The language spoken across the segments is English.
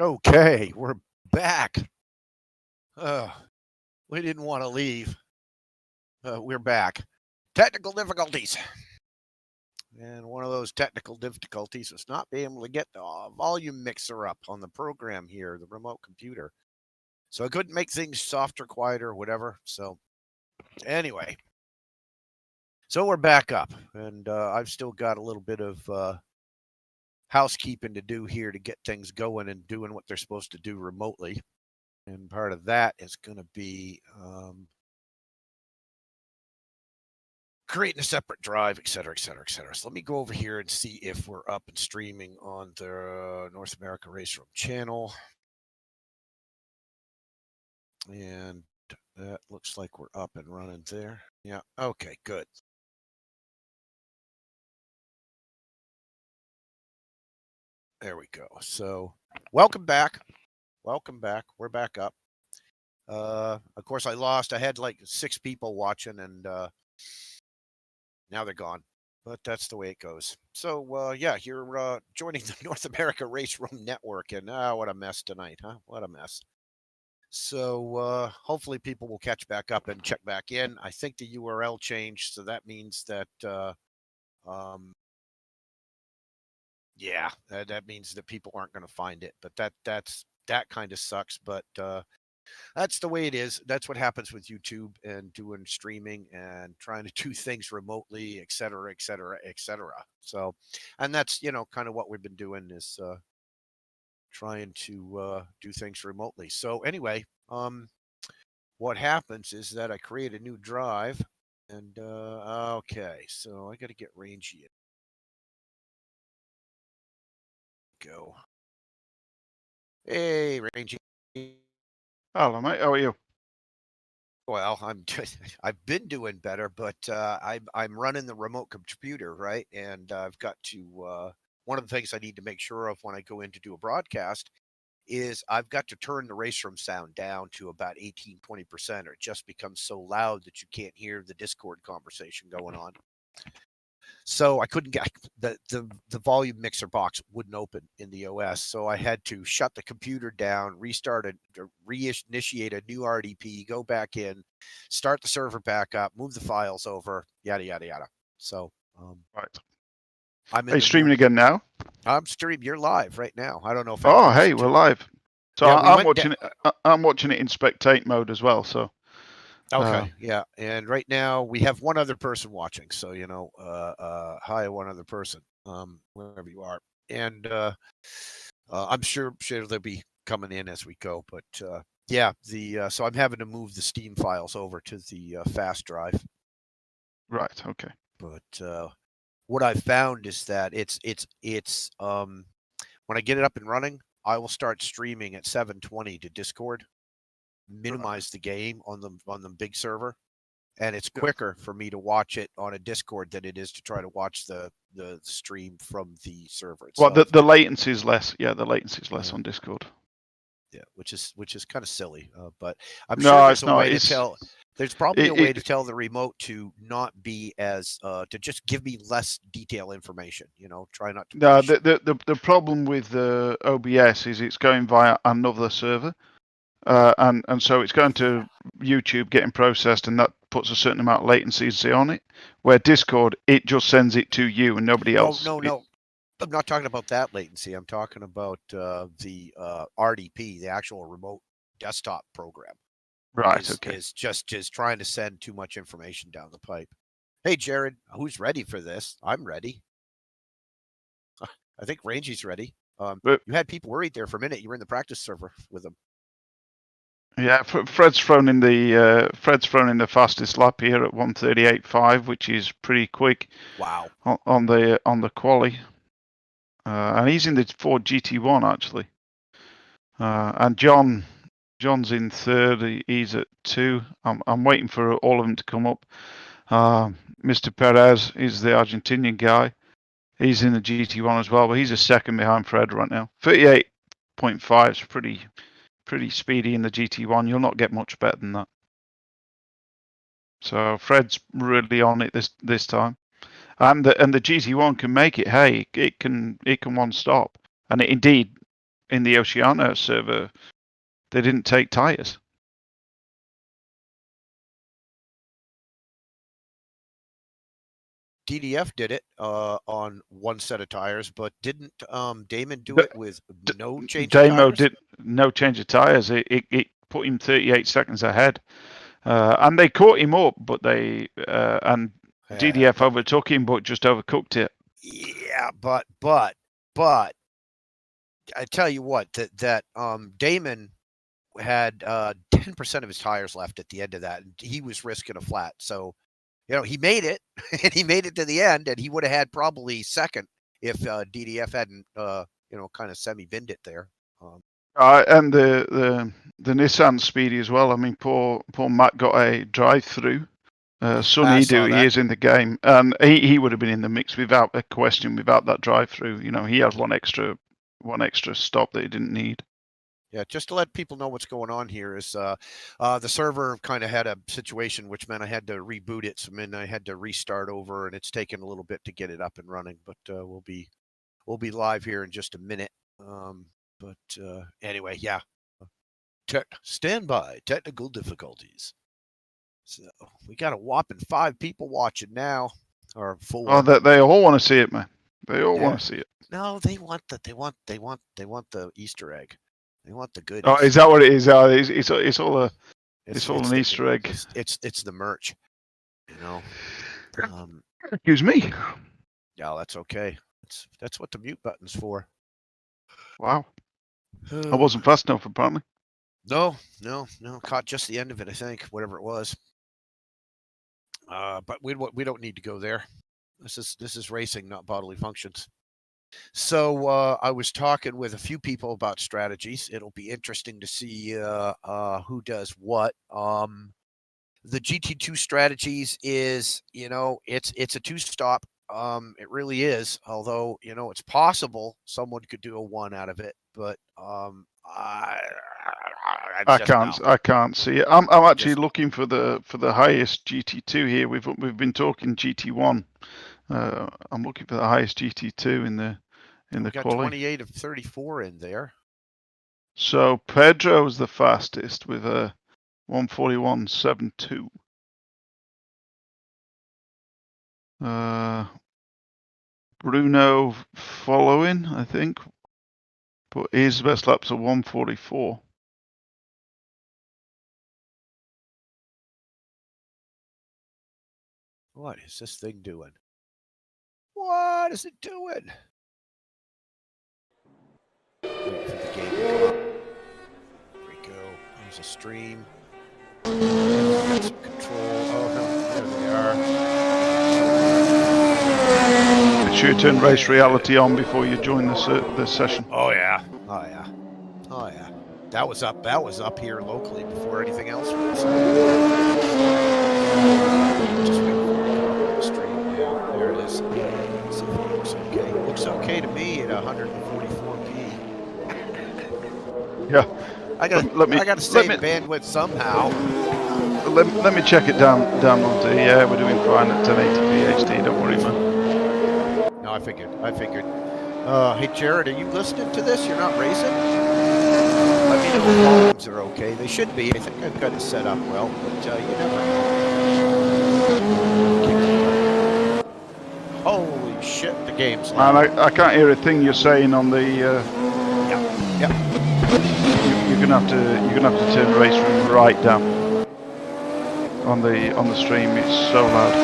Okay, we're back. We didn't want to leave. We're back. Technical difficulties. And one of those technical difficulties is not being able to get the volume mixer up on the program here, the remote computer. So I couldn't make things softer, quieter, whatever. So anyway, so we're back up, and I've still got a little bit of housekeeping to do here to get things going and doing what they're supposed to do remotely. And part of that is going to be creating a separate drive, et cetera, et cetera, et cetera. So let me go over here and see if we're up and streaming on the North America RaceRoom channel. And that looks like we're up and running there. Yeah, okay, good. There we go. So welcome back. Welcome back. We're back up. Of course, I had like 6 people watching, and now they're gone. But that's the way it goes. So, yeah, you're joining the North America RaceRoom network, and what a mess tonight, huh? What a mess. So, hopefully people will catch back up and check back in. I think the URL changed, so that means that, yeah, that means that people aren't going to find it. But that kind of sucks. But that's the way it is. That's what happens with YouTube and doing streaming and trying to do things remotely, et cetera, et cetera, et cetera. So, and that's, kind of what we've been doing is trying to do things remotely. So anyway, what happens is that I create a new drive, and okay, so I got to get Rangy in. Go. Hey, Rangy. Hello, mate. How are you? Well, I've been doing better, but I'm running the remote computer, right? And I've got to one of the things I need to make sure of when I go in to do a broadcast is I've got to turn the race room sound down to about 18-20%, or it just becomes so loud that you can't hear the Discord conversation going on. So I couldn't get the volume mixer box wouldn't open in the OS, so I had to shut the computer down, restart it, reinitiate a new RDP, go back in, start the server back up, move the files over, yada yada yada. So Right. I'm Are you streaming again now? I'm streaming. You're live right now. I don't know if Oh, anybody's hey, we're live. So Yeah, I'm watching it. I'm watching it in spectate mode as well. So. Okay, yeah, and right now we have one other person watching. So hi, one other person, wherever you are, and I'm sure they'll be coming in as we go. But yeah, so I'm having to move the Steam files over to the fast drive. Right. Okay. But what I've found is that it's when I get it up and running, I will start streaming at 720 to Discord, minimize the game on the big server, and it's quicker for me to watch it on a Discord than it is to try to watch the stream from the server itself. Well, the latency is less. Yeah, the latency is less on Discord. Yeah, which is kind of silly, but I'm No, sure there's it's a not. way to tell. There's probably a way to tell the remote to not be as to just give me less detailed information. Try not to. No, the problem with the OBS is it's going via another server, and so it's going to YouTube getting processed, and that puts a certain amount of latency on it. Where Discord, it just sends it to you and nobody else. No. I'm not talking about that latency. I'm talking about the RDP, the actual remote desktop program. Right. Okay. Is just trying to send too much information down the pipe. Hey, Jared, who's ready for this? I'm ready. I think Rangy's ready. You had people worried there for a minute. You were in the practice server with them. Yeah, Fred's thrown in the fastest lap here at 1:38.5, which is pretty quick. Wow. On the quali, and he's in the Ford GT1 actually. And John's in third. He's at 2. I'm waiting for all of them to come up. Mr. Perez is the Argentinian guy. He's in the GT1 as well, but he's a second behind Fred right now. 38.5 is pretty speedy in the GT1. You'll not get much better than that. So Fred's really on it this time, and the GT1 can make it. Hey, it can one stop, and it indeed in the Oceania server, they didn't take tires. DDF did it on one set of tires, but didn't Damon do it with no change of Damo tires? did no change of tires. It put him 38 seconds ahead, and they caught him up, but they and DDF overtook him, but just overcooked it. Yeah, but I tell you what, that Damon had 10% of his tires left at the end of that, and he was risking a flat. So, you know, he made it, and he made it to the end, and he would have had probably second if DDF hadn't, you know, kind of semi-binned it there. And the Nissan Speedy as well. I mean, poor Matt got a drive-through. Sonny do, he is in the game, and he would have been in the mix without a question, without that drive-through. You know, he had one extra stop that he didn't need. Yeah, just to let people know what's going on here is the server kind of had a situation which meant I had to reboot it. So then I had to restart over, and it's taken a little bit to get it up and running. But we'll be live here in just a minute. Anyway, yeah. Stand by. Technical difficulties. So we got a whopping 5 people watching now, or 4. Oh, they all want to see it, man. They all want to see it. No, they want the Easter egg. They want the goodies. Oh, is that what it is? It's all an Easter egg. It's the merch, you know. Excuse me. Yeah, that's okay. That's what the mute button's for. Wow. I wasn't fast enough, apparently. No. Caught just the end of it, I think, whatever it was. But we don't need to go there. This is racing, not bodily functions. So I was talking with a few people about strategies. It'll be interesting to see who does what. The GT2 strategies is, you know, it's a 2-stop. It really is. Although, you know, it's possible someone could do a 1 out of it, but I can't see it. I'm actually looking for the highest GT2 here. We've been talking GT1. I'm looking for the highest GT2 in the quali. 28 of 34 in there. So Pedro's the fastest with a 141.72. Bruno following, I think, but his best lap's a 144. What is this thing doing? What is it doing? Wait for the game to come up. There we go. There's a stream. Got some control. Oh no, there they are. Make sure you turn race reality on before you join the session. Oh yeah. That was up here locally before anything else was. Just wait for it to come up on the stream. Yeah, there it is. See if it looks okay. It looks okay to me at 144p. Yeah. I gotta save bandwidth somehow. Let me check it down onto. Yeah, we're doing fine at 1080p HD. Don't worry, man. No, I figured. Hey, Jared, are you listening to this? You're not racing? Let me know if the volumes are okay. They should be. I think I've got it set up well, but you never know. Holy shit, the game's loud. Man, I can't hear a thing you're saying on the. Yeah. You're gonna have to turn RaceRoom right down. On the stream, it's so loud.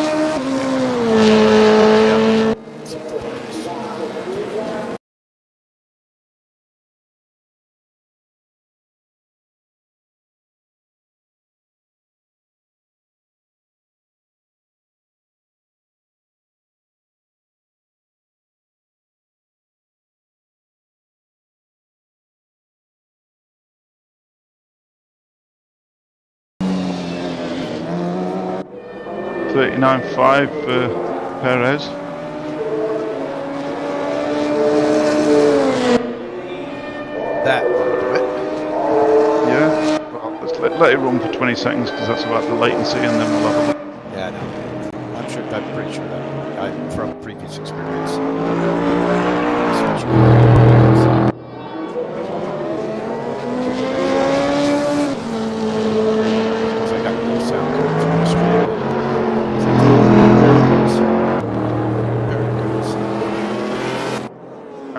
$39.5 for Perez. That will do it. Yeah. Well, let's let it run for 20 seconds because that's about the latency, and then we'll have a look. Yeah, no. I'm pretty sure that from previous experience.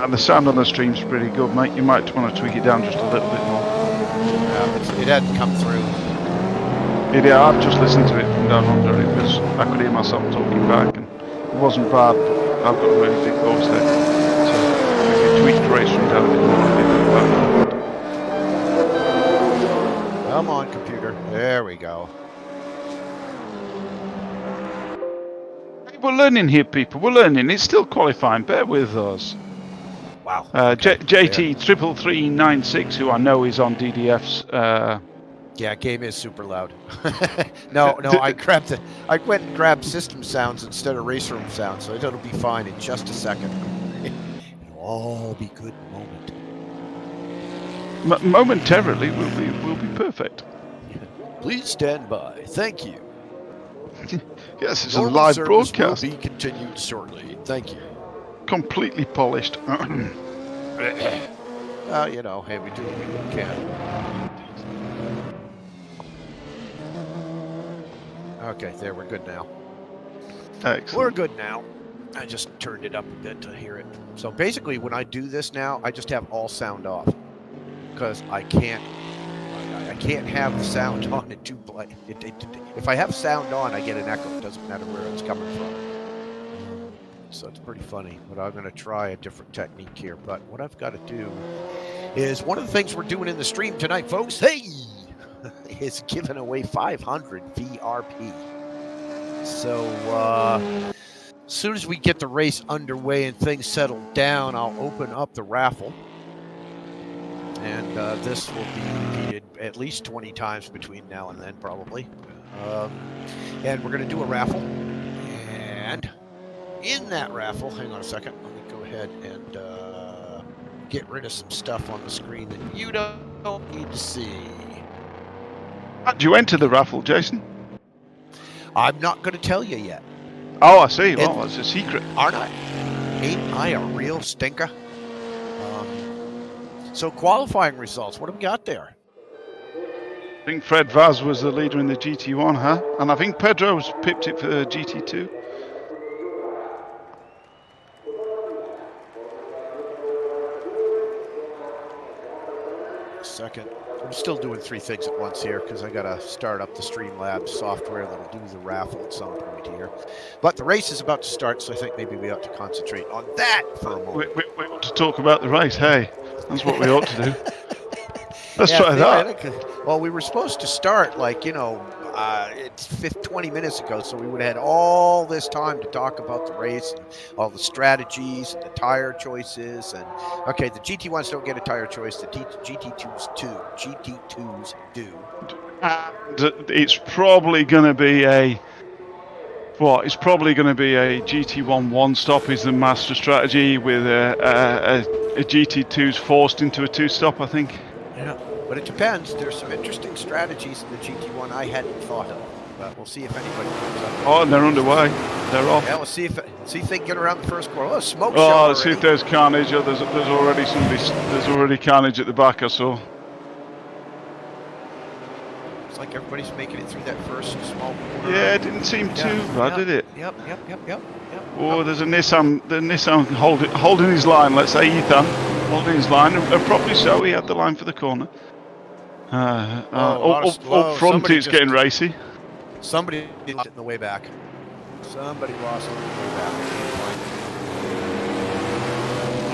And the sound on the stream's pretty good, mate. You might want to tweak it down just a little bit more. It hadn't come through. Yeah, I've just listened to it from down under. It was, I could hear myself talking back, and it wasn't bad, but I've got a really big voice there. So if you tweak the RaceRoom down a bit more, it'll be a bit better. Come on, computer. There we go. We're learning here, people. We're learning. It's still qualifying. Bear with us. Wow. JT33396, who I know is on DDF's. Yeah, game is super loud. no, I went and grabbed system sounds instead of RaceRoom sounds, so it'll be fine in just a second. It'll all be good moment. Momentarily, we'll be perfect. Please stand by. Thank you. Yes, it's a live broadcast. Will be continued shortly. Thank you. Completely polished. You know, hey, we do what we can. Okay, there, we're good now. Excellent. We're good now. I just turned it up a bit to hear it. So basically, when I do this now, I just have all sound off because I can't have the sound on it too. If I have sound on, I get an echo. It doesn't matter where it's coming from. So it's pretty funny. But I'm going to try a different technique here. But what I've got to do is one of the things we're doing in the stream tonight, folks. Hey. Is giving away 500 VRP. So as soon as we get the race underway and things settle down, I'll open up the raffle. And this will be repeated at least 20 times between now and then, probably. And we're going to do a raffle. And in that raffle, hang on a second, let me go ahead and get rid of some stuff on the screen that you don't need to see. Did you enter the raffle, Jason? I'm not going to tell you yet. Oh, I see. Well, it's a secret. Aren't I? Ain't I a real stinker? So qualifying results, what have we got there? I think Fred Vaz was the leader in the GT1, huh? And I think Pedro's pipped it for the GT2. Second. I'm still doing three things at once here because I got to start up the Streamlabs software that'll do the raffle at some point here. But the race is about to start, so I think maybe we ought to concentrate on that for a moment. We ought to talk about the race, hey. That's what we ought to do. Let's try that. Well, we were supposed to start like, it's 20 minutes ago, so we would have had all this time to talk about the race and all the strategies and the tire choices. And okay, the GT1s don't get a tire choice, the GT2s do. And it's probably going to be a GT1 one-stop is the master strategy with a GT2's forced into a two-stop, I think. Yeah. But it depends. There's some interesting strategies in the GT1 I hadn't thought of. But we'll see if anybody comes up. Oh, and they're underway. They're off. Yeah, we'll see if they can get around the first corner. Oh, smoke show. Oh, let's see if there's carnage. Oh, there's already there's already carnage at the back, I saw. It's like everybody's making it through that first small corner. Yeah, it didn't seem too bad, did it? Yep. Oh, there's a Nissan. The Nissan holding his line. Let's say Ethan holding his line, and probably so. He had the line for the corner. Up front, it's getting racy. Somebody lost it on the way back. Somebody lost it on the way back.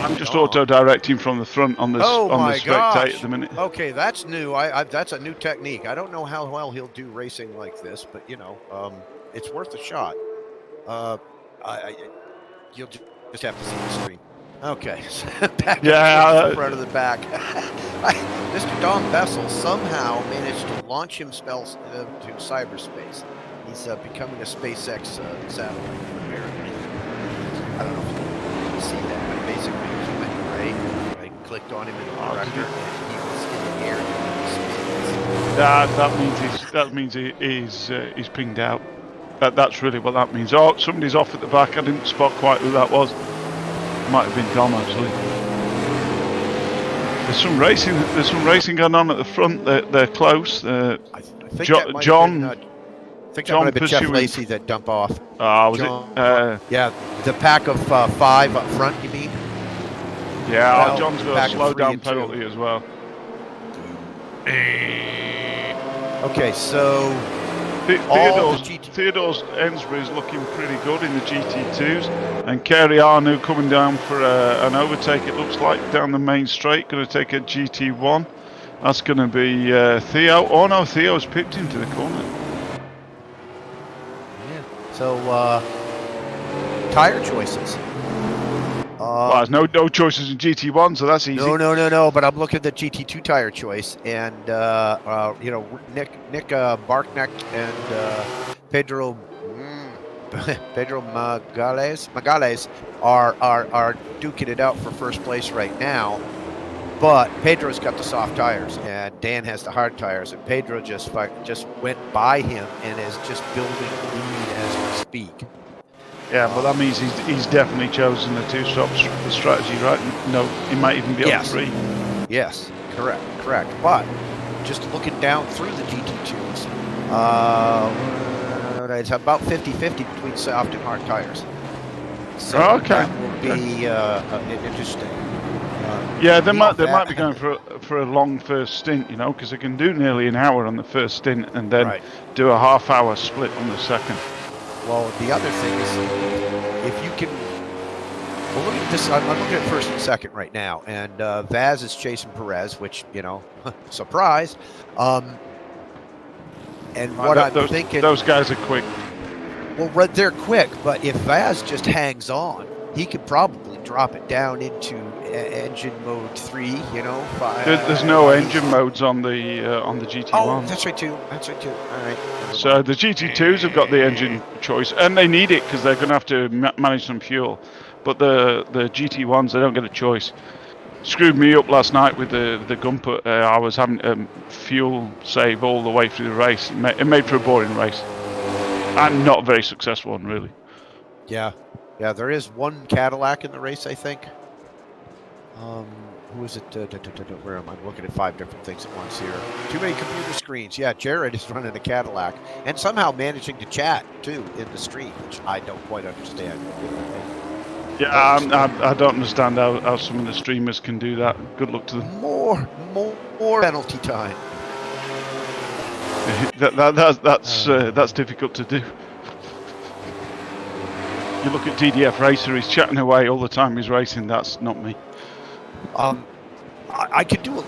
I'm just auto-directing from the front on this spectate at the minute. Okay, that's new. That's a new technique. I don't know how well he'll do racing like this, but it's worth a shot. You'll just have to see the stream. Okay, back in front of the back. Mr. Don Bessel somehow managed to launch himself to cyberspace. He's becoming a SpaceX satellite, apparently. I don't know if you can see that, but basically he went right. I clicked on him in the director, and he was in the air doing spins. That means he's pinged out. That's really what that means. Oh, somebody's off at the back. I didn't spot quite who that was. Might have been Dom, actually. There's some racing going on at the front. They're close. I think John. I think that might have been Jeff Lacey that dumped off. Was John, it? Yeah, the pack of 5 up front. You mean? Yeah, Well, John's got a back slow 3 down and 2. penalty as well. Okay, so Theodore's Ensbury is looking pretty good in the GT2s, and Kerry Arnu coming down for an overtake. It looks like down the main straight, going to take a GT1. That's going to be Theo. Oh no, Theo's pipped into the corner. Yeah. So tire choices. Well, there's no choices in GT1, so that's easy. No. But I'm looking at the GT2 tire choice, and you know, Nick Barkneck and Pedro Magales are duking it out for first place right now. But Pedro's got the soft tires, and Dan has the hard tires, and Pedro just went by him and is just building lead as we speak. Yeah, but that means he's definitely chosen the two-stop strategy, right? No, he might even be on 3. Yes, correct. But just looking down through the GT2s, it's about 50-50 between soft and hard tires. So that will be interesting. Yeah, they might be going for a long first stint, you know, because they can do nearly an hour on the first stint and then do a half-hour split on the second. Well, the other thing is, if you can, well, look at this. I'm looking at first and second right now, and Vaz is chasing Perez, which, you know, surprise. And what I'm thinking, those guys are quick. Well, they're quick, but if Vaz just hangs on, he could probably drop it down into engine mode 3. You know, there's no engine modes on the GT1. Oh, that's right too. All right. So the GT2s have got the engine choice, and they need it because they're going to have to manage some fuel. But the GT1s, they don't get a choice. Screwed me up last night with the Gumper. I was having fuel save all the way through the race. It made for a boring race, and not a very successful one, really. Yeah. There is one Cadillac in the race, I think. Who is it? Where am I? I'm looking at 5 different things at once here. Too many computer screens. Yeah, Jared is running a Cadillac and somehow managing to chat too in the stream, which I don't quite understand. Yeah, I don't understand how some of the streamers can do that. Good luck to them. More penalty time. That's difficult to do. You look at DDF Racer, he's chatting away all the time he's racing. That's not me. I could do it.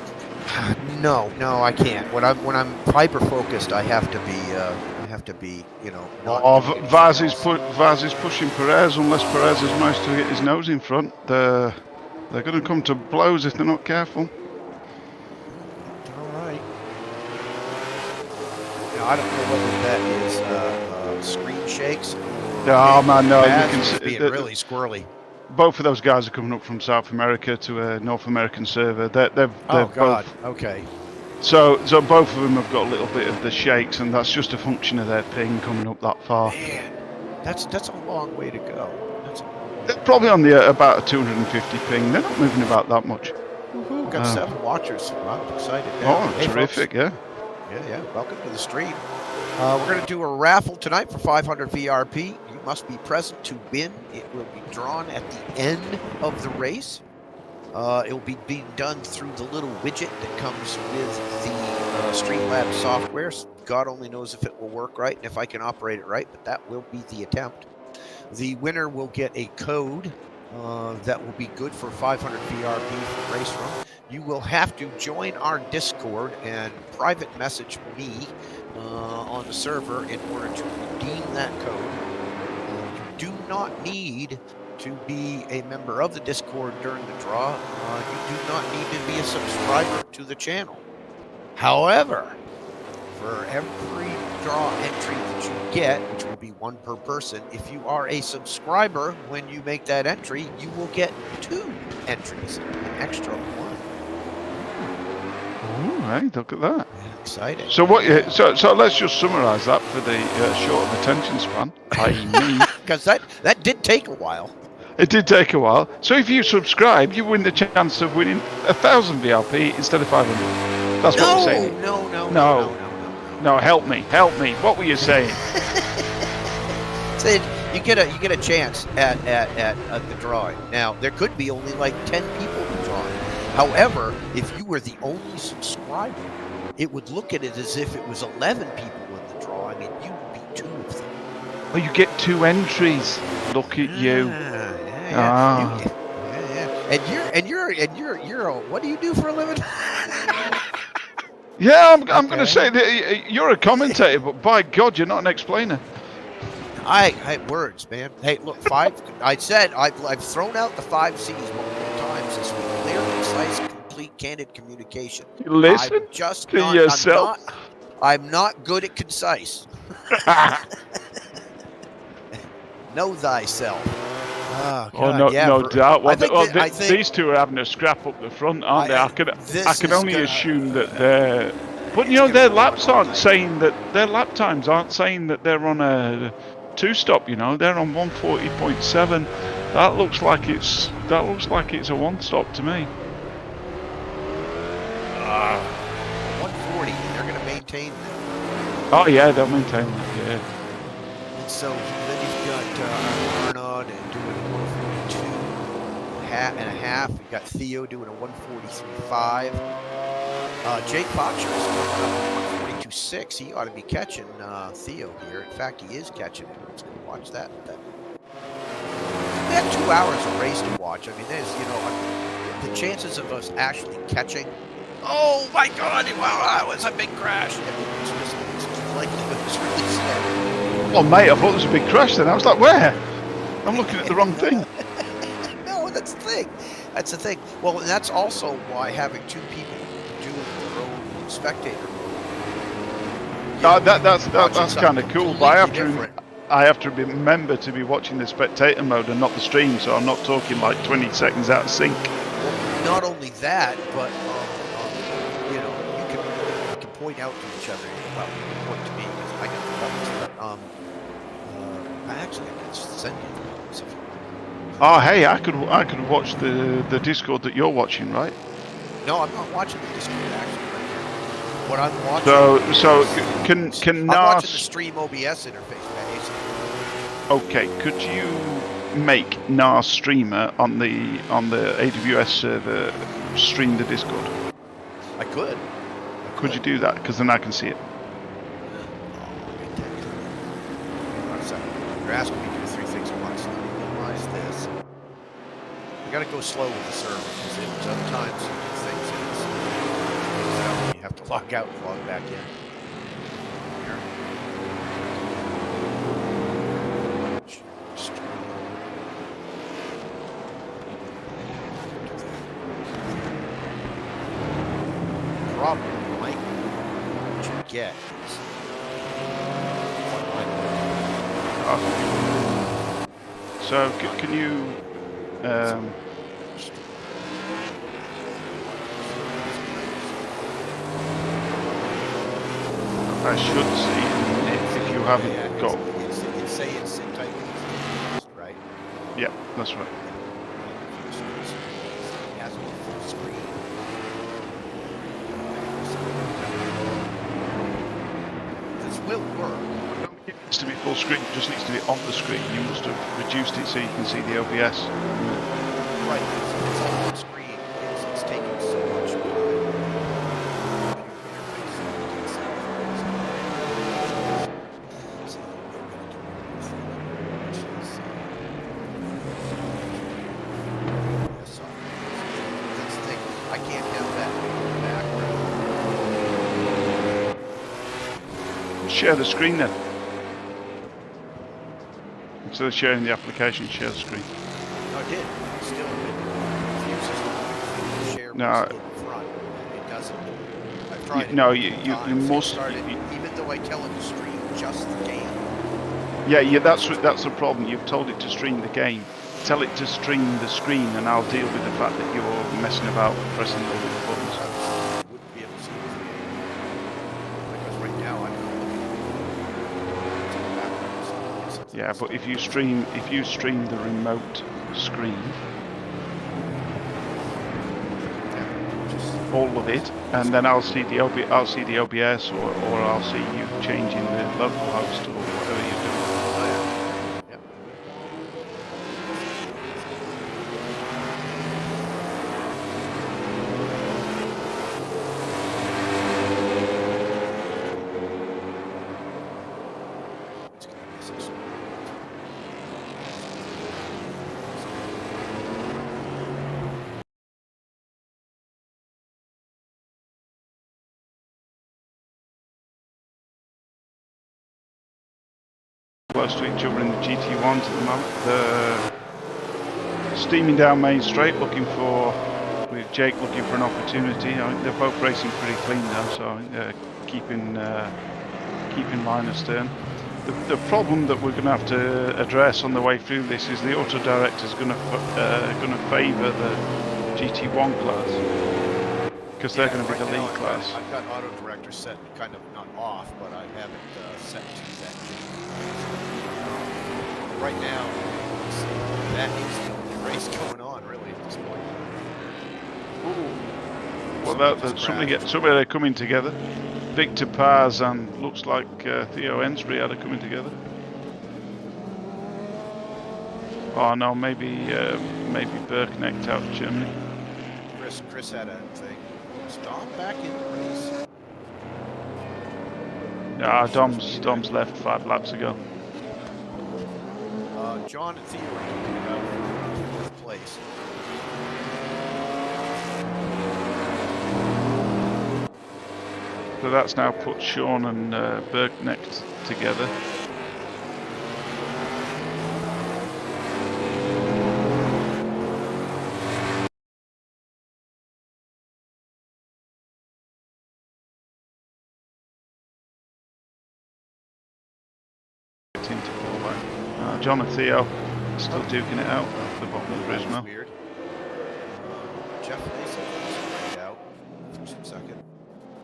No, I can't. When I'm hyper focused, I have to be, you know. Vaz is pushing Perez unless Perez has managed to get his nose in front. They're going to come to blows if they're not careful. All right. Now, I don't know whether that is screen shakes. Oh man, no! You can see being really squirrely. Both of those guys are coming up from South America to a North American server. They're God. Both, okay. So both of them have got a little bit of the shakes, and that's just a function of their ping coming up that far. Man, that's a long way to go. They're probably on the about a 250 ping. They're not moving about that much. Woohoo! Got 7 watchers. I'm excited. Oh, hey, terrific! Folks. Yeah. Welcome to the stream. We're going to do a raffle tonight for 500 VRP. You must be present to win. It will be drawn at the end of the race. It will be being done through the little widget that comes with the Streamlabs software. God only knows if it will work right and if I can operate it right, but that will be the attempt. The winner will get a code that will be good for 500 VRP from RaceRoom. You will have to join our Discord and private message me on the server in order to redeem that code. You do not need to be a member of the Discord during the draw. You do not need to be a subscriber to the channel. However, for every draw entry that you get, which will be 1 per person, if you are a subscriber, when you make that entry, you will get 2 entries, an extra 1. Ooh, hey, look at that. Exciting. So So let's just summarise that for the short of attention span, i.e. me. Because that did take a while. It did take a while. So if you subscribe, you win the chance of winning 1,000 VRP instead of 500. That's what we're saying. No, help me. What were you saying? Said you get a chance at the drawing. Now there could be only like 10 people However, if you were the only subscriber, it would look at it as if it was 11 people in the draw. I mean, you would be 2 of them. Oh, you get 2 entries. Look at you. Yeah. And you're a, what do you do for a living? Yeah, I'm going to say that you're a commentator, but by God, you're not an explainer. Words, man. Hey, look, I said I've thrown out the 5 C's multiple times this week. Clear, concise, complete, candid communication. Listen to yourself. I'm not good at concise. Know thyself. Oh, God, no, yeah, no doubt. Well, I think these two are having a scrap up the front, aren't they? I can only assume that they're. But you know, their laps aren't saying that. Their lap times aren't saying that they're on a 2-stop. You know, they're on 140.7. That looks like it's a 1-stop to me. 140. They're going to maintain that. Oh yeah, they'll maintain that. Yeah. And so then you've got Arnaud doing a 142.5. You've got Theo doing a 143.5. Jake Foxer is going up to 142.6. He ought to be catching Theo here. In fact, he is catching him. Let's go watch that. We have 2 hours of race to watch. I mean, there's, the chances of us actually catching. Oh my God! Wow, that was a big crash. It's really sad. Oh mate, I thought there was a big crash then. I was like, where? I'm looking at the wrong thing. No, that's the thing. That's the thing. Well, and that's also why having 2 people doing their own spectator. That's kind of cool. But I have to remember to be watching the spectator mode and not the stream, so I'm not talking like 20 seconds out of sync. Well, not only that, but you can point out to each other. Well, point to me because I got the buttons. But I can send you the buttons if you want. Oh, hey, I could watch the Discord that you're watching, right? No, I'm not watching the Discord actually right now. What I'm watching. So can I'm watching the Stream OBS interface, man. Okay, could you make NARR streamer on the AWS server stream the Discord? I could. Could you do that? Because then I can see it. You're asking me to do 3 things at once. Let me minimize this. You got to go slow with the server because sometimes you do things and you have to log out and log back in. Here. Problem, Mike, what you get is So can you I should see if you haven't got. It's say it's entitled, right? Yeah, that's right. It has a full screen. This will work. It needs to be full screen. It just needs to be on the screen. You must have reduced it so you can see the OBS. Right. It's on the screen. It's taking so much time. That's the thing. I can't have that back. Share the screen then. Instead of sharing the application, share the screen. No, I did. Still, it refuses to share No. what's in front. It doesn't. I've tried. No, it you times. must. Even though I tell it to stream just the game. Yeah, that's the problem. You've told it to stream the game. Tell it to stream the screen, and I'll deal with the fact that you're messing about pressing all the buttons. I wouldn't be able to see the game because right now I'm not looking. Yeah, but if you stream the remote screen, all of it, and then I'll see the OBS, or I'll see you changing the local host or whatever you're doing. close to each other in the GT1s at the moment. They're steaming down Main Straight, looking for, with Jake looking for an opportunity. I think they're both racing pretty clean now, so I think they're keeping line astern. The problem that we're going to have to address on the way through this is the auto director is going to favour the GT1 class, because they're going to be the lead class. I've got auto director set kind of not off, but I have it set to that. Right now, that is the only race going on really at this point. Ooh. Well, somebody are coming together. Victor Paz and looks like Theo Ensbury are coming together. Oh no, maybe Birknecht out of Germany. Chris had a thing. Was Dom back in the race? Yeah, Dom's left 5 laps ago. John and Theo are in 4th place. So that's now put Sean and Birknecht together. John and Theo still duking it out at the bottom of the bridge now. Weird. Jeff Mason was right out for some second.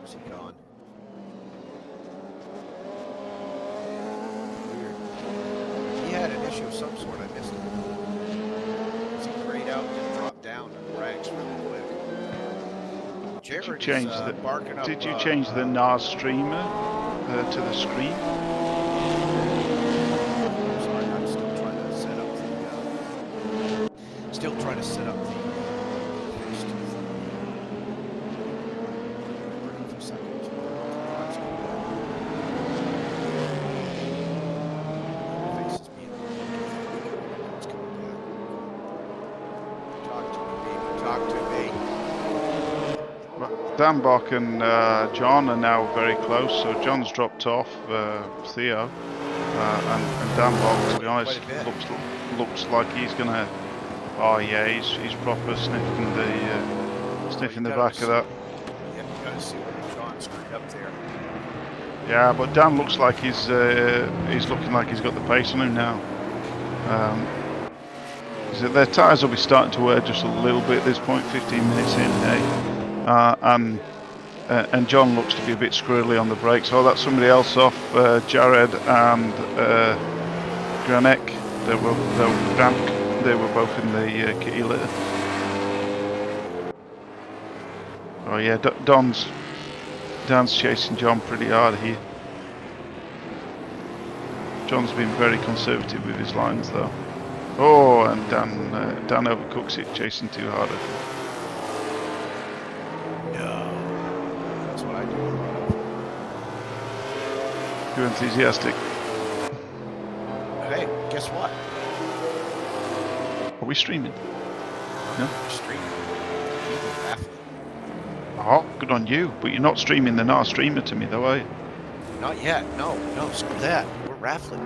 Where's he gone? Weird. He had an issue of some sort. I missed him. Was he grayed out and then dropped down in the ranks really quick? Jared Did you change the NARR streamer to the screen? Still trying to set up the for a second. Faces being it's coming back. Talk to me. Dan Bach and John are now very close, so John's dropped off Theo, and Dan Bach, to be honest, looks like he's gonna. Oh yeah, he's proper sniffing the back of that. Yeah, you gotta see where John screwed up there. Yeah, but Dan looks like he's looking like he's got the pace on him now. Their tyres will be starting to wear just a little bit at this point, 15 minutes in, and John looks to be a bit squirrely on the brakes. Oh, that's somebody else off, Jared and Granek. They were both in the kitty litter. Oh yeah, Dan's chasing John pretty hard here. John's been very conservative with his lines though. Oh, and Dan overcooks it, chasing too hard. No, that's what I do. Too enthusiastic. Hey, guess what? Are we streaming? No? We're streaming. Raffle. Oh, good on you. But you're not streaming the NARR streamer to me, though, are you? Not yet. No, screw that. We're raffling.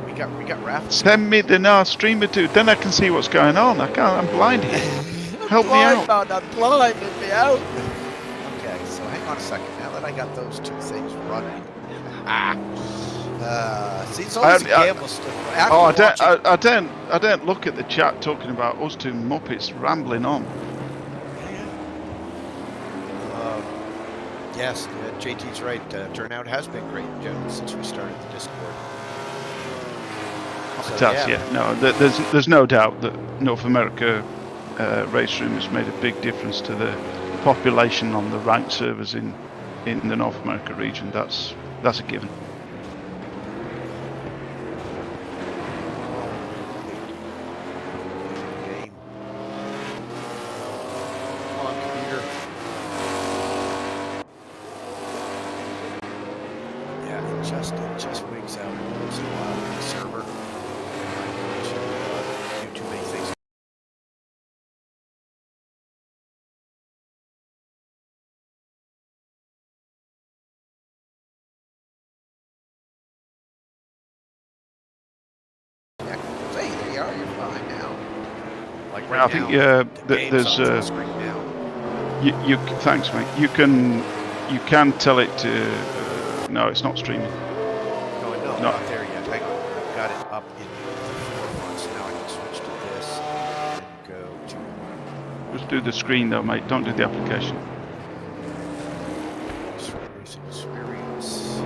We got raffling. Send me the NARR streamer, dude. Then I can see what's going on. I can't. I'm blind here. Help me out. I'm blind. Let me out. Okay, so hang on a second. Now that I got those two things running. See, it's always a gamble stuff. I don't look at the chat talking about us two muppets rambling on. Yes, JT's right. Turnout has been great in general since we started the Discord. So, yeah. No, there's no doubt that North America RaceRoom has made a big difference to the population on the ranked servers in the North America region. That's a given. It just wigs out once in a while on the server. Do too many things. right I now. think The game's there's on the screen now. you thanks mate. You can tell it to no, it's not streaming. No, No. not there yet. Hang on. I've got it up in the forefront, so now I can switch to this and go to. Just do the screen though, mate. Don't do the application. Racing experience.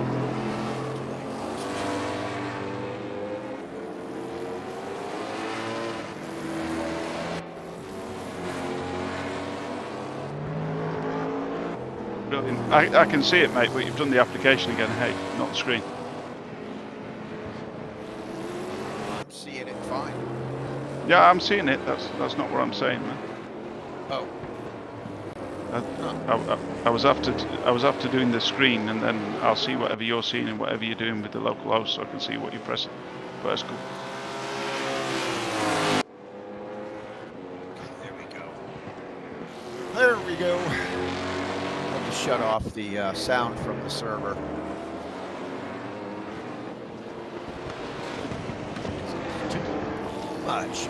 Brilliant. I can see it, mate, but you've done the application again. Hey, not the screen. I'm seeing it fine. Yeah, I'm seeing it. That's not what I'm saying, man. Oh. I was after doing the screen, and then I'll see whatever you're seeing and whatever you're doing with the local host, so I can see what you're pressing. But that's cool. There we go. There we go. I'll just shut off the sound from the server. Too much.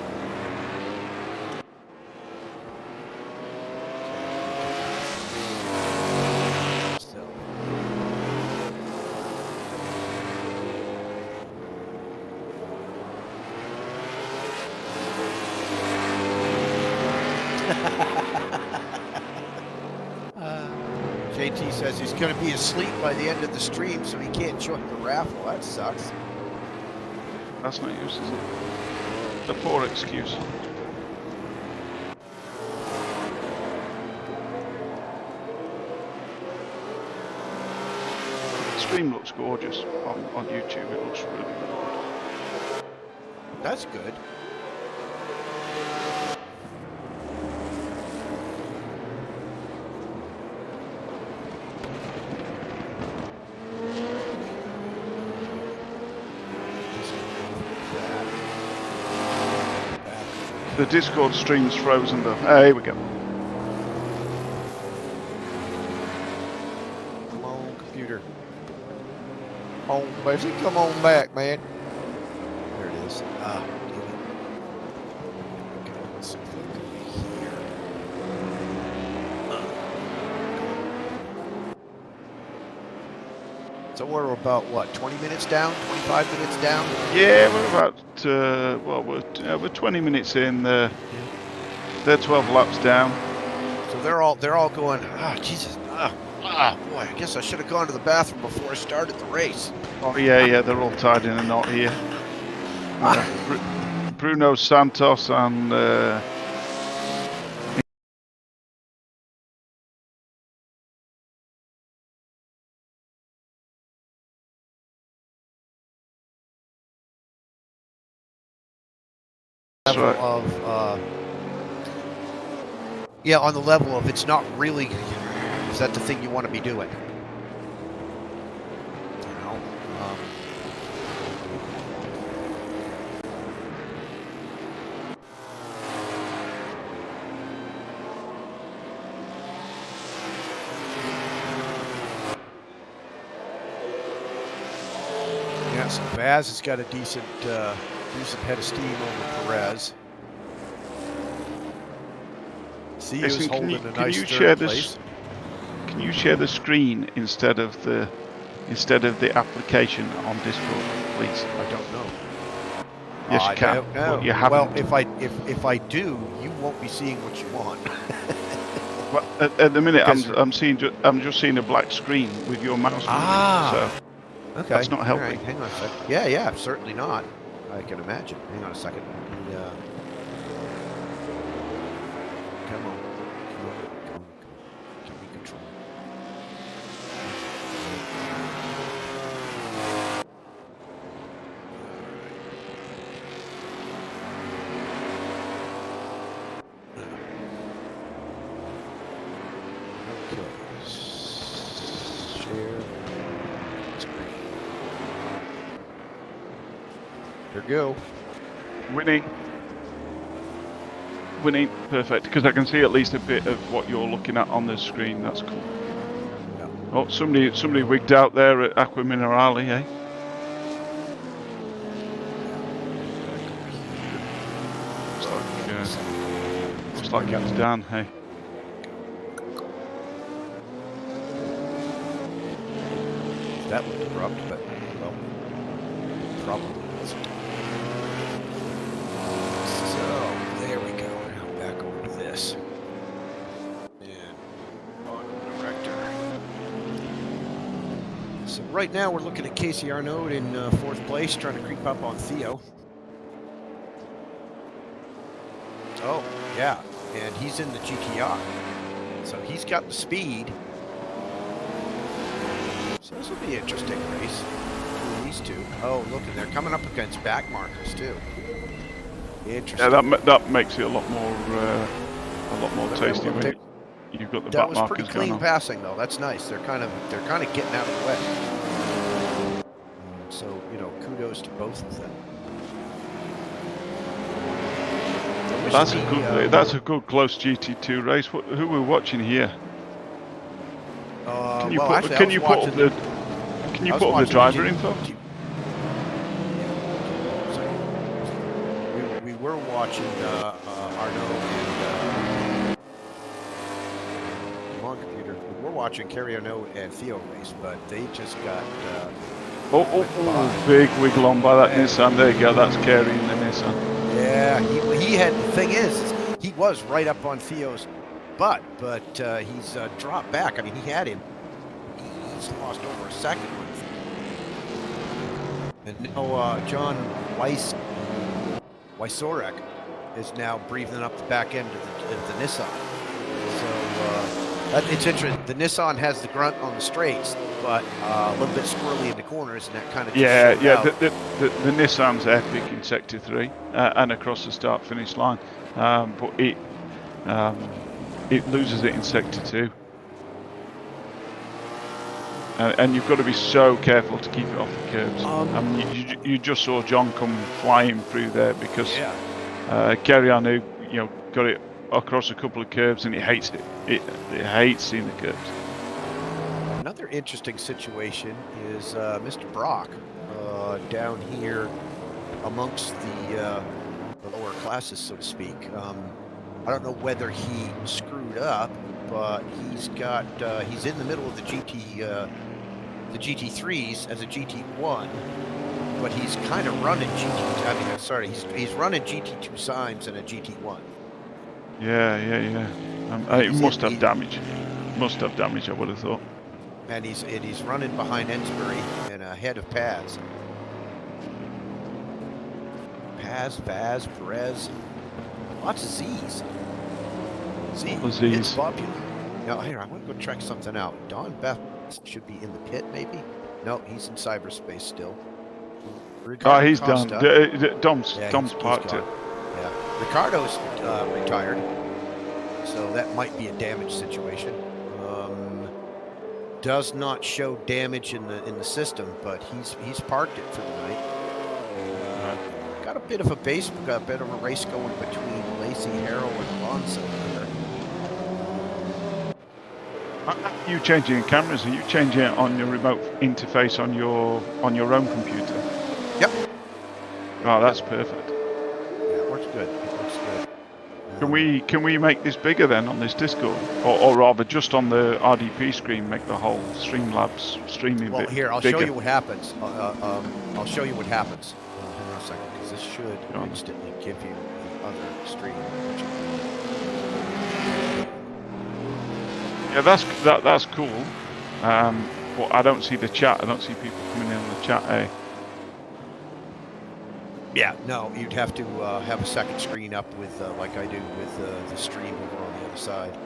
JT says he's going to be asleep by the end of the stream, so he can't join the raffle. That sucks. That's not use, is it? The poor excuse. The stream looks gorgeous on YouTube. It looks really, really good. That's good. The Discord stream's frozen though. Here we go. Come on, computer. Oh, baby, come on back, man. There it is. Ah, damn it. Okay, let's see if we can be here. So we're about, what, 20 minutes down? 25 minutes down? Yeah, we're about, well, we're 20 minutes in. They're 12 laps down. So they're all going, Jesus, boy, I guess I should have gone to the bathroom before I started the race. Oh, yeah, they're all tied in a knot here. Bruno Santos and level of, yeah, on the level of it's not really, is that the thing you want to be doing? You know, yeah, so Baz has got a decent head of steam over Perez. See, Listen, holding a nice you third share place. Can you share the screen instead of the application on Discord, please? I don't know. Yes, you can. But you haven't. Well, if I do, you won't be seeing what you want. Well, at the minute, I'm just seeing a black screen with your mouse. So okay. that's not helping. All right, hang on a second. Yeah, certainly not. I can imagine. Hang on a second. Come on. Give me control. Share screen. There we go. Winning, perfect. Because I can see at least a bit of what you're looking at on the screen. That's cool. Yeah. Oh, somebody wigged out there at Aqua Minerale, eh? Looks like Looks like it was Dan, hey. That looked abrupt, but well, probably wasn't. So there we go. Now back over to this. And on the rector. So right now we're looking at Casey Arnaud in 4th place, trying to creep up on Theo. Oh, yeah, and he's in the GTR. So he's got the speed. So this will be an interesting race between these two. Oh, look, and they're coming up against back markers too. Interesting. Yeah, that makes it a lot more tasty. When you've got the back markers. That was pretty clean passing, though. That's nice. They're kind of getting out of the way. So kudos to both of them. That's a good close GT2 race. Who we're watching here? Can you put up the driver info? We were watching Arnaud and come on, computer. We were watching Kerry Arnaud and Theo race, but they just got. Big wiggle on by that Nissan. There you go. That's Kerry in the Nissan. Yeah, he had. The thing is, he was right up on Theo's butt, but he's dropped back. I mean, he had him. He's lost over a second with him. And now John Wysorek is now breathing up the back end of the Nissan. So it's interesting. The Nissan has the grunt on the straights, but a little bit squirrely in the corners, and that kind of the Nissan's epic in Sector 3 and across the start-finish line, but it loses it in Sector 2. And you've got to be so careful to keep it off the curbs. I mean, you just saw John come flying through there because Kerry Arnaud, got it across a couple of curbs, and it hates it. It hates seeing the curbs. Another interesting situation is Mr. Brock down here amongst the lower classes, so to speak. I don't know whether he screwed up, but he's in the middle of the GT3s as a GT1, but he's kind of running he's running GT2 signs and a GT1. Yeah. It must have damage. Must have damage, I would have thought. And he's running behind Ensbury and ahead of Paz. Vaz, Perez, lots of Z's. It's popular. Now, here, I want to go check something out. Don Beth should be in the pit, maybe? No, he's in cyberspace still. Ricardo he's Costa. done. Dom's parked it. Yeah. Ricardo's retired, so that might be a damage situation. Does not show damage in the system, but he's parked it for the night. Got a bit of a race going between Lacey, Harrell, and Alonso here. Are you changing cameras? Are you changing it on your remote interface on your own computer? Yep. Oh, that's perfect. Yeah, it works good. Can we make this bigger then on this Discord, or rather just on the RDP screen, make the whole Streamlabs streaming bit here, I'll bigger? show you what happens. I'll show you what happens. Hang on a second, because this should instantly give you the other stream. Yeah, that's cool. But I don't see the chat. I don't see people coming in on the chat. Eh? Yeah, no, you'd have to have a second screen up with, like I do with the stream over on the other side.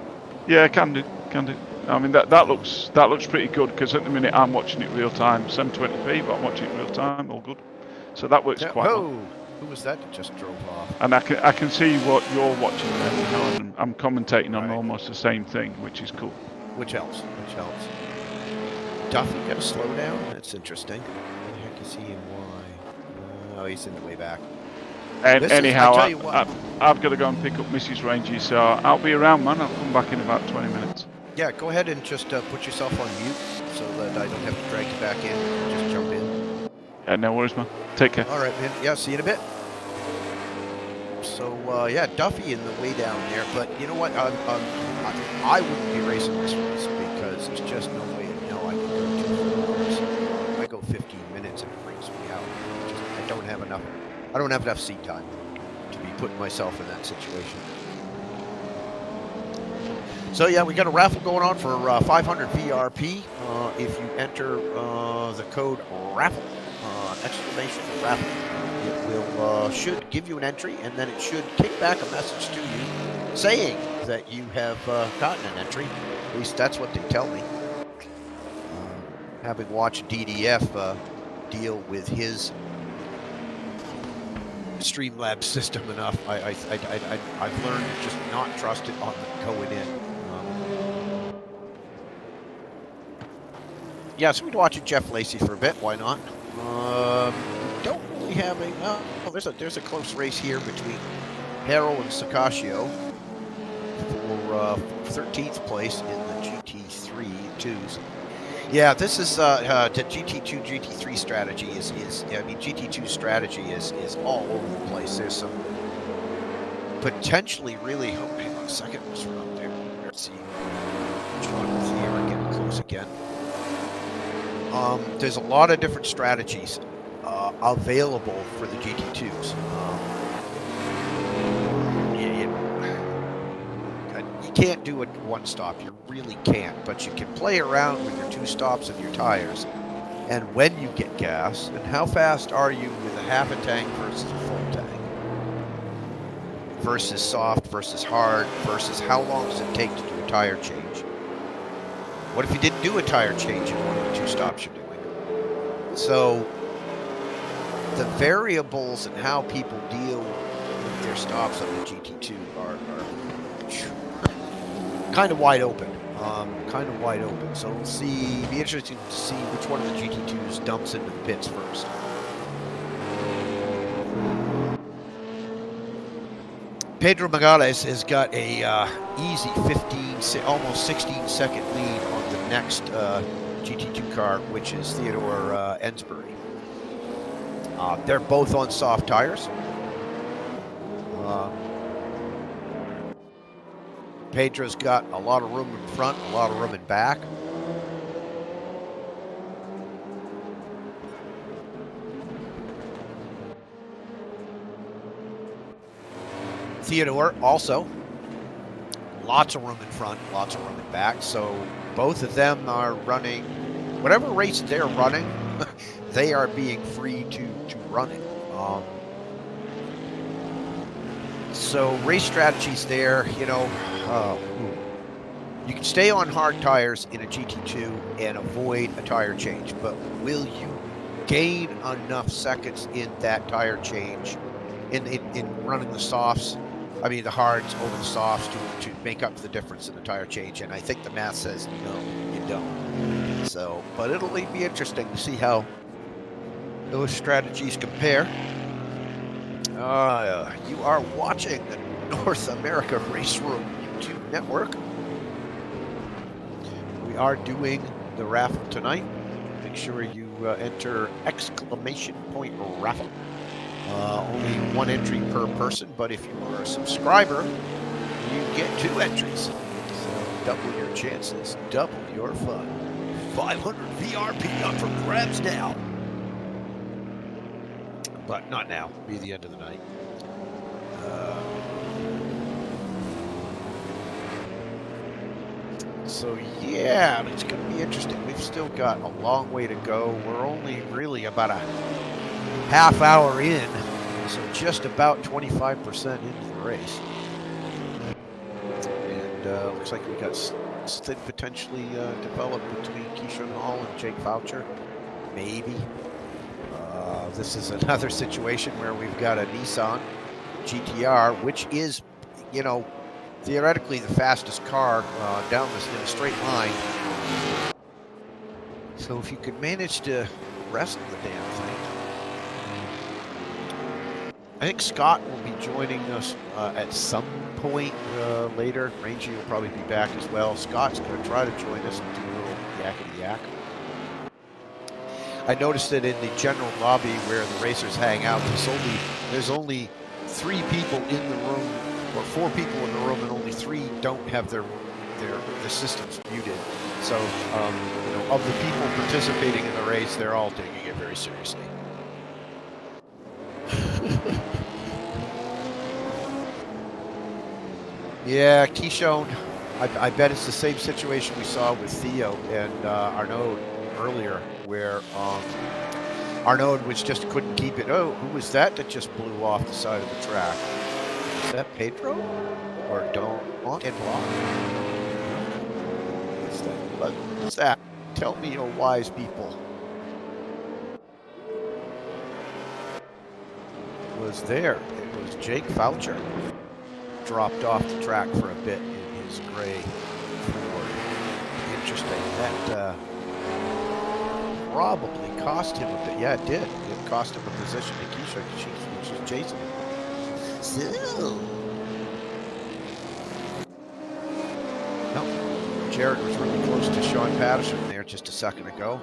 Yeah, can do. I mean, that looks pretty good, because at the minute I'm watching it real time, 720p, but I'm watching it real time, all good. So that works quite well. Who was that just drove off? And I can see what you're watching there, and I'm commentating on almost the same thing, which is cool. Which helps. Duffy got a slow down? That's interesting. Where the heck is he and why? Oh, he's in the way back. And anyhow, I've got to go and pick up Mrs. Rangy, so I'll be around, man. I'll come back in about 20 minutes. Yeah, go ahead and just put yourself on mute so that I don't have to drag you back in. Just jump in. Yeah, no worries, man. Take care. All right, man. Yeah, see you in a bit. So yeah, Duffy in the way down there. But you know what? I wouldn't be racing this race because there's just no way in hell I can go 2 full hours. If I go 15 minutes and it brings me out. I don't have enough. I don't have enough seat time to be putting myself in that situation. So yeah, we got a raffle going on for 500 VRP. If you enter the code raffle, exclamation raffle, it will should give you an entry, and then it should kick back a message to you saying that you have gotten an entry. At least that's what they tell me. Having watched DDF deal with his Streamlabs system enough, I've learned to just not trust it on going in. Yeah, so we'd watch Jeff Lacey for a bit. Why not? Don't really have a. Well, there's a close race here between Harrell and Sakashio for 13th place in the GT3 twos. Yeah, this is the GT2 GT3 strategy is I mean GT2 strategy is all over the place. There's some potentially really. Oh, hang on a second. Let's run up there. Let's see. John with here. We're getting close again. There's a lot of different strategies available for the GT2s. You can't do it one stop. You really can't. But you can play around with your 2 stops and your tires. And when you get gas, and how fast are you with a half a tank versus a full tank? Versus soft, versus hard, versus how long does it take to do a tire change? What if you didn't do a tire change in one of the 2 stops you're doing? So the variables and how people deal with their stops on the GT2 are kind of wide open. So we'll see. Be interesting to see which one of the GT2s dumps into the pits first. Pedro Magales has got a easy 15, almost 16-second lead on the next GT2 car, which is Theodore Ensbury. They're both on soft tires. Pedro's got a lot of room in front, a lot of room in back. Theodore also, lots of room in front, lots of room in back. So both of them are running, whatever race they're running, they are being free to run it. So race strategies there, you know, you can stay on hard tires in a GT2 and avoid a tire change, but will you gain enough seconds in that tire change in running the softs? I mean, the hards over the softs to make up the difference in the tire change. And I think the math says, no, you don't. So, but it'll be interesting to see how those strategies compare. You are watching the North America RaceRoom YouTube network. We are doing the raffle tonight. Make sure you enter exclamation point raffle. Only 1 entry per person, but if you are a subscriber, you get 2 entries. So double your chances, double your fun. 500 VRP up for grabs now. But not now, be the end of the night. So yeah, it's going to be interesting. We've still got a long way to go. We're only really about a half hour in, so just about 25% into the race. And looks like we got something potentially developed between Keyshawn Hall and Jake Foucher. Maybe. This is another situation where we've got a Nissan GTR, which is, you know, theoretically the fastest car down this in a straight line. So if you could manage to wrestle the damn thing. I think Scott will be joining us at some point later. Rangy will probably be back as well. Scott's going to try to join us and do a little yakety yak. I noticed that in the general lobby where the racers hang out, there's only 3 people in the room, or 4 people in the room, and only 3 don't have the systems muted. So, you know, of the people participating in the race, they're all taking it very seriously. Yeah, Keystone. I bet it's the same situation we saw with Theo and Arnaud earlier, where Arnaud just couldn't keep it. Oh, who was that just blew off the side of the track? Is that Pedro or Don't and Block? What's that? Tell me, oh wise people. Was there? It was Jake Foucher. Dropped off the track for a bit in his gray Ford. Interesting. That probably cost him a bit. Yeah, it did. It cost him a position to Keisha, which is chasing him. So. No, Jared was really close to Sean Patterson there just a second ago.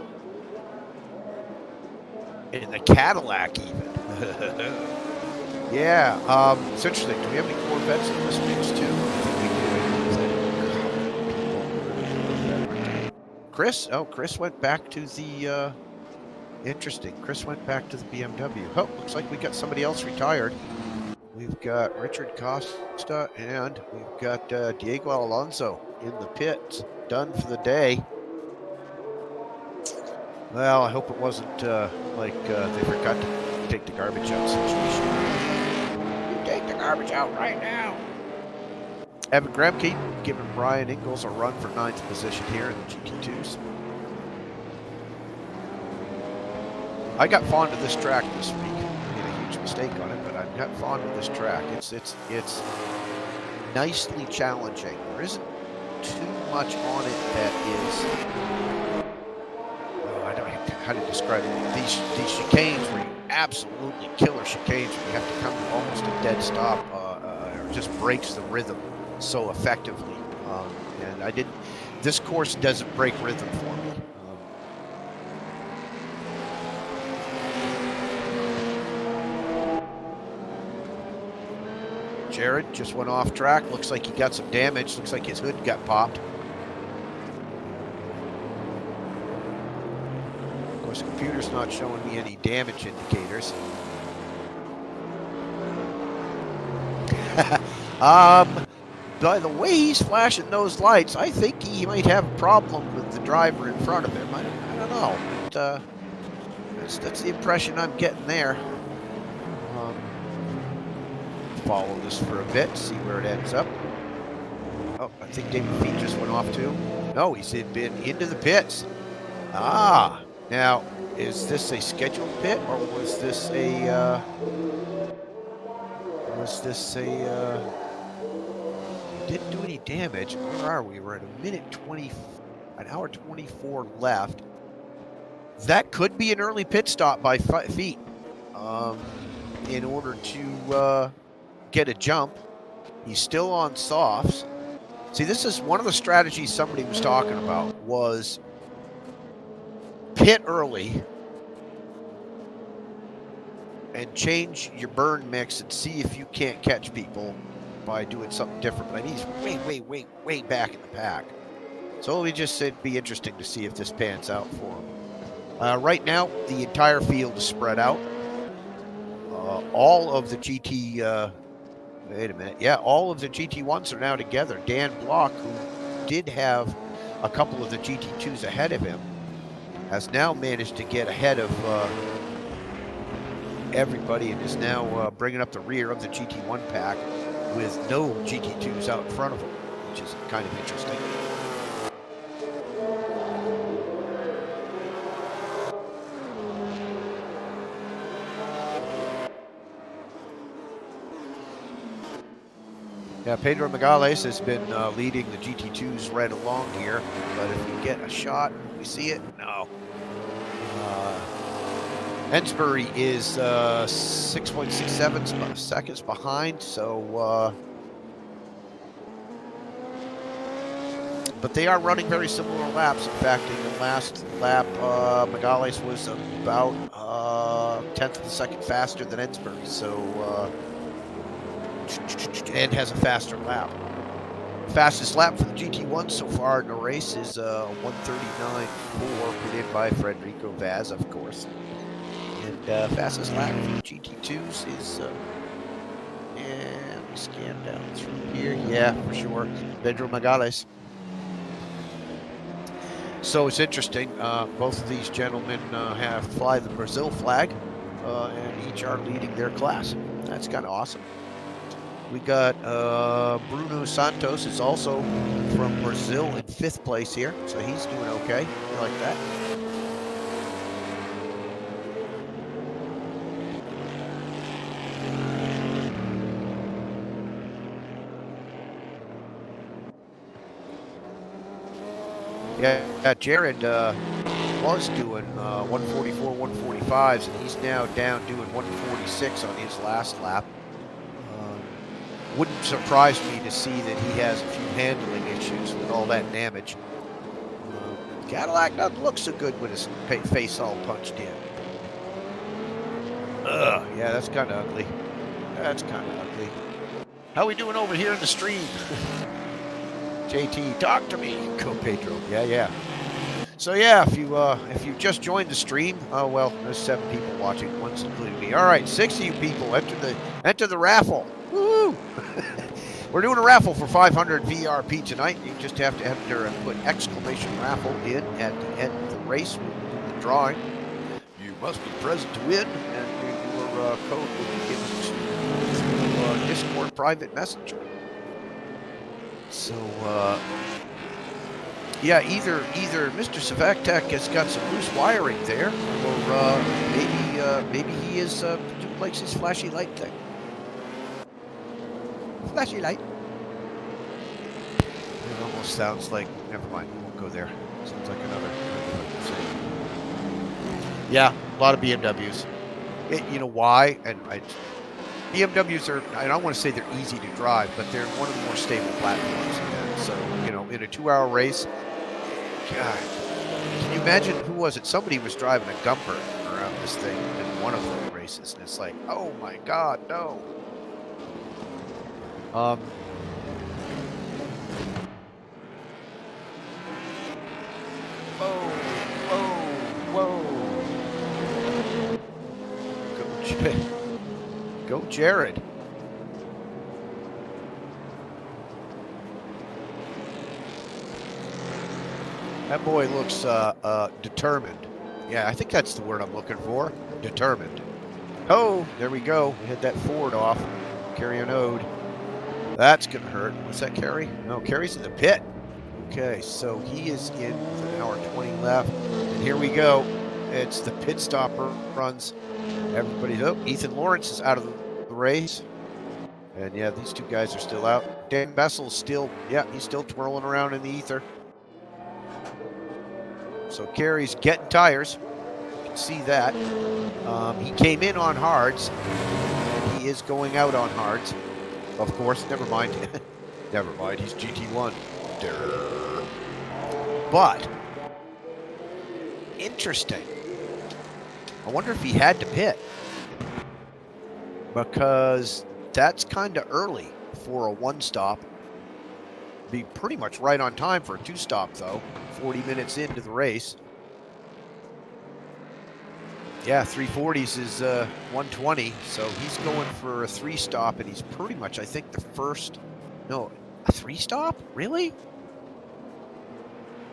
In the Cadillac, even. Yeah, it's interesting. Do we have any Corvettes in this mix too? Chris? Oh, Chris went back to the, interesting. Chris went back to the BMW. Oh, looks like we got somebody else retired. We've got Richard Costa and we've got Diego Alonso in the pits. Done for the day. Well, I hope it wasn't like they forgot to take the garbage out situation. You take the garbage out right now. Evan Gremke giving Brian Ingalls a run for 9th position here in the GT2s. I got fond of this track this week. I made a huge mistake on it, but I got fond of this track. It's nicely challenging. There isn't too much on it that is. I don't know how to describe it. These chicanes were absolutely killer chicanes. You have to come to almost a dead stop, or just breaks the rhythm so effectively. And I didn't. This course doesn't break rhythm for me. Jared just went off track. Looks like he got some damage. Looks like his hood got popped. Of course, the computer's not showing me any damage indicators. By the way he's flashing those lights, I think he might have a problem with the driver in front of him. I don't know. But, that's the impression I'm getting there. Follow this for a bit, see where it ends up. Oh, I think David Feet just went off too. No, he's been into the pits. Ah, now, is this a scheduled pit or was this a, he didn't do any damage. Where are we? We're at an hour 24 left. That could be an early pit stop by Feet. In order to, get a jump. He's still on softs. See, this is one of the strategies somebody was talking about, was pit early and change your burn mix and see if you can't catch people by doing something different. But he's way back in the pack. So we just said it'd be interesting to see if this pans out for him. Right now, the entire field is spread out. All of the GT wait a minute. Yeah, all of the GT1s are now together. Dan Block, who did have a couple of the GT2s ahead of him, has now managed to get ahead of everybody and is now bringing up the rear of the GT1 pack with no GT2s out in front of him, which is kind of interesting. Yeah, Pedro Megales has been leading the GT2s right along here, but if we get a shot, we see it? No. Ensbury is 6.67 seconds behind, so... but they are running very similar laps. In fact, in the last lap, Megales was about 1/10 of a second faster than Ensbury, so... and has a faster lap. Fastest lap for the GT1 so far in the race is 1:39.4, put in by Federico Vaz, of course. And fastest lap for the GT2s is, and we scan down through here. Yeah, for sure. Pedro Magales. So it's interesting. Both of these gentlemen fly the Brazil flag, and each are leading their class. That's kind of awesome. We got Bruno Santos is also from Brazil in 5th place here, so he's doing okay. I like that. Yeah, Jared was doing 144, 145s, and he's now down doing 146 on his last lap. Wouldn't surprise me to see that he has a few handling issues with all that damage. Cadillac doesn't look so good with his face all punched in. Ugh, yeah, that's kind of ugly. That's kind of ugly. How we doing over here in the stream? JT, talk to me. Go Pedro. Yeah. So yeah, if you just joined the stream, well, there's 7 people watching, one's including me. All right, 6 of you people enter the raffle. Woo! We're doing a raffle for 500 VRP tonight. You just have to enter and put exclamation raffle in at the end of the race. We'll do the drawing. You must be present to win, and your code will be given to Discord private messenger. So yeah, either Mr. Savactek has got some loose wiring there, or maybe he is likes his flashy light thing. Flashy light. It almost sounds like, never mind, we won't go there. Sounds like another. Yeah, a lot of BMWs. You know why? And BMWs are, I don't want to say they're easy to drive, but they're one of the more stable platforms. And so, you know, in a 2-hour race, God, can you imagine, who was it? Somebody was driving a Gumper around this thing in one of the races, and it's like, oh my God, no. Whoa. Go Jared. That boy looks determined. Yeah, I think that's the word I'm looking for. Determined. Oh, there we go. We had that Ford off. Carry an ode. That's going to hurt. What's that, Kerry? No, Kerry's in the pit. Okay, so he is in with an hour 20 left. And here we go. It's the pit stop runs. Everybody's up. Ethan Lawrence is out of the race. And yeah, these 2 guys are still out. Dan Bessel's still, yeah, he's still twirling around in the ether. So Kerry's getting tires. You can see that. He came in on hards. And he is going out on hards. Of course, never mind. Never mind, he's GT1. Durr. But, interesting. I wonder if he had to pit. Because that's kind of early for a 1-stop. Be pretty much right on time for a 2-stop, though. 40 minutes into the race. Yeah, 340s is 120, so he's going for a 3-stop, and he's pretty much, I think, the first. No, a 3-stop? Really?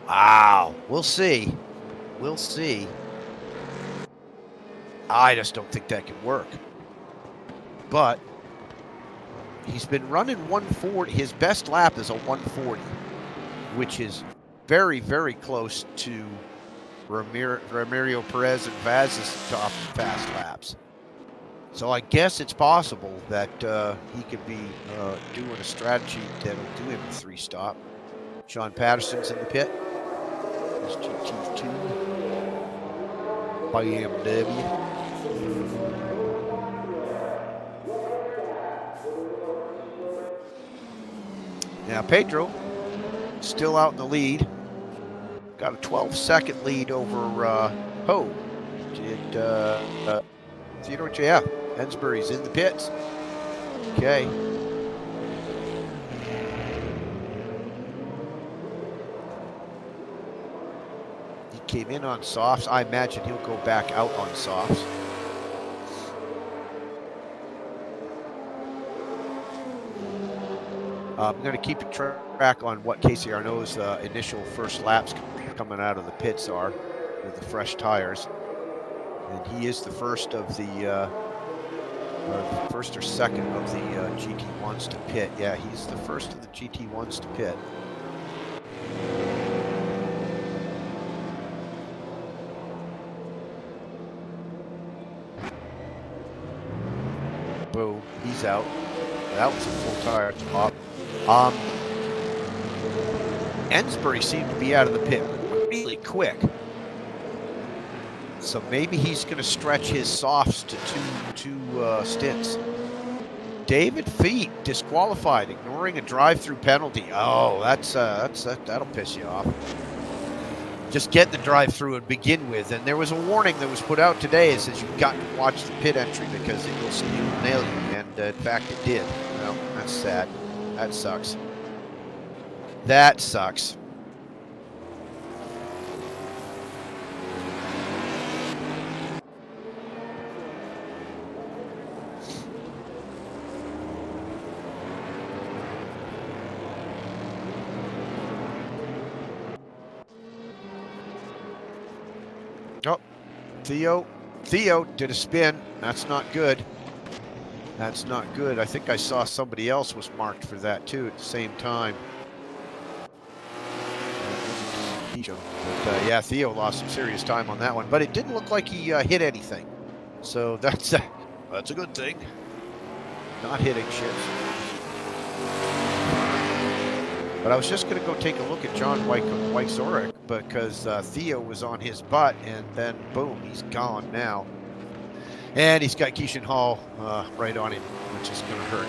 Wow. We'll see. We'll see. I just don't think that can work. But he's been running 140. His best lap is a 140, which is very, very close to Ramiro Perez and Vaz's top fast laps. So I guess it's possible that he could be doing a strategy that'll do him a 3-stop. Sean Patterson's in the pit. There's GT2. BMW. Now Pedro still out in the lead. Got a 12-second lead over Ho. Theodore JF. Ensbury's in the pits. Okay. He came in on softs. I imagine he'll go back out on softs. I'm going to keep a track on what Casey Arnaud's initial first laps coming out of the pits are with the fresh tires. And he is the first of the, first or second of the GT1s to pit. Yeah, he's the first of the GT1s to pit. Boom, he's out. That was a full tire top. Ensbury seemed to be out of the pit really quick. So maybe he's going to stretch his softs to two stints. David Feet disqualified, ignoring a drive-through penalty. Oh, that'll piss you off. Just get the drive-through and begin with. And there was a warning that was put out today. It says you've got to watch the pit entry because it will nail you. And in fact, it did. Well, that's sad. That sucks. That sucks. Oh, Theo did a spin. That's not good. That's not good. I think I saw somebody else was marked for that too at the same time. But, yeah, Theo lost some serious time on that one, but it didn't look like he hit anything. So that's a good thing. Not hitting shit. But I was just going to go take a look at John Wyzorek because Theo was on his butt, and then boom, he's gone now. And he's got Keishan Hall right on him, which is going to hurt.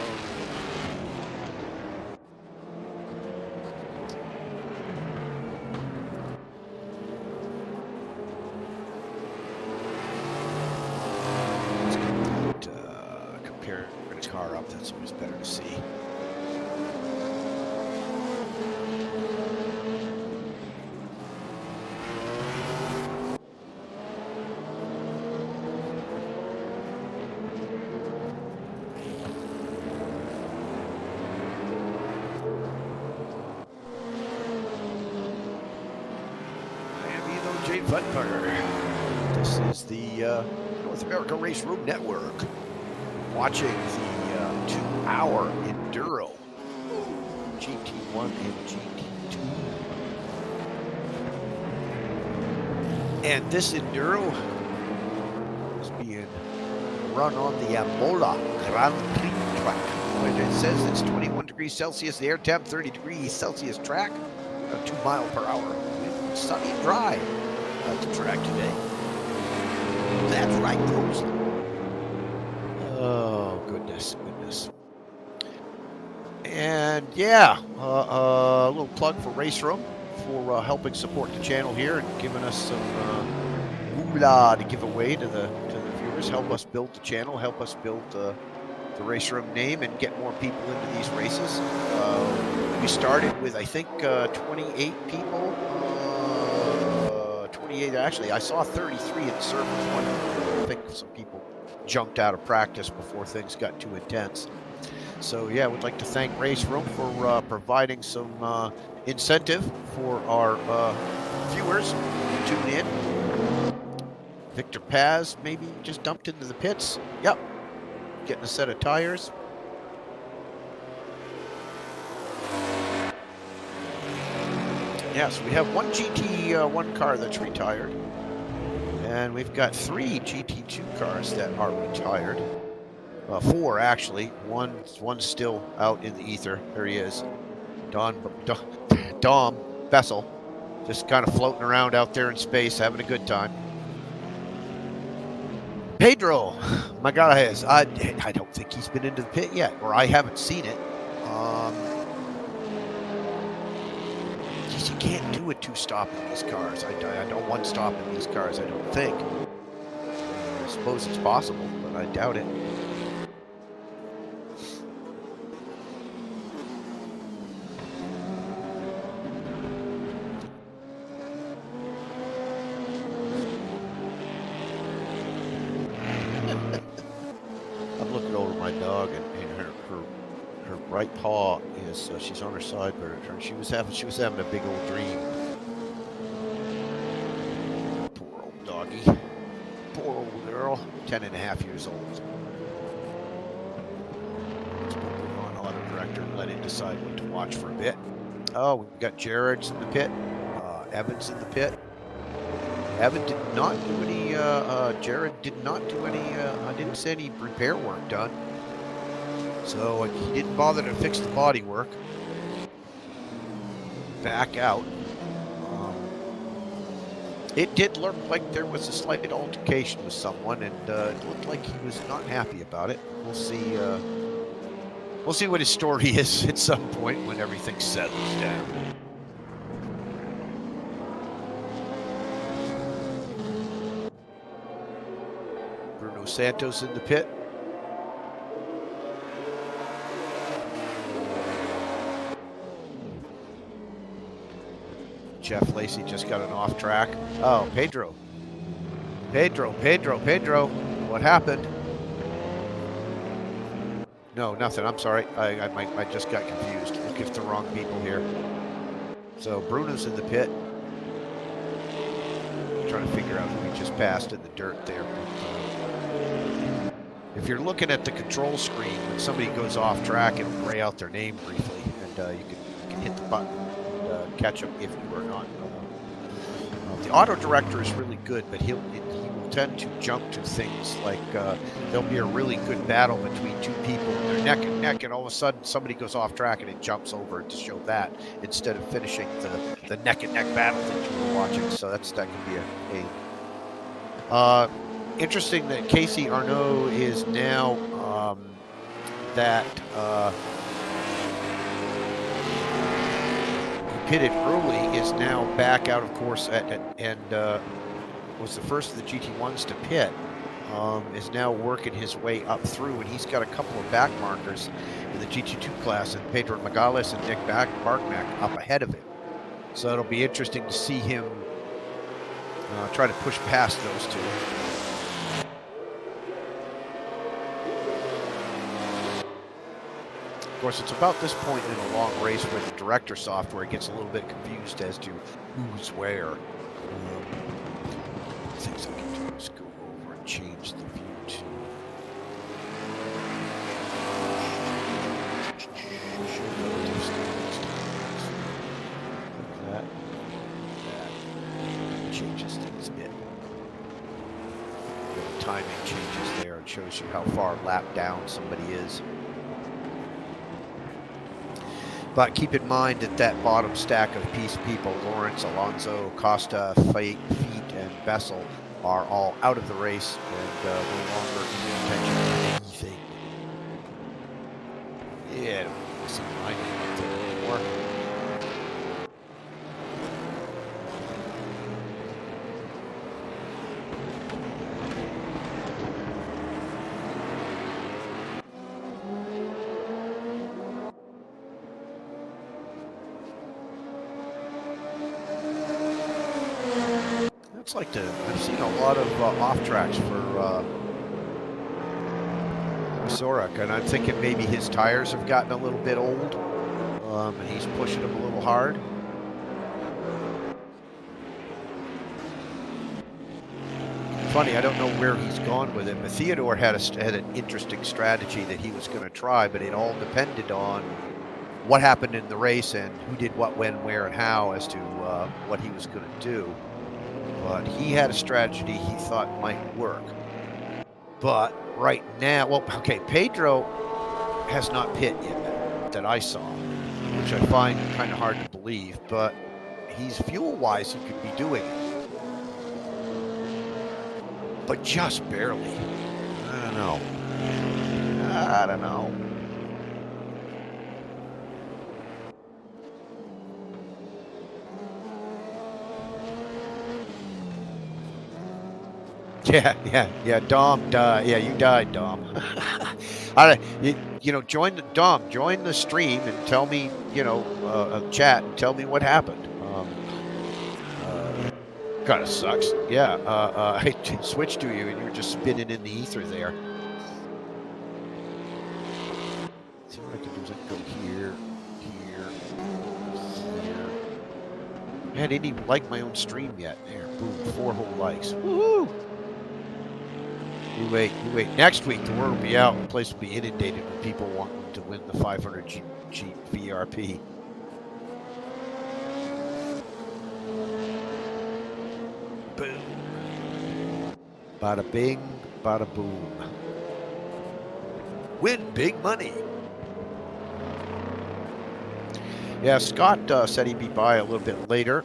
Let's compare his car up. That's always better to see. This is the North America RaceRoom Network. Watching the 2-hour Enduro GT1 and GT2. And this Enduro is being run on the Imola Track. It says it's 21 degrees Celsius, the air temp, 30 degrees Celsius track, 2 miles per hour. Sunny and dry at the track today. That's right, folks. Oh, goodness. And yeah, a little plug for RaceRoom for helping support the channel here and giving us some moolah to give away to the viewers. Help us build the channel, help us build the RaceRoom name and get more people into these races. We started with, I think, 28 people. 28, actually. I saw 33 in the servers. I think some people jumped out of practice before things got too intense. So, yeah, we'd like to thank RaceRoom for providing some incentive for our viewers to tune in. Victor Paz maybe just dumped into the pits. Yep. Getting a set of tires. Yes, we have one GT1 car that's retired. And we've got 3 GT2 cars that are retired. 4, actually. One's still out in the ether. There he is. Dom Bessel. Just kind of floating around out there in space, having a good time. Pedro Magalhaes. I don't think he's been into the pit yet, or I haven't seen it. You can't do a 2-stop in these cars. I don't 1-stop in these cars, I don't think. I suppose it's possible, but I doubt it. right paw is she's on her side, but she was having a big old dream. Poor old doggy. Poor old girl, 10.5 years old. Let's put it on auto director and let it decide what to watch for a bit. Oh, we've got Jared's in the pit. Evan's in the pit. Evan did not do any, Jared did not do any, I didn't see any repair work done. So he didn't bother to fix the body work. Back out. It did look like there was a slight altercation with someone, and it looked like he was not happy about it. We'll see what his story is at some point when everything settles down. Bruno Santos in the pit. Jeff Lacey just got an off track. Oh, Pedro. What happened? No, nothing. I'm sorry. I just got confused. Looking at the wrong people here. So Bruno's in the pit. Trying to figure out who he just passed in the dirt there. If you're looking at the control screen, when somebody goes off track, it'll gray out their name briefly, and you can hit the button and catch them if you are not. The auto director is really good, but he will tend to jump to things like there'll be a really good battle between two people, and they're neck and neck, and all of a sudden somebody goes off track and it jumps over to show that instead of finishing the neck and neck battle that you were watching. So that can be a pain. Interesting that Casey Arnaud is now pitted early, is now back out, of course, and was the first of the GT1s to pit, is now working his way up through, and he's got a couple of back markers in the GT2 class, and Pedro Magales and Nick Barkmack up ahead of him. So it'll be interesting to see him try to push past those two. Of course, it's about this point in a long race where the director software gets a little bit confused as to who's where. Things I can do is go over and change the view to that. That changes things a bit. The timing changes there and shows you how far lapped down somebody is. But keep in mind that bottom stack of people, Lawrence, Alonso, Costa, Feet, and Bessel, are all out of the race and no longer in contention for anything. Yeah, I don't really see my name up there anymore. Like I've seen a lot of off tracks for Sorek, and I'm thinking maybe his tires have gotten a little bit old, and he's pushing them a little hard. Funny, I don't know where he's gone with it, but Theodore had an interesting strategy that he was going to try, but it all depended on what happened in the race and who did what, when, where, and how as to what he was going to do. But he had a strategy he thought might work. But right now, well, okay, Pedro has not pit yet that I saw, which I find kind of hard to believe, but he's fuel-wise, he could be doing it. But just barely. I don't know. Yeah, Dom, yeah, you died, Dom. Join the stream and tell me, chat and tell me what happened. Kind of sucks. Yeah, I switched to you and you were just spinning in the ether there. See what I can do is I can go Man, I didn't even like my own stream yet. There, boom, 4 whole likes. Woohoo! You wait. Next week, the word will be out. The place will be inundated with people wanting to win the 500 G VRP. Boom. Bada bing, bada boom. Win big money. Yeah, Scott said he'd be by a little bit later,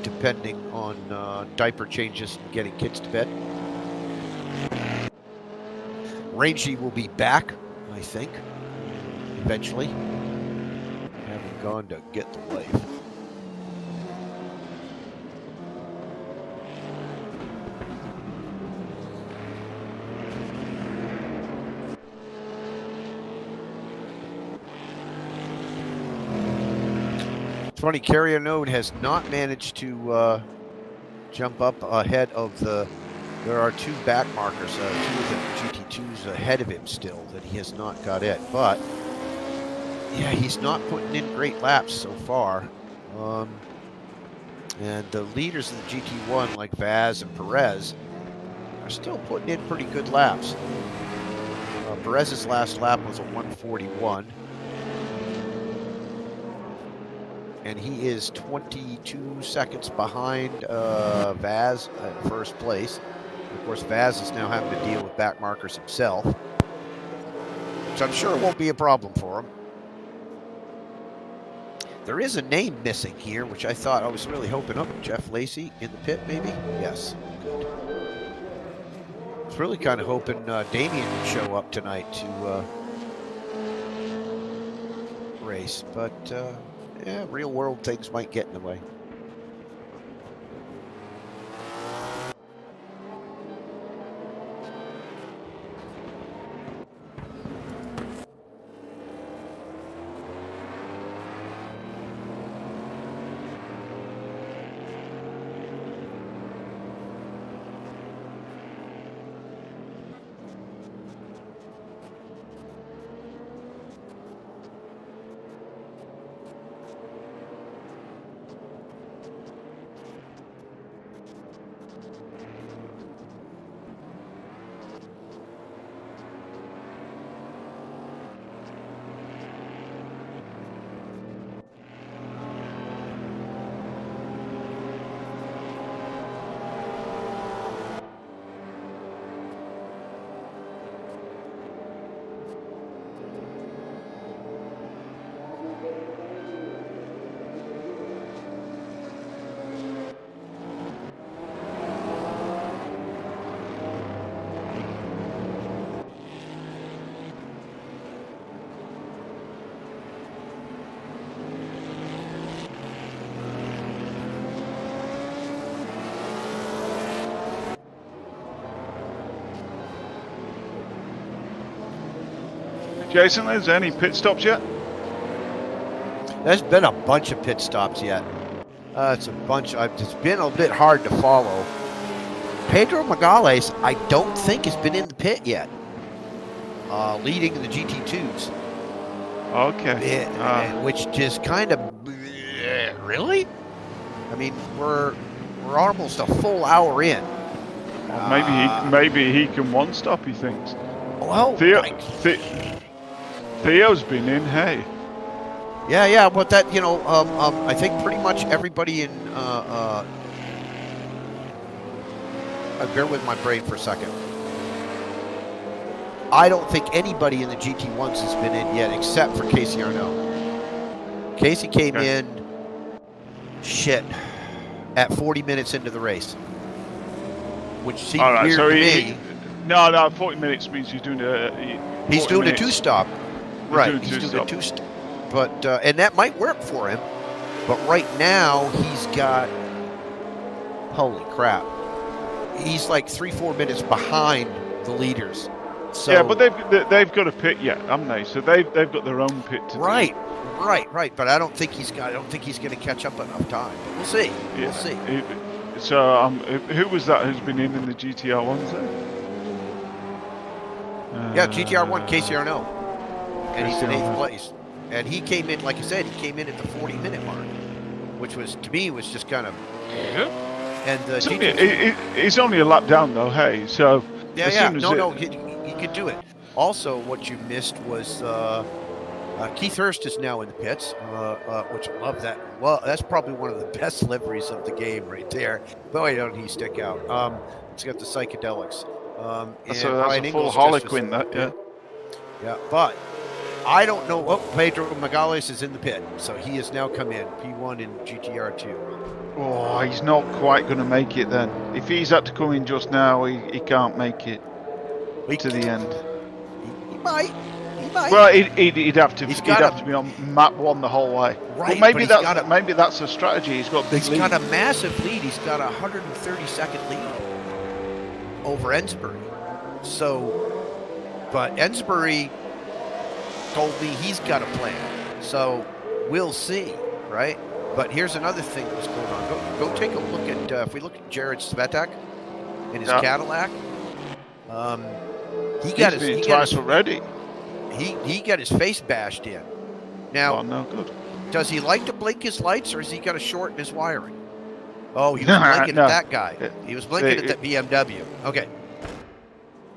depending on diaper changes and getting kids to bed. Rangy will be back, I think, eventually. Having gone to get the wife. It's funny, Carrier Node has not managed to jump up ahead of the. There are 2 back markers, 2 of the GT2s ahead of him still that he has not got it. But yeah, he's not putting in great laps so far. And the leaders of the GT1, like Vaz and Perez, are still putting in pretty good laps. Perez's last lap was a 141. And he is 22 seconds behind Vaz at first place. Of course, Vaz is now having to deal with back markers himself, which I'm sure won't be a problem for him. There is a name missing here, which I was really hoping up. Jeff Lacey in the pit, maybe? Yes, good. I was really kind of hoping Damien would show up tonight to race, but yeah, real world things might get in the way. Jason, is there any pit stops yet? There's been a bunch of pit stops yet. It's a bunch. It's been a bit hard to follow. Pedro Magales, I don't think has been in the pit yet, leading the GT2s. Okay. Which just kind of really. I mean, we're almost a full hour in. Well, maybe he can one stop. He thinks. Well, Theo's been in. Hey. Yeah, but that I think pretty much everybody in. Bear with my brain for a second. I don't think anybody in the GT1s has been in yet, except for Casey Arnaud. Casey came in, at 40 minutes into the race, which seemed weird to me. No, 40 minutes means he's doing He's doing a two-stop. Right, he's doing a two-stop. But and that might work for him. But right now he's got, holy crap, he's like 3-4 minutes behind the leaders. So, yeah, but they've got a pit yet, haven't they? So they've got their own pit to do. Right. But I don't think he's going to catch up enough time. But we'll see. Yeah. We'll see. So who was that who's been in the GTR1s then? Yeah, GTR1 Casey Arnaud, and he's in 8th place. And he came in, like I said, he came in at the 40-minute mark. which was to me was just kind of. Yeah. And the It's only a lap down though. Hey, so yeah, as yeah, soon as no, he could do it. Also, what you missed was Keith Hurst is now in the pits, which I love that. Well, that's probably one of the best liveries of the game right there. Boy, don't he stick out. It's got the psychedelics. that's And a Brian full Ingles just Harlequin. That yeah. Yeah, but I don't know. Oh, Pedro Magales is in the pit, so he has now come in. P1 in GTR2. Oh, he's not quite going to make it then. If he's had to come in just now, he can't make it to the end. He might. He might. Well, he'd have to. He's He'd have to be on map 1 the whole way. Right, but maybe that's a strategy. He's got big He's lead. got a massive lead. He's got a 130-second lead over Ensbury. So, but Ensbury told me he's got a plan. So we'll see, right? But here's another thing that's going on. Go take a look at, if we look at Jared Svetak in his Cadillac, he got his face bashed in. Now, no good. Does he like to blink his lights, or has he got to shorten his wiring? Oh, he was blinking at that guy. He was blinking at that BMW. Okay.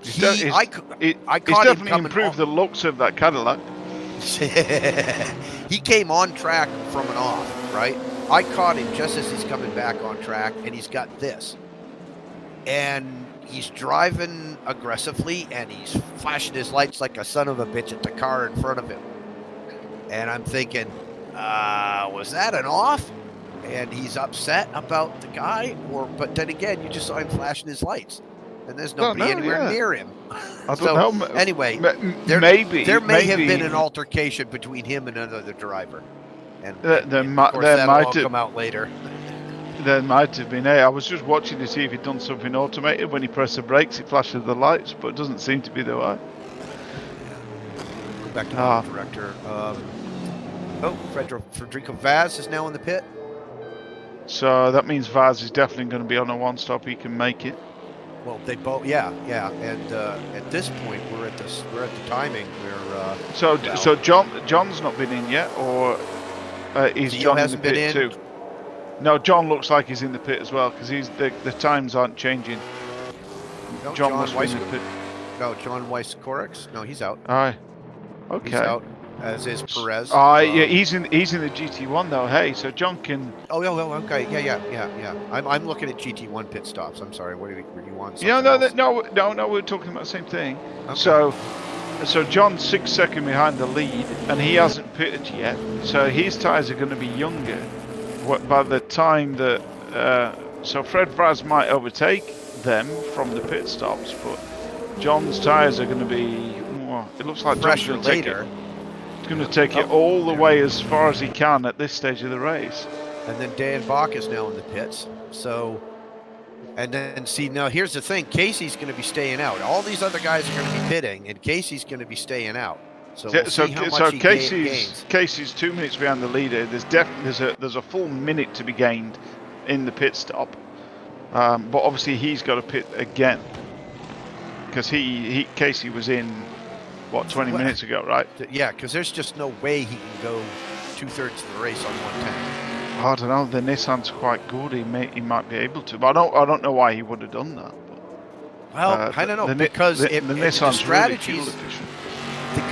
He's definitely improved the looks of that Cadillac. He came on track from an off, right? I caught him just as he's coming back on track, and he's got this. And he's driving aggressively, and he's flashing his lights like a son of a bitch at the car in front of him. And I'm thinking, was that an off? And he's upset about the guy? But then again, you just saw him flashing his lights. And there's nobody anywhere near him. I don't know. Anyway, there may have been an altercation between him and another driver. And there might have come out later. There might have been. Hey, I was just watching to see if he'd done something automated. When he pressed the brakes, it flashes the lights, but it doesn't seem to be the way. Go back to the director. Federico Vaz is now in the pit. So that means Vaz is definitely going to be on a one-stop. He can make it. Well, they both, yeah, and at this point we're at the timing where. So John's not been in yet, or is John in the pit too? No, John looks like he's in the pit as well because the times aren't changing. No, John must be in the pit. No, John Weiss-Corex. No, he's out. Aye. Okay. He's out, as is Perez. Yeah, he's in the GT1 though. Hey, so John can. Oh, okay, yeah. I'm looking at GT1 pit stops. I'm sorry. Were you on? No. We're talking about the same thing. Okay. So John's 6 seconds behind the lead, and he hasn't pitted yet. So his tyres are going to be younger. By the time that so Fred Vaz might overtake them from the pit stops, but John's tyres are going to be. It looks like John's going to take it. He's going to take it all the way as far as he can at this stage of the race. And then Dan Bach is now in the pits. So, and then see now here's the thing: Casey's going to be staying out. All these other guys are going to be pitting, and Casey's going to be staying out. So we'll see how much he gains. Casey's 2 minutes behind the leader. There's a full minute to be gained in the pit stop, but obviously he's got to pit again because Casey was in 20 minutes ago, right? Yeah, because there's just no way he can go 2/3 of the race on 110. I don't know. The Nissan's quite good. He might be able to, but I don't know why he would have done that. But, well, I don't know because the Nissan's strategies. Really fuel efficient. The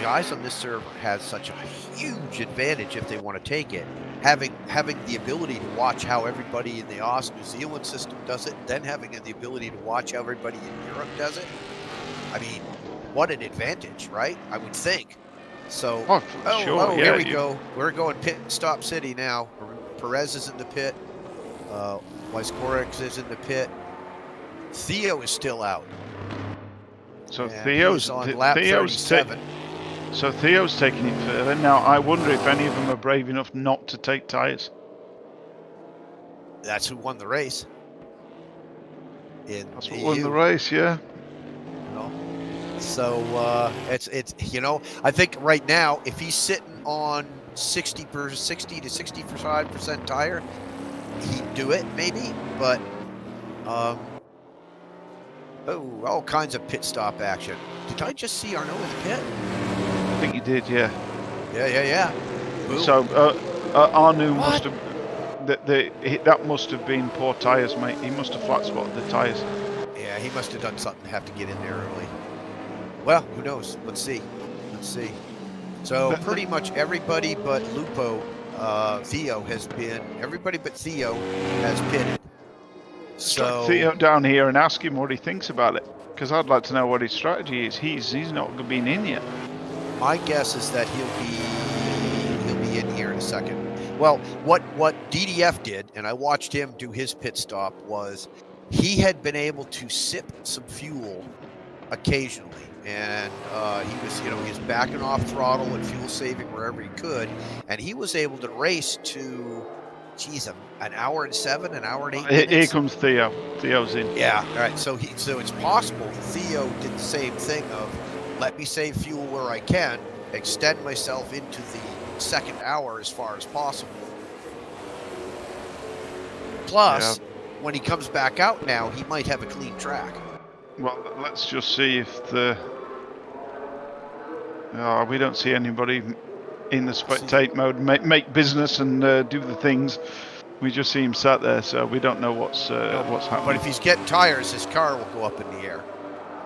guys on this server has such a huge advantage if they want to take it. Having the ability to watch how everybody in the Aus New Zealand system does it, then having the ability to watch how everybody in Europe does it. I mean, what an advantage, right? I would think. So, here we go. We're going pit stop city now. Perez is in the pit. Weiss-Corex is in the pit. Theo is still out. So and Theo's on lap 37. So Theo's taking it further. Now, I wonder if any of them are brave enough not to take tyres. That's who won the race. That's who won the race, yeah. So it's I think right now if he's sitting on 60 to 65% tire, he'd do it maybe, but all kinds of pit stop action. Did I just see Arnaud in the pit? I think you did, yeah. Yeah. Boom. So Arnu What? must have that must have been poor tyres, mate. He must have flat spotted the tyres. Yeah, he must have done something to have to get in there early. Well, who knows? Let's see. Let's see. So pretty much everybody but Lupo, Theo has been. Everybody but Theo has pitted. Strike So Theo down here and ask him what he thinks about it, because I'd like to know what his strategy is. He's not been in yet. my guess is that he'll be in here in a second. Well, what DDF did, and I watched him do his pit stop, was he had been able to sip some fuel occasionally, and he was backing off throttle and fuel saving wherever he could, and he was able to race to, geez, an hour and 7, an hour and 8 minutes. Here comes Theo. Theo's in. Yeah, all right. So it's possible Theo did the same thing of let me save fuel where I can, extend myself into the second hour as far as possible. Plus, when he comes back out now, he might have a clean track. Well, let's just see if we don't see anybody in the spectate mode make business and do the things. We just see him sat there, so we don't know what's happening. But if he's getting tires, his car will go up in the air.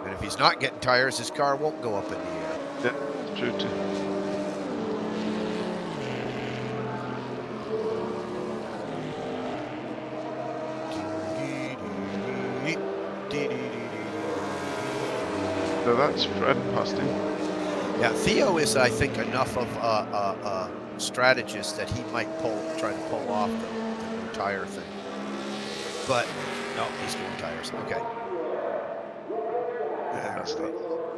And if he's not getting tires, his car won't go up in the air. Yeah, true too. So that's Fred past him. Yeah, Theo is, I think, enough of a strategist that he might try to pull off the tire thing. But no, he's doing tires. Okay.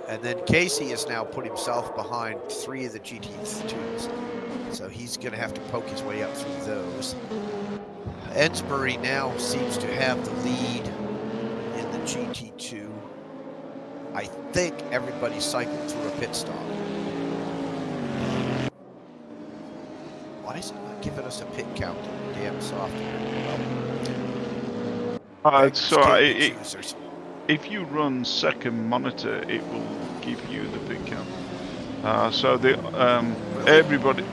And then Casey has now put himself behind 3 of the GT2s. So he's going to have to poke his way up through those. Ensbury now seems to have the lead in the GT2. I think everybody cycled through a pit stop. Why is it not giving us a pit count in the damn software? So if you run second monitor, it will give you the pit count. So the everybody.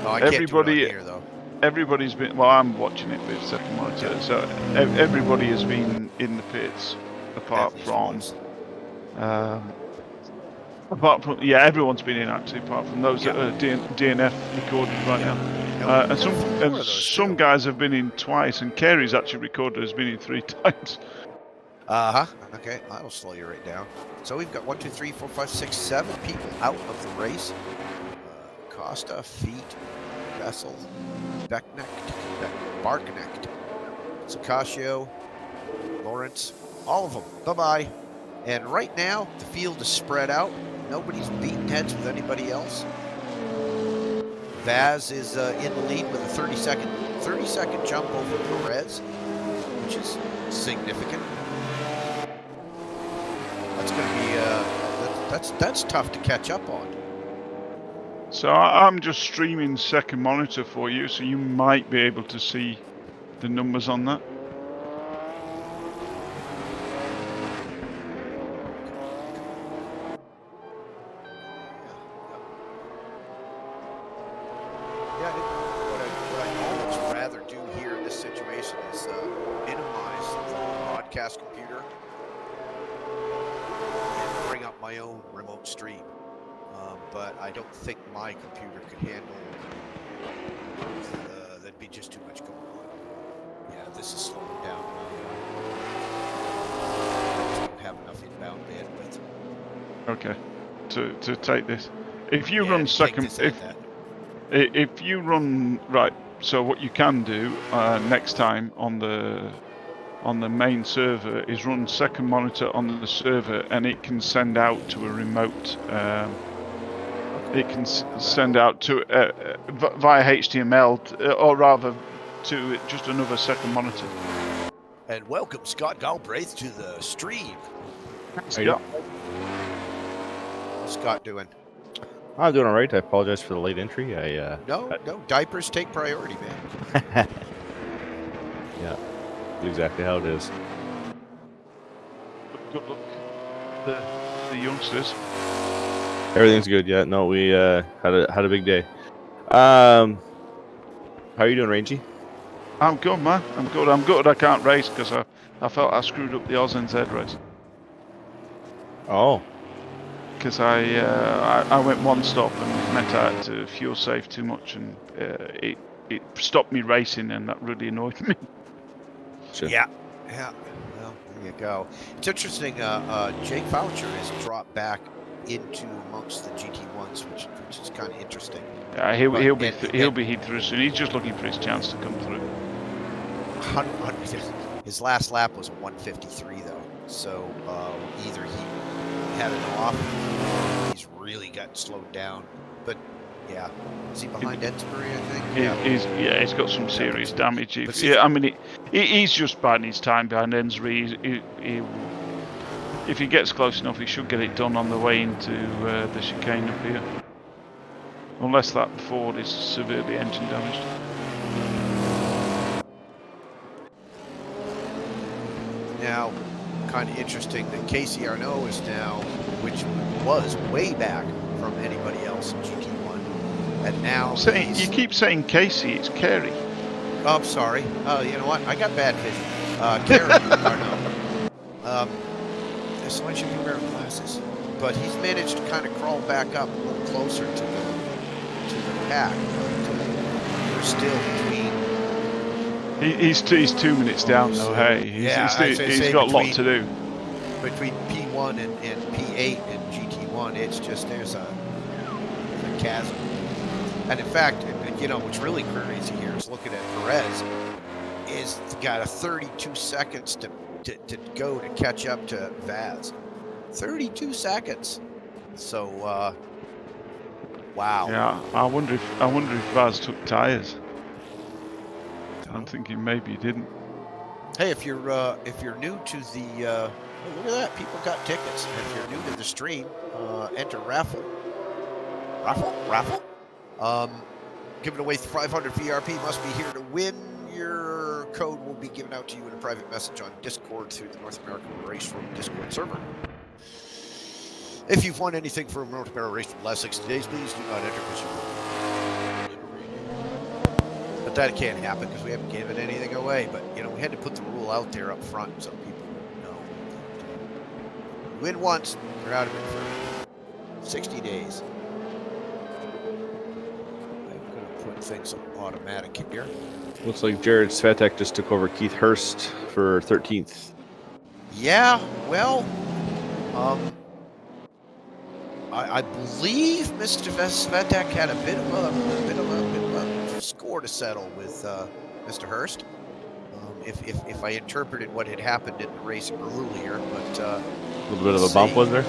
No, I can't do it on here, though. Everybody's been. Well, I'm watching it with second monitor. So everybody has been in the pits, apart from. Everyone's been in actually, apart from those that are DNF recorded right now. And some guys have been in twice, and Carey's actually recorded has been in 3 times. Okay, that'll slow you right down. So we've got 1, 2, 3, 4, 5, 6, 7 people out of the race. Costa, Feet, Vessel, Becknecht, Barknecht, Sakashio, Lawrence, all of them. Bye-bye. And right now, the field is spread out. Nobody's beating heads with anybody else. Vaz is in the lead with a 30-second jump over Perez, which is significant. That's going to be that's tough to catch up on. So I'm just streaming second monitor for you, so you might be able to see the numbers on that. What I'd almost rather do here in this situation is minimize the broadcast computer and bring up my own remote stream. But I don't think my computer could handle. That'd be just too much going on. Yeah, this is slowing down. I just don't have enough inbound bandwidth. Okay, to take this. If you run second, if you run right, so what you can do next time on the main server is run second monitor on the server, and it can send out to a remote. It can send out to via HTML, or rather to just another second monitor. And welcome Scott Galbraith to the stream. Scott. What's Scott doing? I'm doing all right. I apologize for the late entry. No, diapers take priority, man. Yeah, exactly how it is. Good luck, the youngsters. Everything's good. Yeah, no, we had a big day. How are you doing, Rangy? I'm good, man. I'm good. I'm good. I can't race because I felt I screwed up the Oz NZ race. Oh. Because I went one stop and it meant I had to fuel save too much, and it stopped me racing, and that really annoyed me. Sure. Yeah. Well, there you go. It's interesting. Jake Foucher has dropped back into amongst the GT1s, which is kind of interesting. Yeah, he'll be heat through soon. He's just looking for his chance to come through. His last lap was a 153 though, so either he had it off, or he's really got slowed down. But yeah, is he behind Edsbury? I think. He's got some serious damage. I mean, he's just biding his time behind Edsbury. If he gets close enough, he should get it done on the way into the chicane up here. Unless that Ford is severely engine damaged. Now, kind of interesting that Casey Arnaud is now, which was way back from anybody else in GT1, and now you keep saying Casey, it's Kerry. Oh, I'm sorry. Oh, you know what? I got bad vision. Kerry Arnaud. So I should be wearing glasses. But he's managed to kind of crawl back up a little closer to the pack. They're still between. He's 2 minutes down though. Hey, he's got a lot to do. Between P1 and P8 and GT1, it's just there's a chasm. And in fact, you know what's really crazy here is looking at Perez. Is got a 32 seconds to go to catch up to Vaz. 32 seconds. So wow. Yeah, I wonder if Vaz took tires. I'm thinking maybe he didn't. Hey, if you're new to the oh, look at that, people got tickets. If you're new to the stream, enter Raffle. Giving away 500 VRP. Must be here to win. Your code will be given out to you in a private message on Discord through the North America RaceRoom Discord server. If you've won anything from North America RaceRoom the last 60 days, please do not enter because you will. But that can't happen because we haven't given anything away. But you know, we had to put the rule out there up front so people would know. Win once, you're out of it for 60 days. I'm going to put things on automatic here. Looks like Jared Svetek just took over Keith Hurst for 13th. Yeah, well, I believe Mr. Svetek had a bit of a score to settle with Mr. Hurst. If I interpreted what had happened in the race earlier, but a little bit of a bump, was there?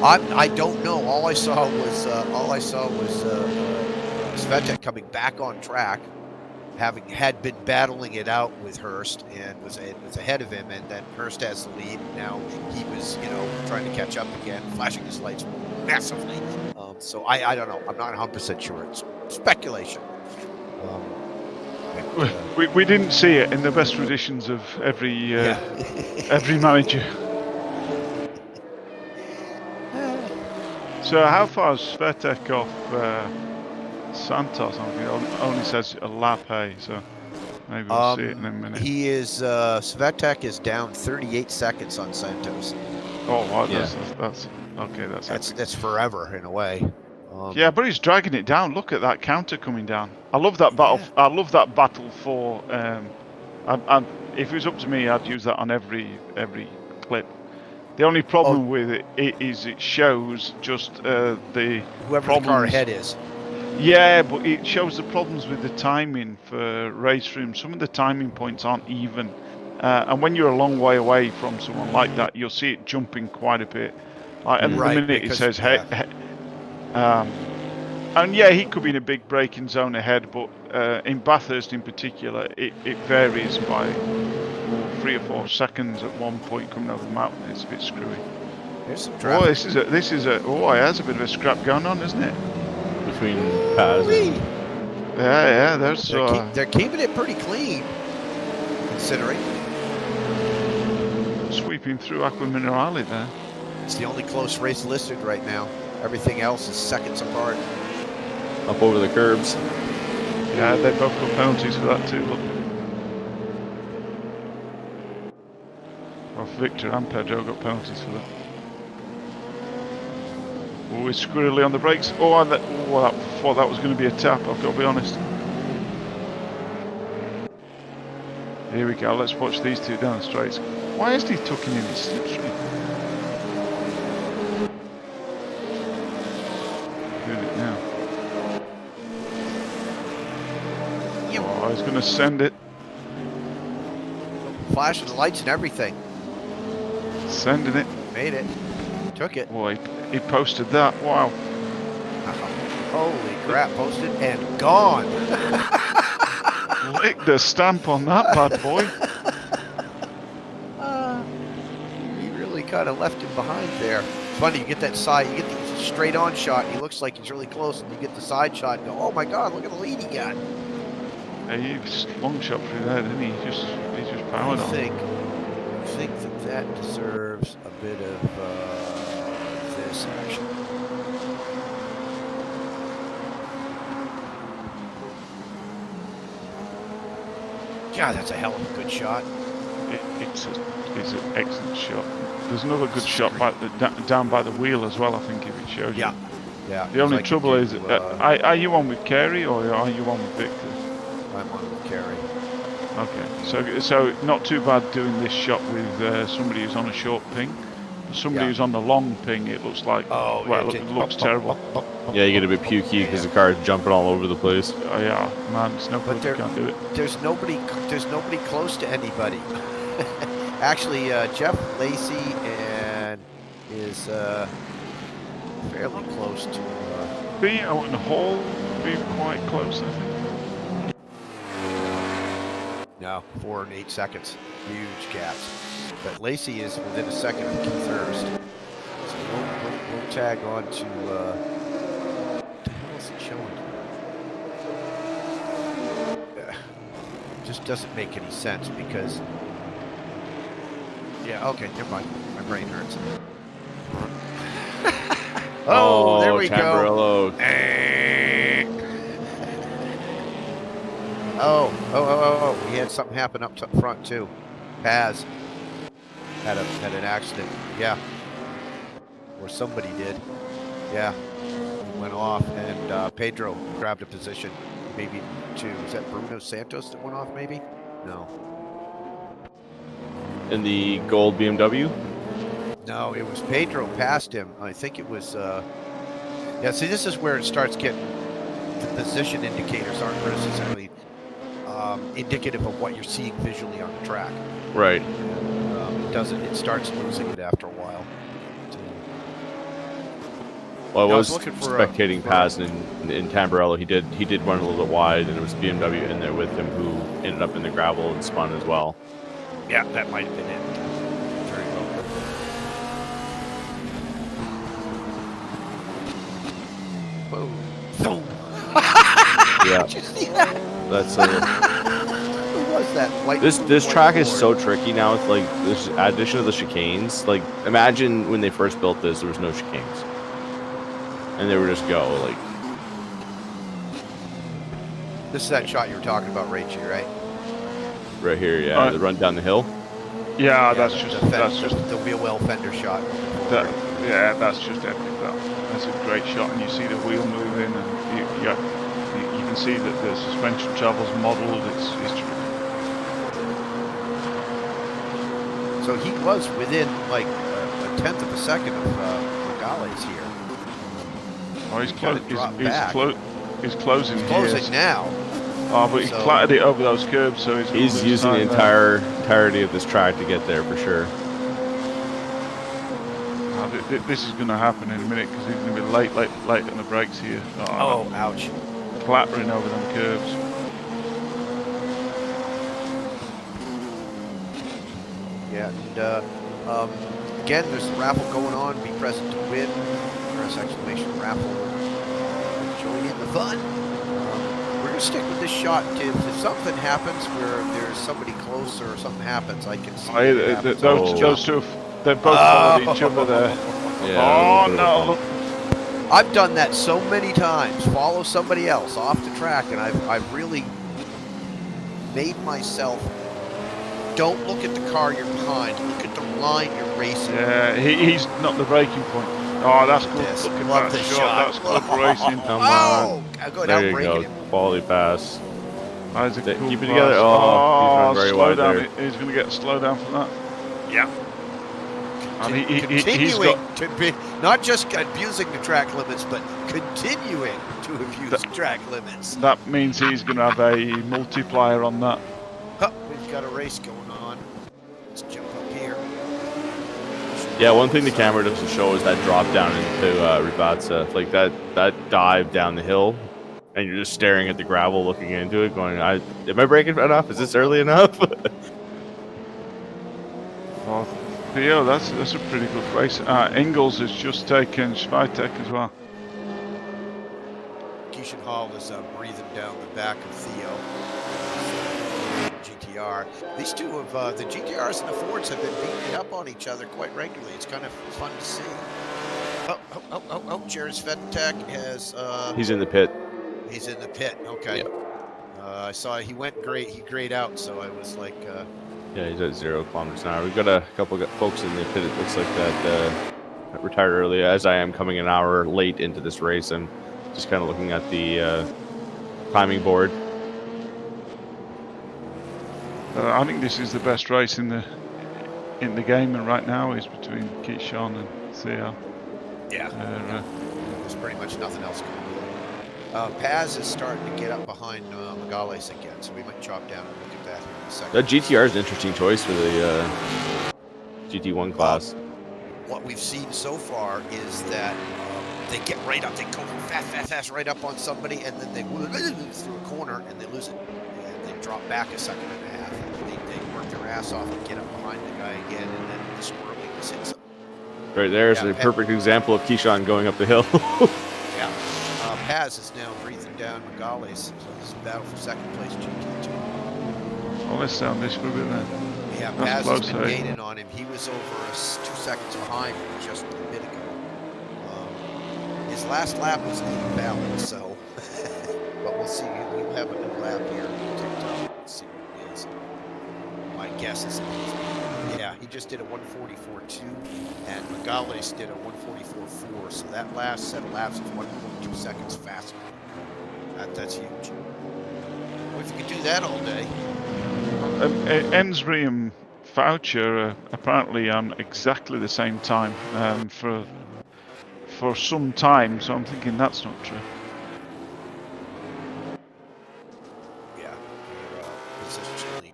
I don't know. All I saw was Svetek coming back on track, had been battling it out with Hurst and was ahead of him, and then Hurst has the lead. Now he was, you know, trying to catch up again, flashing his lights massively. So I don't know. I'm not 100% sure. It's speculation. We didn't see it in the best traditions of every every manager. So how far is Svetek off Santos? It only says a lap, hey, so maybe we'll see it in a minute. He is Svetek is down 38 seconds on Santos. Oh, wow, that's okay. That's forever in a way. Yeah, but he's dragging it down. Look at that counter coming down. I love that battle. Yeah. I love that battle for. If it was up to me, I'd use that on every clip. The only problem with it is it shows just the whoever problems. The car ahead is. Yeah, but it shows the problems with the timing for RaceRoom. Some of the timing points aren't even, and when you're a long way away from someone like that, you'll see it jumping quite a bit. Like at the minute it says and yeah, he could be in a big braking zone ahead, but in Bathurst in particular, it varies by 3 or 4 seconds at one point coming over the mountain. It's a bit screwy. There's some traffic. There's a bit of a scrap going on, isn't it? Between Paz and... Yeah, they're keeping it pretty clean, considering. Sweeping through Aqua Minerale there. It's the only close race listed right now. Everything else is seconds apart. Up over the curbs. Yeah, they both got penalties for that too, look. Both Victor and Pedro got penalties for that. Oh, it's squirrely on the brakes. Oh, I thought that was going to be a tap, I've got to be honest. Here we go, let's watch these two down the straights. Why is he tucking in his slipstream? Doing it now. Oh, he's going to send it. Flashing the lights and everything. Sending it. Made it. Took it. Boy, he posted that. Wow. Holy crap. Posted and gone. Lick the stamp on that bad boy. He really kind of left him behind there. It's funny, you get that side, you get the straight on shot, he looks like he's really close, and you get the side shot and go, oh my god, look at the lead he got. Yeah, he long shot through there, didn't he? He just powered on. I think that deserves a bit of this action. God, that's a hell of a good shot. It's an excellent shot. There's another good shot down by the wheel as well, I think, if it shows you. Yeah. The only trouble is, are you on with Carey or are you on with Victor? I'm on with Carey. Okay, so not too bad doing this shot with somebody who's on a short ping. Somebody who's on the long ping, it looks like, it looks terrible. Yeah, you get a bit pukey because the car's jumping all over the place. Oh yeah, man, it's no good, you can't do it. There's nobody close to anybody. Actually, Jeff Lacey is fairly close to. Theo and Hall be quite close, I think. No, 4 and 8 seconds, huge gaps. But Lacey is within a second of Keith Hurst. So we'll tag on to. What the hell is it showing? Just doesn't make any sense because. Yeah, okay, never mind. My brain hurts. Oh, there we Tamburello. go. Oh. We had something happen up front too. Paz had an accident. Yeah. Or somebody did. Yeah. He went off and Pedro grabbed a position. Maybe 2. Is that Bruno Santos that went off maybe? No. In the gold BMW? No, it was Pedro passed him. I think it was, yeah, see, this is where it starts getting, the position indicators aren't necessarily indicative of what you're seeing visually on the track. Right. It starts losing it after a while. Well, I was spectating Paz in Tamburello. He did run a little bit wide, and it was BMW in there with him who ended up in the gravel and spun as well. Yeah, that might have been it. Very well. Boom. Yeah. Did you see that? That's Who was that? this track is so tricky now with like this addition of the chicanes. Like, imagine when they first built this, there was no chicanes, and they would just go like. This is that shot you were talking about, Rachie, right? Right here, yeah, the run down the hill. Yeah, that's just the wheel well fender shot. That's just epic. That's a great shot, and you see the wheel moving, and you can see that the suspension travels modelled. It's so he was within like a tenth of a second of Morales here. Oh, he's closing. He's closing now. Oh, but he clattered it over those curbs, so he's using the entirety of this track to get there for sure. This is going to happen in a minute because he's going to be late on the brakes here. Oh, ouch! Clattering over them curbs. Yeah, and again, there's a raffle going on. Be present to win. Press exclamation raffle. Join in the fun. We're gonna stick with this shot. If something happens where there's somebody close or something happens, I can see. Those two, they both followed each other there. Yeah, oh no! I've done that so many times. Follow somebody else off the track, and I've really made myself. Don't look at the car you're behind. Look at the line you're racing. Yeah, he's not the breaking point. Oh, that's good. This. Look at Love that this shot. That's good racing. Come Oh, on. I go There down you breaking go. him. Quality pass. Isaac, Keep cool it pass. together. Oh, he's run very slow wide down. there. He's going to get a slow down from that. Yeah. And Continuing he's got, to be not just abusing the track limits, but continuing to abuse track limits. that means he's going to have a multiplier on that. Oh, we've got a race going on. Let's jump up here. Yeah, one thing the camera doesn't show is that drop down into Rivazza. Like that dive down the hill, and you're just staring at the gravel, looking into it, going, "Am I braking enough? Is this early enough?" Oh, Theo, that's a pretty good race. Ingalls has just taken Svitek as well. Keishan Hall is breathing down the back of Theo. GTR. These two of the GTRs and the Fords have been beating up on each other quite regularly. It's kind of fun to see. Oh, Jared Svitek has... He's in the pit. He's in the pit, okay. Yep. I saw he went great. He grayed out, so I was like... Yeah, he's at 0 kilometers an hour. We've got a couple of folks in the pit. It looks like that retired early, as I am coming an hour late into this race. I'm just kind of looking at the timing board. I think this is the best race in the game, and right now is between Keishan and Theo. Yeah. There's pretty much nothing else going on. Paz is starting to get up behind Megales again, so we might chop down and look at that here in a second. That GTR is an interesting choice for the GT1 class. What we've seen so far is that they get right up, they go fast right up on somebody, and then they through a corner and they lose it. And they drop back a second and a half. And they work their ass off and get up behind the guy again, and then the swirling just hits them. Right there's a perfect example of Keishan going up the hill. Yeah. Paz is now breathing down Megales, so this is a battle for second place GT2. Oh, let's sound this for a bit then. Yeah, Paz has been gaining on him. He was over 2 seconds behind him just a bit ago. His last lap was invalid, so but we'll see. We'll have a new lap here. Let's see what it is. My guess is he just did a 144.2, and Megales did a 144.4. So that last set of laps is 1.2 seconds faster. That's huge. Well, if you could do that all day. Ensry and Foucher are apparently on exactly the same time for some time, so I'm thinking that's not true. Yeah, positionally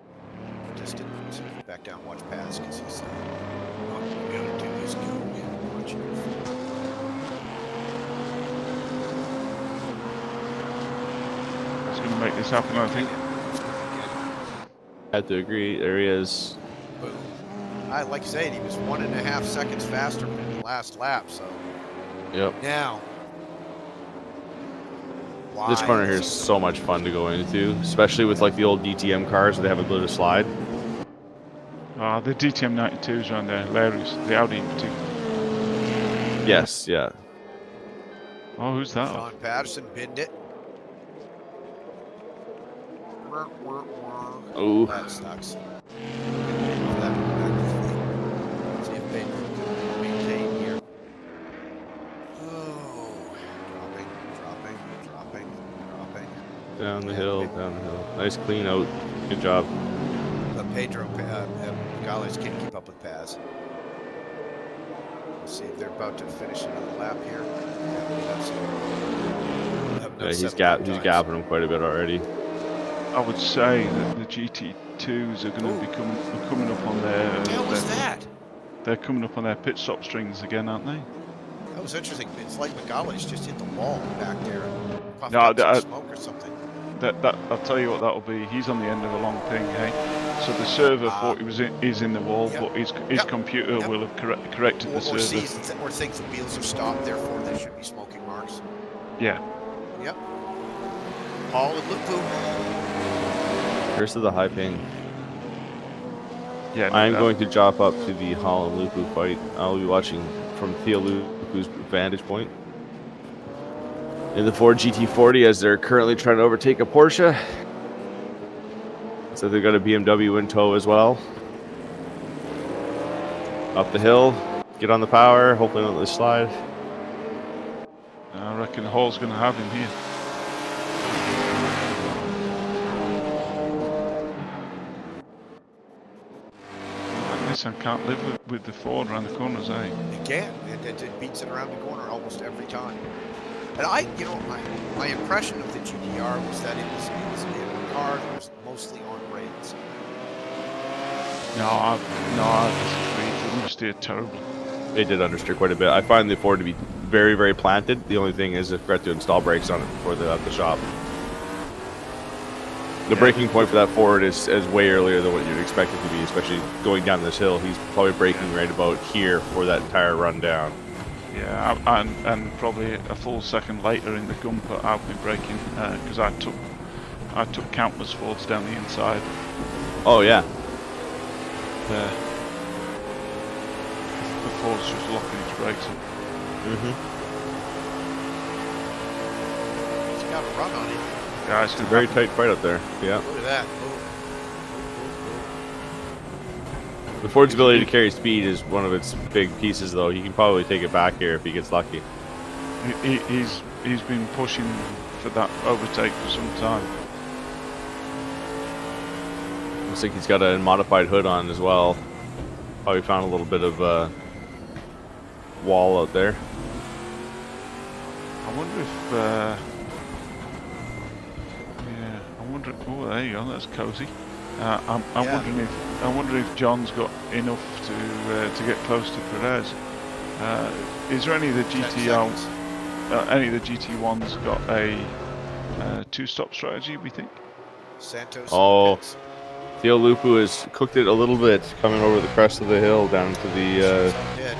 distant. So back down, watch Paz because he's what we're gonna do is go and watch your It's going to make this happen, I think. I have to agree. There he is. Boom. Like I said, he was 1.5 seconds faster in the last lap. So. Yep. Now. This corner here is so much fun to go into, especially with like the old DTM cars where they have a bit of slide. The DTM 92s around there, hilarious. The Audi in particular. Yes, yeah. Oh, who's that? Sean Patterson binned it. Oh. That sucks. See if they maintain here. Oh, dropping. Down the hill. Nice clean out. Good job. But Pedro Megales can't keep up with Paz. Let's see if they're about to finish another lap here. Yeah, he's gapping him quite a bit already. I would say that the GT2s are going to be coming up on their... What the hell was that? They're coming up on their pit stop strings again, aren't they? That was interesting. It's like Megales just hit the wall back there. Puffed No, out some smoke or something. I'll tell you what that'll be. He's on the end of a long ping, hey? So the server thought he was is in the wall, but his computer will have corrected the server. Or thinks the wheels are stopped, therefore there should be smoking marks. Yeah. Yep. Hall and Lupu. Curse of the high ping. Yeah. I am going to drop up to the Hall and Lupu fight. I'll be watching from Theo Lupu's vantage point. in the Ford GT40 as they're currently trying to overtake a Porsche. So they've got a BMW in tow as well. Up the hill, get on the power, hopefully not let this slide. I reckon Hall's going to have him here. Nissan can't live with the Ford around the corners, eh? It can. It beats it around the corner almost every time. And my impression of the GTR was that it was a car that was mostly on rails. No, I disagree. They understeer terribly. They did understeer quite a bit. I find the Ford to be very, very planted. The only thing is I forgot to install brakes on it before they left the shop. The braking point for that Ford is way earlier than what you'd expect it to be, especially going down this hill. He's probably braking right about here for that entire run down. Yeah, and probably a full second later in the Gumper, I'll be braking because I took countless Fords down the inside. Oh yeah. The Ford's just locking its brakes up. He's got a run on it. Guys, It's a very tight fight up there. Yeah. Look at that. The Ford's ability to carry speed is one of its big pieces, though. He can probably take it back here if he gets lucky. He's been pushing for that overtake for some time. Looks like he's got a modified hood on as well. Probably found a little bit of wall out there. I wonder if oh, there you go. That's cozy. I'm wondering if John's got enough to get close to Perez. Is there any of the GT1s got a two-stop strategy? We think. Santos. Oh, Theo Lupu has cooked it a little bit, coming over the crest of the hill down to the. Did.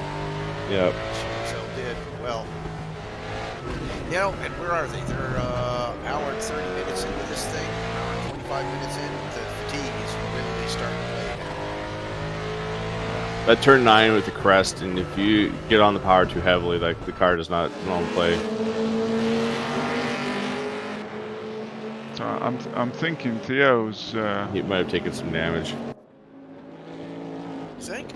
Yeah. So did. Well, and where are they? They're hour and 30 minutes into this thing. Hour and 25 minutes in. The fatigue is really starting to play now. That turn 9 with the crest, and if you get on the power too heavily, like the car does not play. So I'm thinking Theo's. He might have taken some damage. You think?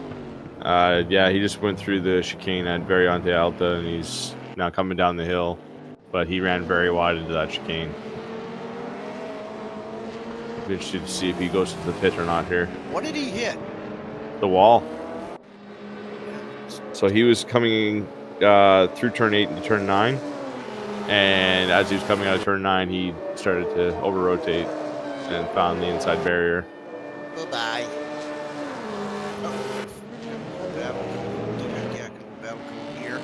Yeah, he just went through the chicane at Variante Alta, and he's now coming down the hill, but he ran very wide into that chicane. I'm interested to see if he goes to the pit or not here. What did he hit? The wall. So he was coming through turn 8 into turn 9, and as he was coming out of turn 9, he started to over-rotate and found the inside barrier. Bye-bye. Battle coming here.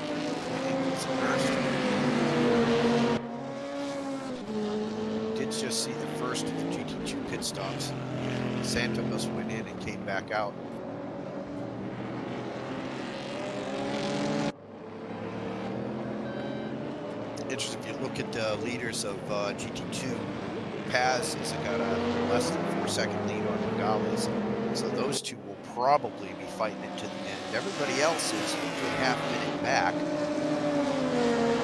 Did just see the first of the GT2 pit stops. Santos went in and came back out. Interesting, if you look at the leaders of GT2, Paz has got a less than 4-second lead on Nogales, so those two will probably be fighting it to the end. Everybody else is a good half-minute back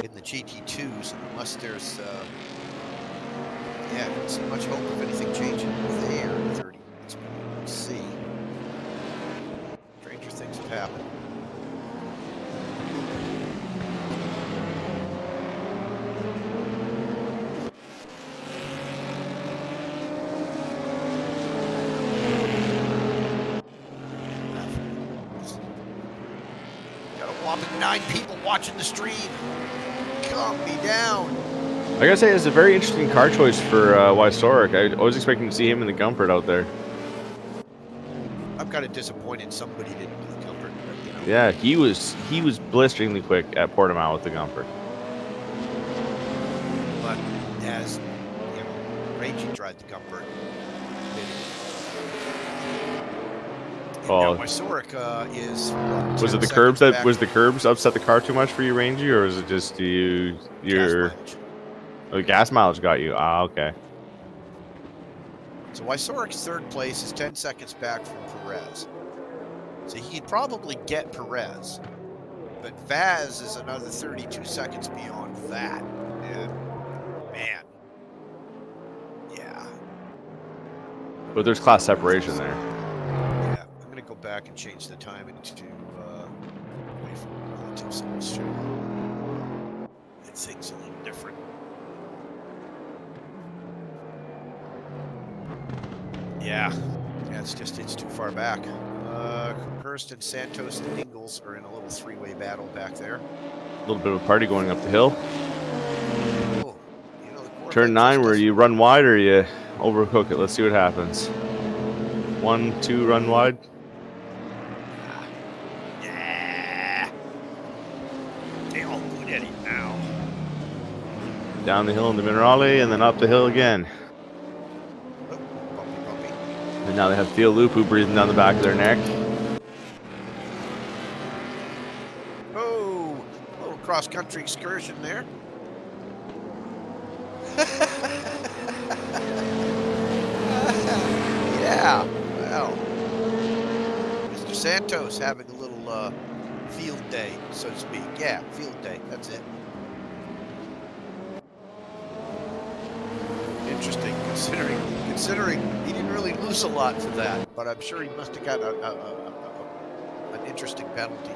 in the GT2s, unless there's, I don't see much hope of anything changing there in 30 minutes, but we'll see. Stranger things have happened. Got a whopping 9 people watching the stream. Calm me down. I gotta say, it's a very interesting car choice for Wysorek. I was expecting to see him in the Gumpert out there. I'm kind of disappointed somebody didn't do the Gumpert. You know. Yeah, he was blisteringly quick at Portimao with the Gumpert. But as Raging tried the Gumpert. Oh, Wysorek is. Was it the curbs that was the curbs upset the car too much for you, Rangy, or was it just your the gas mileage got you? Ah, okay. So Wysorek's third place is 10 seconds back from Perez. So he could probably get Perez, but Vaz is another 32 seconds beyond that. And Man. Yeah. But there's class separation there. Yeah. I'm going to go back and change the timing to wait for relative so we'll show that things a little different. Yeah. Yeah, it's too far back. Hurst and Santos and Ingalls are in a little three-way battle back there. A little bit of a party going up the hill. Oh, you know, the Turn 9 where you run wide or you overcook it. Let's see what happens. 1, 2, run wide. Yeah. They all good at it now. Down the hill in the Minerale and then up the hill again. Oh, bumpy, bumpy. And now they have Theo Lupu breathing down the back of their neck. Oh, a little cross-country excursion there. Yeah, well, Mr. Santos having a little field day, so to speak. Yeah, field day, that's it. Interesting, considering he didn't really lose a lot for that, but I'm sure he must have got an interesting penalty.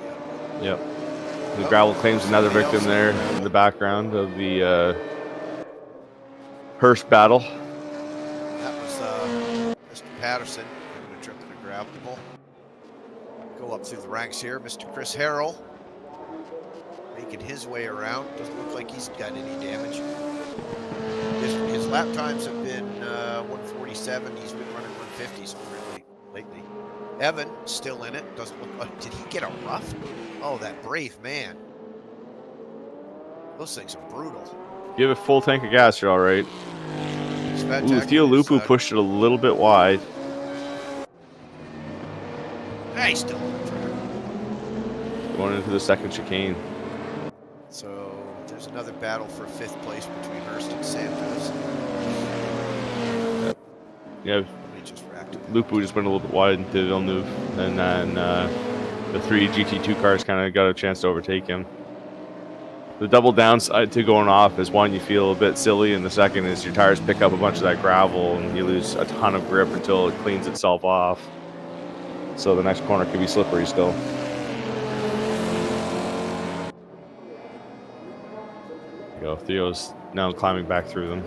Yep. The gravel claims another victim there in the background of the Hurst battle. That was Mr. Patterson doing a trip in a gravel. Go up through the ranks here. Mr. Chris Harrell making his way around. Doesn't look like he's got any damage. His lap times have been 147. He's been running 150s really lately. Evan still in it. Doesn't look like. Did he get a rough? Oh, that brave man. Those things are brutal. Give it full tank of gas, you're all right. Ooh, Theo Lupu pushed it a little bit wide. He's still on the track. Going into the second chicane. So there's another battle for 5th place between Hurst and Santos. Yeah, Lupu just went a little bit wide into Villeneuve, and then the 3 GT2 cars kind of got a chance to overtake him. The double downside to going off is, one, you feel a bit silly, and the second is your tires pick up a bunch of that gravel and you lose a ton of grip until it cleans itself off. So the next corner could be slippery still. There you go. Theo's now climbing back through them.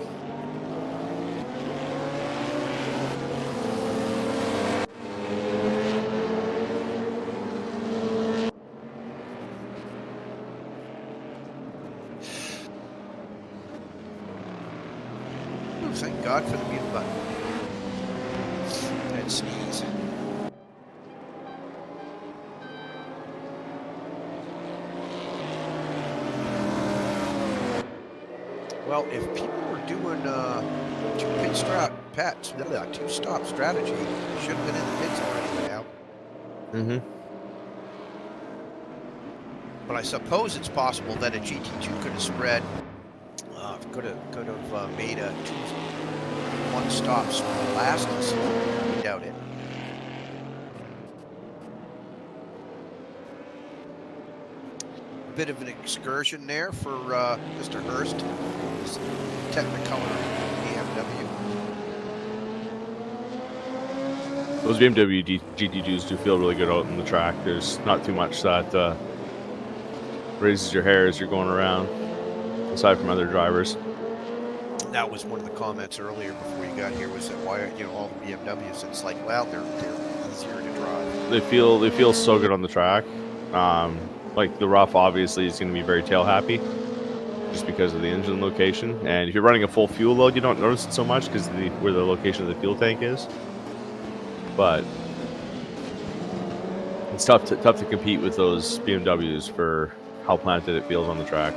Thank God for the mute button. And sneeze. Well, if people were doing two-stop strategy, they should have been in the pits already by now. Mm-hmm. But I suppose it's possible that a GT2 could have spread, could have made a one-stop last. I doubt it. Bit of an excursion there for Mr. Hurst, his Technicolor BMW. Those BMW GT2s do feel really good out on the track. There's not too much that raises your hair as you're going around, aside from other drivers. That was one of the comments earlier before you got here, was that why, you know, all the BMWs, it's like, well, they're easier to drive. They feel so good on the track. Like the rough obviously is going to be very tail happy just because of the engine location. And if you're running a full fuel load, you don't notice it so much because where the location of the fuel tank is. But it's tough to compete with those BMWs for how planted it feels on the track.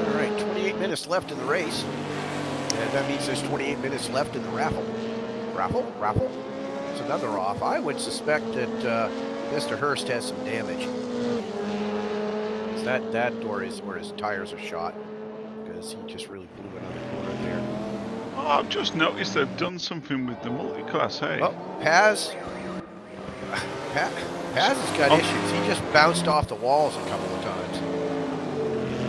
All right, 28 minutes left in the race. And that means there's 28 minutes left in the raffle. Raffle? It's another off. I would suspect that Mr. Hurst has some damage. That door is where his tires are shot, because he just really blew another corner there. Oh, I've just noticed they've done something with the multi-class, hey? Oh, Paz has got issues. He just bounced off the walls a couple of times.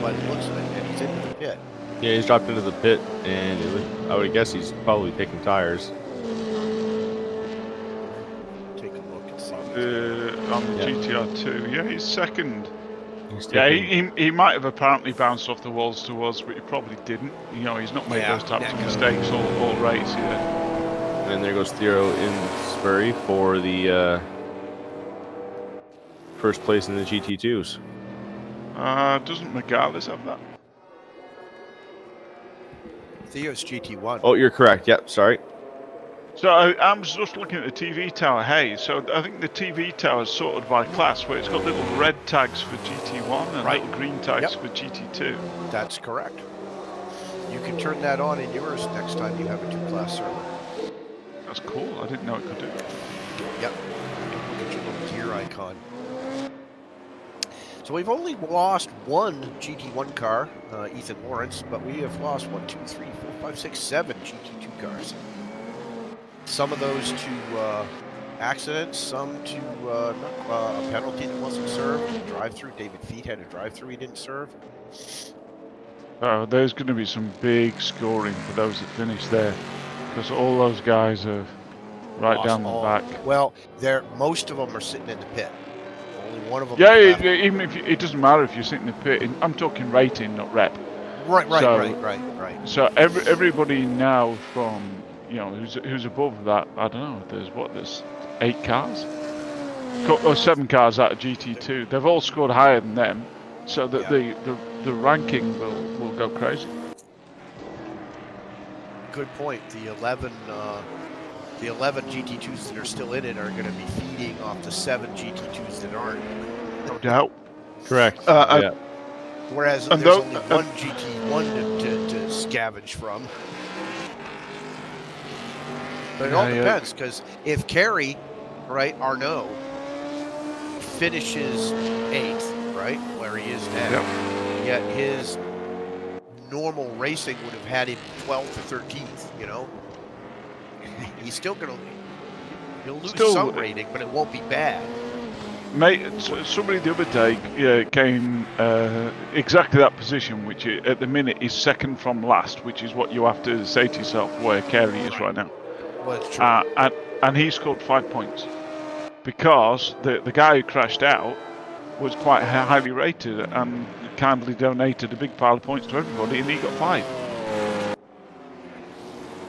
But it looks like, and dropped into the pit. Yeah, he's dropped into the pit, and I would guess he's probably taking tires. Take a look and see. On the GTR2, yeah, he's second. He's Yeah, taking, he might have apparently bounced off the walls to us, but he probably didn't. You know, he's not made those types of mistakes all race yet. and there goes Theo Insbury for the first place in the GT2s. Doesn't Megales have that? Theo's GT1. Oh, you're correct. Yep, sorry. So I'm just looking at the TV tower. Hey, so I think the TV tower is sorted by class, where it's got little red tags for GT1 and little green tags for GT2. That's correct. You can turn that on in yours next time you have a 2-class server. That's cool. I didn't know it could do that. Yep. Look at your little gear icon. So we've only lost one GT1 car, Ethan Lawrence, but we have lost 1, 2, 3, 4, 5, 6, 7 GT2 cars. Some of those to accidents, some to a penalty that wasn't served, drive-through. David Feet had a drive-through he didn't serve. There's going to be some big scoring for those that finish there, because all those guys are right down the back. Well, most of them are sitting in the pit. Only one of them. Yeah, even if it doesn't matter if you're sitting in the pit. I'm talking rating, not rep. Right. So everybody now from who's above that, I don't know. There's 8 cars or 7 cars out of GT2. They've all scored higher than them, so that the ranking will go crazy. Good point. The 11 GT2s that are still in it are going to be feeding off the 7 GT2s that aren't. No doubt. Correct. Yeah. Whereas there's only one GT1 to scavenge from. But it all depends, because if Kerry, Arnaud, finishes 8th, right, where he is now, yet his normal racing would have had him 12th or 13th, he's still he'll lose some rating, but it won't be bad. Mate, somebody the other day came exactly that position, which at the minute is second from last, which is what you have to say to yourself where Kerry is right now. Well, it's true. And he scored 5 points because the guy who crashed out was quite highly rated and kindly donated a big pile of points to everybody, and he got 5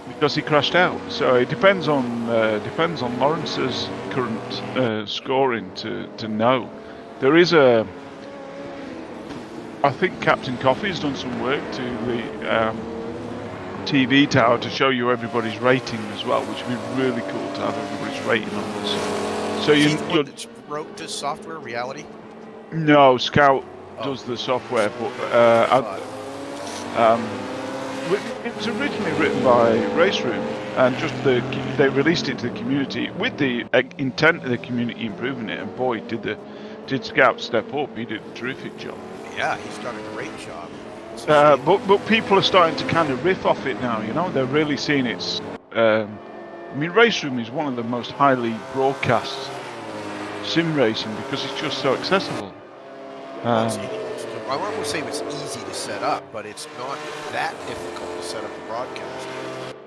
because he crashed out. So it depends on Lawrence's current scoring to know. There is I think Captain Coffee's done some work to the TV tower to show you everybody's rating as well, which would be really cool to have everybody's rating on this. So you wrote the software Reality? No, Scout does the software, but it was originally written by RaceRoom, and just they released it to the community with the intent of the community improving it. And boy, did Scout step up! He did a terrific job. Yeah, he's done a great job. But people are starting to kind of riff off it now. They're really seeing it's. RaceRoom is one of the most highly broadcast sim racing because it's just so accessible. I won't say it's easy to set up, but it's not that difficult to set up a broadcast.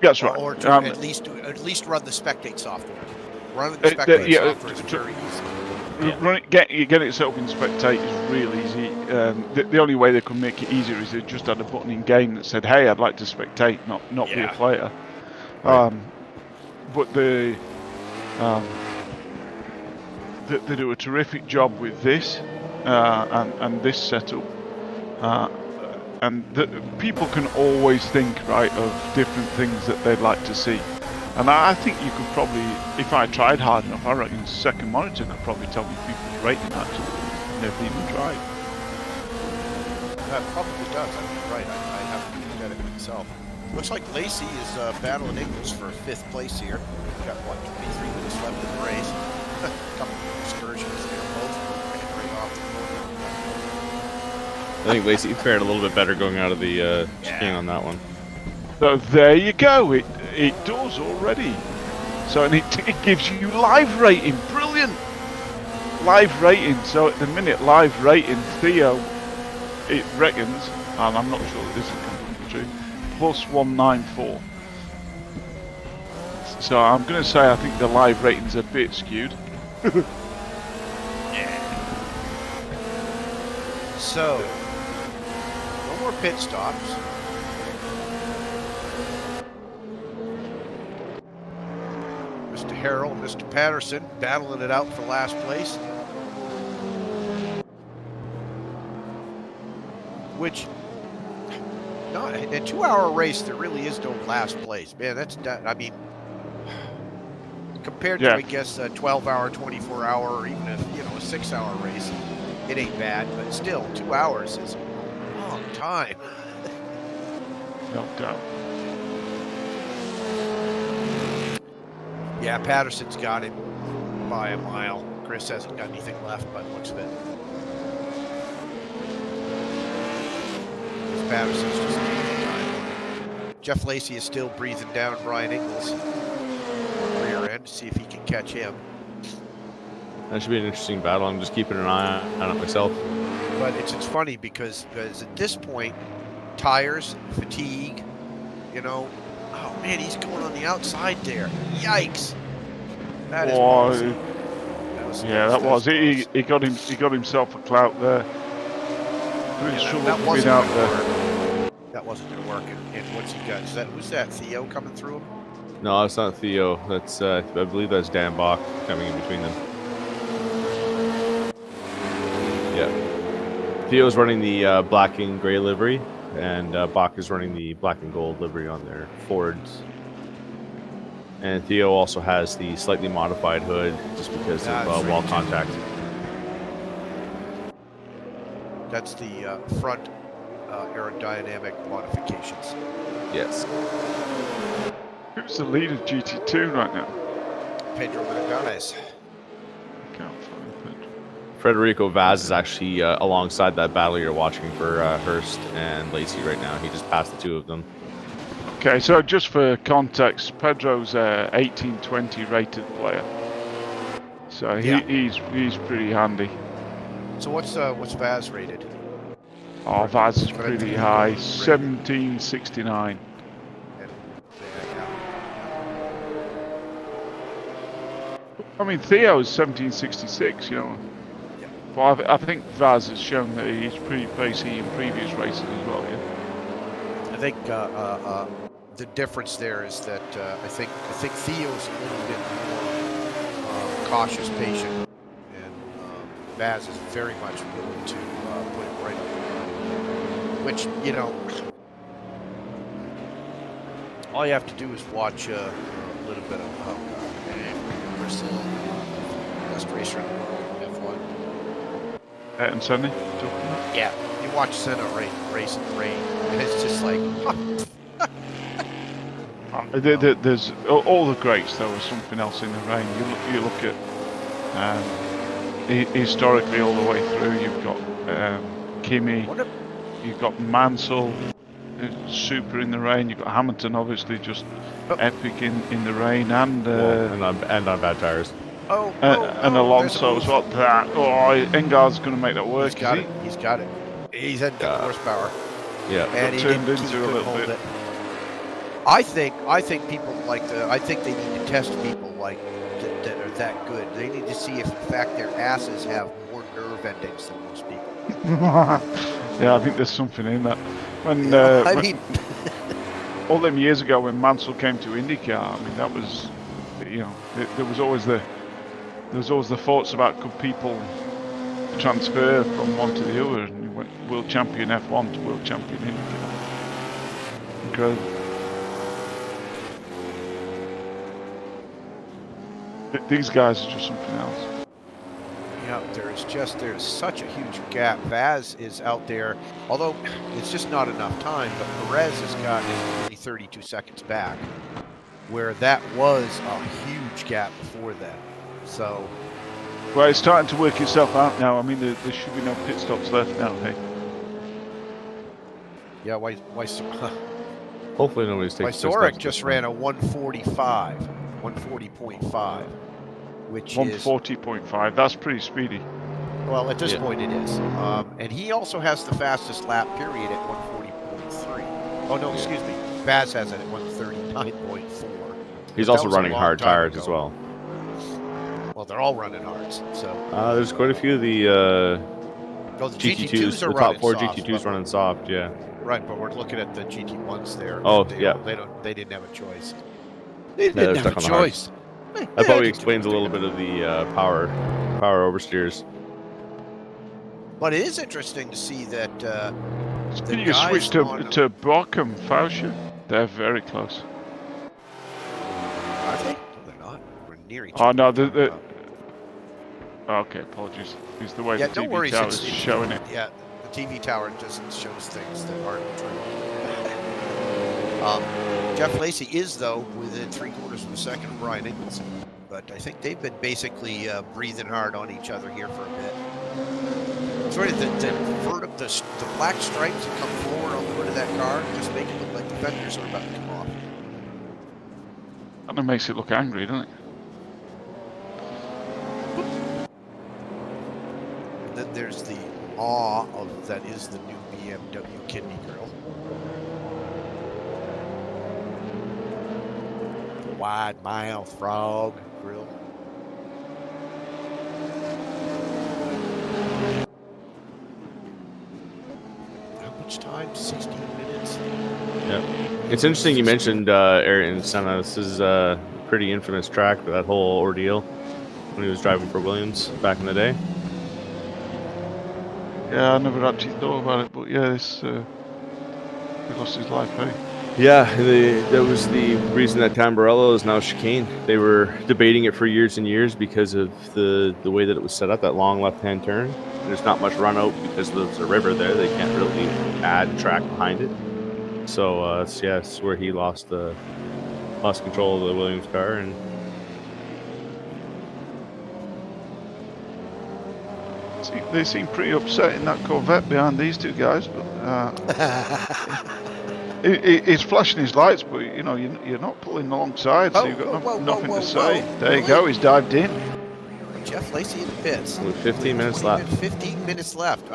That's right. Or to at least run the Spectate software. Running the Spectate software is very easy. Getting it set up in Spectate is real easy. The only way they could make it easier is they just had a button in game that said, "Hey, I'd like to spectate, not be a player." Right. But they do a terrific job with this and this setup. And people can always think of different things that they'd like to see. And I think you could probably, if I tried hard enough, I reckon Second Monitor could probably tell me people's rating actually. Never even tried. That probably does. I mean, right. I haven't looked at it myself. Looks like Lacey is battling Ingles for 5th place here. We've got 23 minutes left in the race. A couple of excursions there, both right off the corner. I think Lacey fared a little bit better going out of the chicane on that one. So there you go. It does already. So and it gives you live rating. Brilliant. Live rating. So at the minute, live rating, Theo, it reckons, and I'm not sure this is completely true, plus 194. So I'm going to say I think the live rating's a bit skewed. So, no more pit stops. Mr. Harrell, Mr. Patterson battling it out for last place. Which, not in a 2-hour race, there really is no last place. Man, I mean, compared to, I guess, a 12-hour, 24-hour, or even a 6-hour race, it ain't bad. But still, 2 hours is a long time. No doubt. Yeah, Patterson's got it by a mile. Chris hasn't got anything left by the looks of it. Patterson's just taking time. Jeff Lacey is still breathing down Brian Ingles' rear end to see if he can catch him. That should be an interesting battle. I'm just keeping an eye on it myself. But it's funny because at this point, tires, fatigue, oh man, he's going on the outside there. Yikes! That is ballsy. That was. He got himself a clout there. That wasn't out there. That wasn't going to work. And what's he got? Was that Theo coming through him? No, it's not Theo. That's I believe that's Dan Bach coming in between them. Yeah. Theo's running the black and gray livery, and Bach is running the black and gold livery on their Fords. And Theo also has the slightly modified hood just because of wall contact. That's the front aerodynamic modifications. Yes. Who's the lead of GT2 right now? Pedro Martinez. Can't find it. Federico Vaz is actually alongside that battle you're watching for Hurst and Lacey right now. He just passed the two of them. Okay, so just for context, Pedro's a 1820 rated player, so he's pretty handy. So what's Vaz rated? Oh, Vaz is pretty high, 1769. I mean, Theo's 1766, Yeah. But I think Vaz has shown that he's pretty pacey in previous races as well, yeah. I think the difference there is that I think Theo's a little bit more cautious, patient, and Vaz is very much willing to put it right up. Which all you have to do is watch a little bit of Brazil, best racer in the world, F1. And Sunday? Yeah, you watch Senna race in the rain, and it's just like. There's all the greats. There was something else in the rain. You look at historically all the way through. You've got Kimi. You've got Mansell, super in the rain. You've got Hamilton, obviously just epic in the rain, and on bad tires. And Alonso as well. Engard's going to make that work. He's got it. He's had that horsepower. Yeah, and he turned into a little bit. I think people I think they need to test people that are that good. They need to see if in fact their asses have more nerve endings than most people. Yeah, I think there's something in that. When all them years ago when Mansell came to IndyCar, I mean that was, there was always the thoughts about could people transfer from one to the other, and you went world champion F1 to world champion IndyCar. Incredible. These guys are just something else. Yeah, there's such a huge gap. Vaz is out there, although it's just not enough time, but Perez has got only 32 seconds back, where that was a huge gap before that. So, well, it's starting to work itself out now. I mean, there should be no pit stops left now, hey? Yeah, why hopefully nobody's taking Wysorek just ran a 140.5, which 140.5. That's pretty speedy. Well, at this Yeah. point it is. And he also has the fastest lap period at 140.3. Oh, no, Yeah. excuse me. Baz has it at 139.4. He's But also that was a running long hard time tires ago. as well. Well, they're all running hards. So, There's quite a few of the oh, the GT2s, GT2s are the top running 4 soft, GT2s but running soft. Yeah. right, but we're looking at the GT1s there. Oh, They yeah. they didn't have a choice. They they're didn't have a stuck on the hards. choice. That probably explains a little bit of the power oversteers. But it is interesting to see that the Can you switch guys to Brock and Fauscher? They're very close. Are they? No, they're not. We're near each Oh other. no, okay, apologies. It's the way Yeah, the no TV worries. tower is showing it. Yeah, the TV tower just shows things that aren't true. Jeff Lacey is, though, within 3/4 of a second of Brian Ingles. But I think they've been basically breathing hard on each other here for a bit. Sort of the black stripes that come forward on the hood of that car just make it look like the fenders are about to come off. And it makes it look angry, doesn't it? And then there's the awe of that is the new BMW kidney grill. The wide mouth frog grill. How much time? 16 minutes? Yeah. It's interesting you mentioned Ayrton Senna. This is a pretty infamous track for that whole ordeal when he was driving for Williams back in the day. Yeah, I never actually thought about it, but yeah, he lost his life, eh? Yeah, that was the reason that Tamburello is now chicane. They were debating it for years and years because of the way that it was set up, that long left-hand turn. There's not much run out because there's a river there. They can't really add track behind it. So it's where he lost control of the Williams car, and They seem pretty upset in that Corvette behind these two guys, but he's flashing his lights, but you know you're not pulling alongside, so you've got nothing to say. There you go, he's dived in. Jeff Lacey in the pits. with 15 minutes left. 15 minutes left.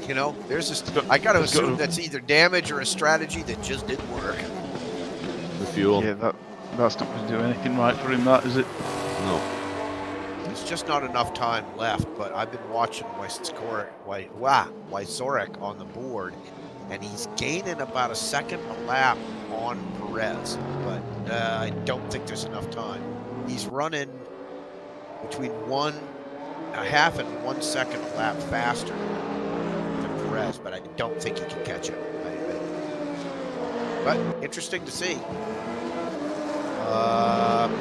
You know, there's this. I got to assume that's either damage or a strategy that just didn't work. The fuel. Yeah, that's not going to do anything right for him, that is it? No. There's just not enough time left. But I've been watching Wysorek on the board, and he's gaining about a second a lap on Perez. But I don't think there's enough time. He's running between 1.5 and 1 second a lap faster than Perez, but I don't think he can catch him. But interesting to see.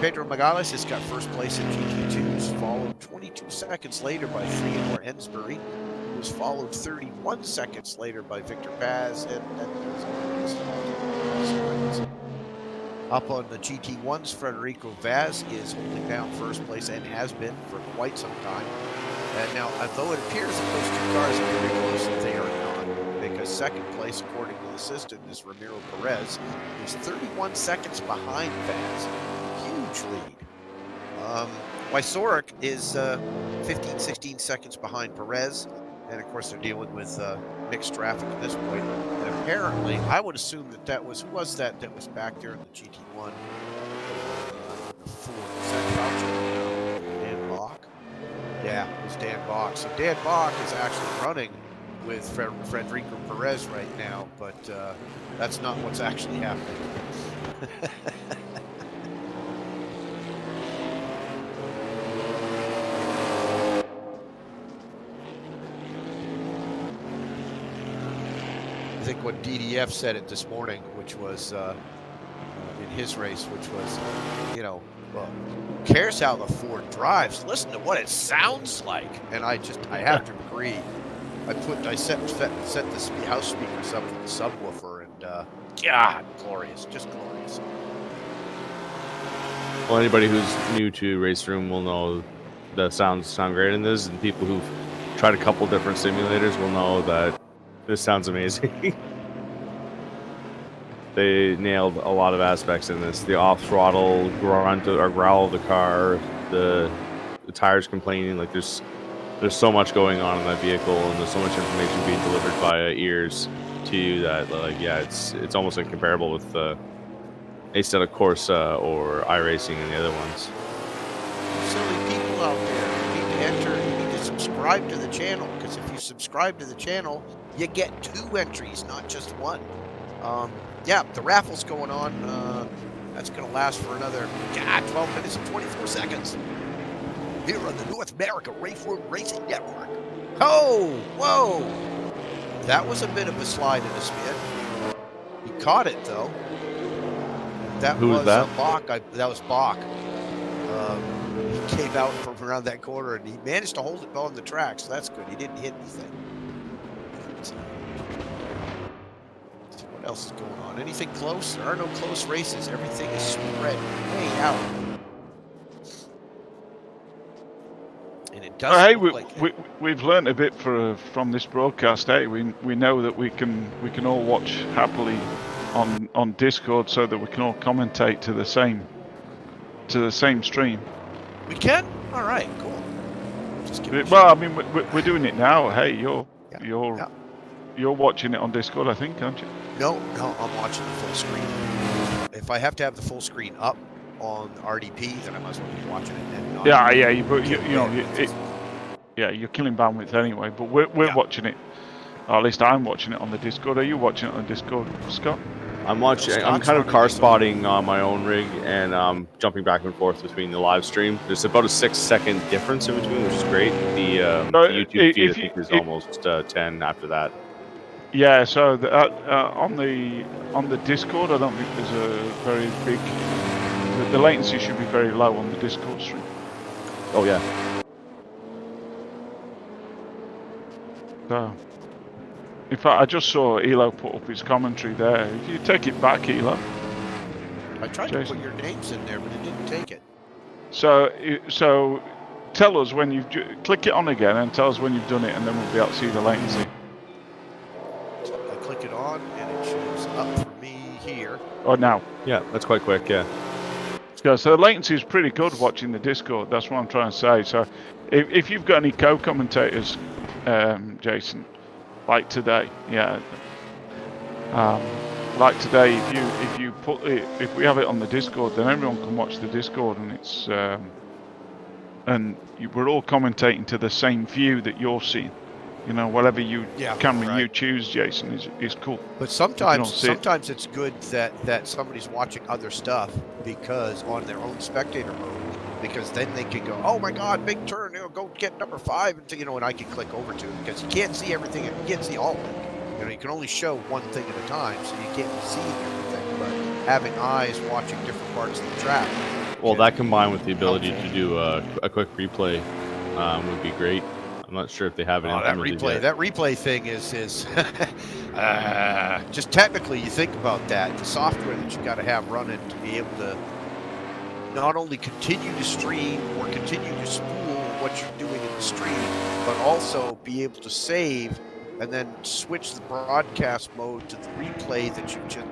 Pedro Magales has got first place in GT2s, followed 22 seconds later by Theodore Ensbury, who was followed 31 seconds later by Victor Paz, and up on the GT1s, Federico Vaz is holding down first place and has been for quite some time. And now, although it appears that those two cars are very close, they are not, because second place, according to the system, is Ramiro Perez, who's 31 seconds behind Vaz. Huge lead. Wysorek is 15, 16 seconds behind Perez. And of course, they're dealing with mixed traffic at this point. And apparently, I would assume that was, who was that was back there in the GT1? Ford. Was that Fauci? Dan Bach? Yeah, it was Dan Bach. So Dan Bach is actually running with Federico Perez right now, but that's not what's actually happening. I think what DDF said it this morning, which was in his race, which was, well, who cares how the Ford drives? Listen to what it sounds like. And I have to agree. I set the house speakers up with the subwoofer, and God, glorious, just glorious. Well, anybody who's new to RaceRoom will know the sounds sound great in this, and people who've tried a couple different simulators will know that this sounds amazing. They nailed a lot of aspects in this. The off-throttle grunt or growl of the car, the tires complaining. Like there's there's so much going on in that vehicle, and there's so much information being delivered via ears to you that, like, yeah, it's almost incomparable with instead of Corsa or iRacing and the other ones. Silly people out there, you need to enter, you need to subscribe to the channel, because if you subscribe to the channel, you get 2 entries, not just 1. Yeah, the raffle's going on. That's going to last for another 12 minutes and 24 seconds. Here on the North America RaceRoom Racing Network. Oh, whoa! That was a bit of a slide and a spin. He caught it, though. Who was that? Bach. That was Bach. He came out from around that corner, and he managed to hold it on the track, so that's good. He didn't hit anything. Let's see what else is going on. Anything close? There are no close races. Everything is spread way out. And it does we've learned a bit from this broadcast. Hey, we know that we can all watch happily on Discord, so that we can all commentate to the same stream. We can? All right, cool. Well, I mean, we're doing it now. Hey, you're watching it on Discord, I think, aren't you? No, I'm watching the full screen. If I have to have the full screen up on RDP, then I must be watching it. And not you're killing bandwidth anyway. But we're watching it. Or at least I'm watching it on the Discord. Are you watching it on Discord, Scott? I'm watching. I'm kind of car spotting on my own rig and jumping back and forth between the live stream. There's about a 6-second difference in between, which is great. The YouTube feed I think is almost 10 after that. Yeah. So on the Discord, I don't think there's a very big. The latency should be very low on the Discord stream. Oh yeah. So. In fact, I just saw Elo put up his commentary there. If you take it back, Elo. I tried to put your names in there, but it didn't take it. So tell us when you've... Click it on again and tell us when you've done it, and then we'll be able to see the latency. So I click it on, and it shows up for me here. Oh, now. Yeah, that's quite quick, yeah. So the latency is pretty good watching the Discord. That's what I'm trying to say. So if you've got any co-commentators, Jason... Like today, yeah. Like today, if we have it on the Discord, then everyone can watch the Discord, and it's we're all commentating to the same view that you're seeing. You know, whatever camera you choose, Jason, is cool. But sometimes it's good that somebody's watching other stuff because on their own spectator mode. Because then they can go, oh my God, big turn, go get number 5, and I can click over to it because you can't see everything, you can't see all of it. You can only show one thing at a time, so you can't see everything. But having eyes watching different parts of the track. Well, that combined with the ability to do a quick replay would be great. I'm not sure if they have it. That replay thing is just technically. You think about that, the software that you got to have running to be able to not only continue to stream or continue to spool what you're doing in the stream, but also be able to save and then switch the broadcast mode to the replay that you just.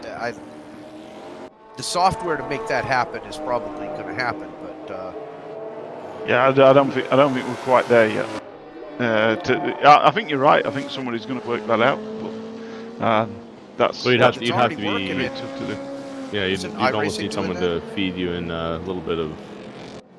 The software to make that happen is probably going to happen, but yeah, I don't think we're quite there yet. I think you're right. I think somebody's going to work that out, but that's. Well, you'd have to be tough to do. Yeah, you'd almost need someone to feed you in a little bit of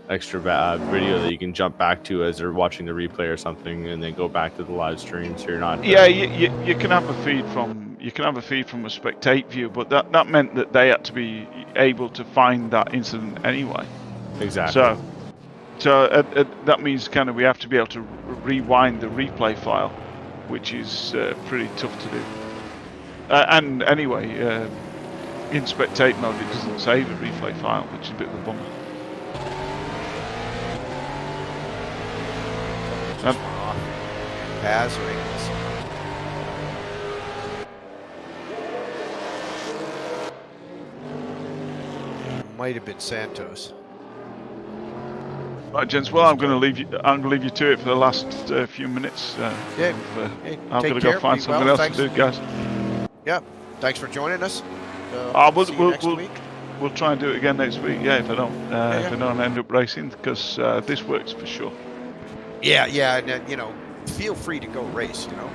extra video that you can jump back to as they're watching the replay or something, and then go back to the live stream. So you're not. Yeah, you can have a feed from a spectate view, but that meant that they had to be able to find that incident anyway. Exactly. So that means kind of we have to be able to rewind the replay file, which is pretty tough to do. And anyway. In spectate mode, it doesn't save a replay file, which is a bit of a bummer. Pass rings. Might have been Santos. Right, gents. Well, I'm going to leave you to it for the last few minutes. Hey, I'm going to go find something else to do, guys. Yeah. Thanks for joining us. We'll try and do it again next week. Yeah, if I don't end up racing, because this works for sure. Yeah, yeah, and then, you know, feel free to go race, you know.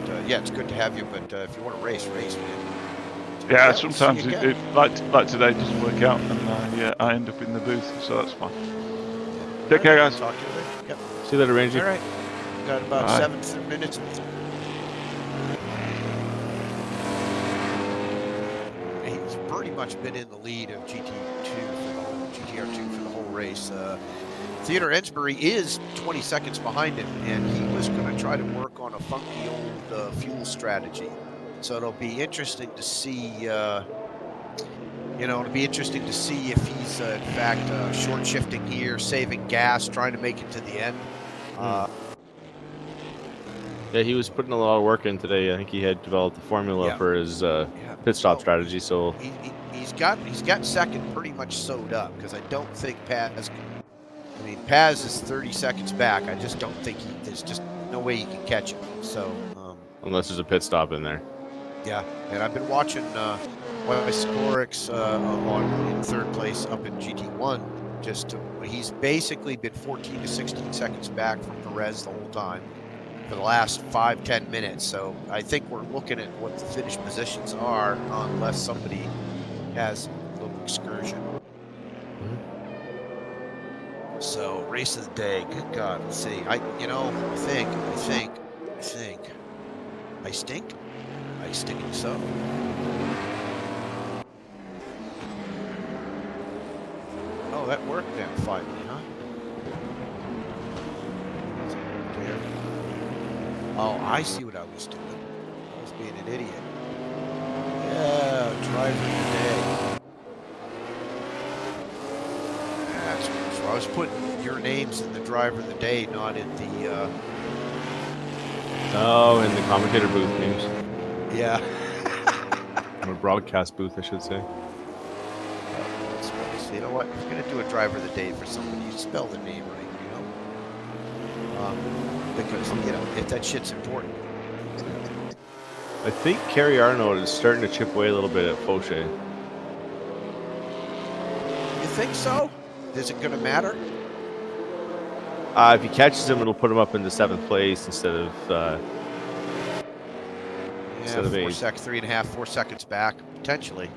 But yeah, it's good to have you. But if you want to race, man. Yeah, We'll see you sometimes again. like today doesn't work out, and yeah, I end up in the booth, so that's fine. Yeah. Take care, guys. Talk to you later. Yep. See you later, Rangy. All right. Got about Bye. 7 minutes. He's pretty much been in the lead of GTR2 for the whole race. Theodore Ensbury is 20 seconds behind him, and he was going to try to work on a funky old fuel strategy. So it'll be interesting to see. It'll be interesting to see if he's in fact short shifting here, saving gas, trying to make it to the end. Yeah, he was putting a lot of work in today. I think he had developed a formula for his pit stop strategy. So he's got second pretty much sewed up, because I don't think Paz. I mean, Paz is 30 seconds back. I just don't think there's just no way he can catch him. So unless there's a pit stop in there. Yeah, and I've been watching Scorix in third place up in GT1. He's basically been 14 to 16 seconds back from Perez the whole time for the last 5-10 minutes. So I think we're looking at what the finish positions are, unless somebody has a little excursion. So race of the day. Good God, let's see. I stink. I stink so. Oh, that worked then finally, huh? Oh, I see what I was doing. I was being an idiot. Yeah, driver of the day. That's cool. So I was putting your names in the driver of the day, not in the Oh, in the commentator booth names. Yeah. Or broadcast booth, I should say. So you know what? If you're gonna do a driver of the day for somebody, you spell the name right, because if that shit's important. I think Kerry Arnold is starting to chip away a little bit at Fauché. You think so? Is it gonna matter? If he catches him, it'll put him up into 7th place instead of 4 seconds back, potentially.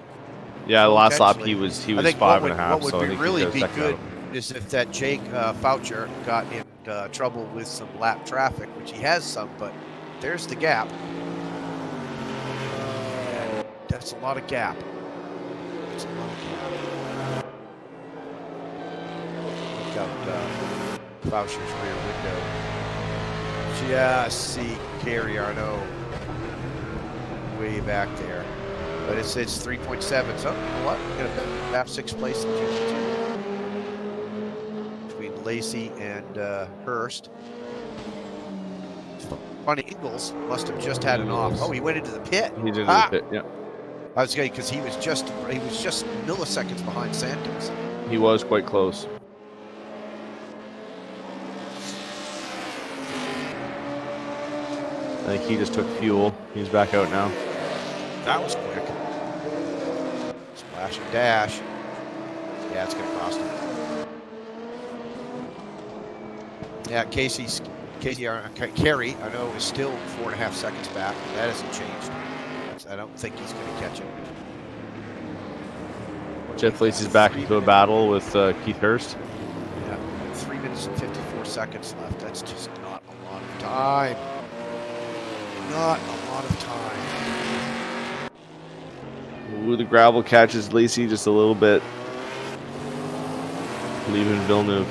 Yeah, the last lap he was 5.5. What would really be good is if that Jake Foucher got in trouble with some lap traffic, which he has some, but there's the gap. That's a lot of gap. Look out Foucher's rear window. Just see Kerry Arnaud way back there. But it's 3.7. So, you know what? We're going to have 6th place in GT2 between Lacey and Hurst. Funny, Ingles must have just had an off. Oh, he went into the pit. He did into the pit, yeah. I was because he was just milliseconds behind Santos. He was quite close. I think he just took fuel. He's back out now. That was quick. Splash and dash. Yeah, it's going to cost him. Yeah, Kerry, I know, is still 4.5 seconds back. That hasn't changed. I don't think he's going to catch him. Jeff Lacey's back into a battle with Keith Hurst. Yeah, 3 minutes and 54 seconds left. That's just not a lot of time. Not a lot of time. Ooh, the gravel catches Lacey just a little bit. Leaving Villeneuve.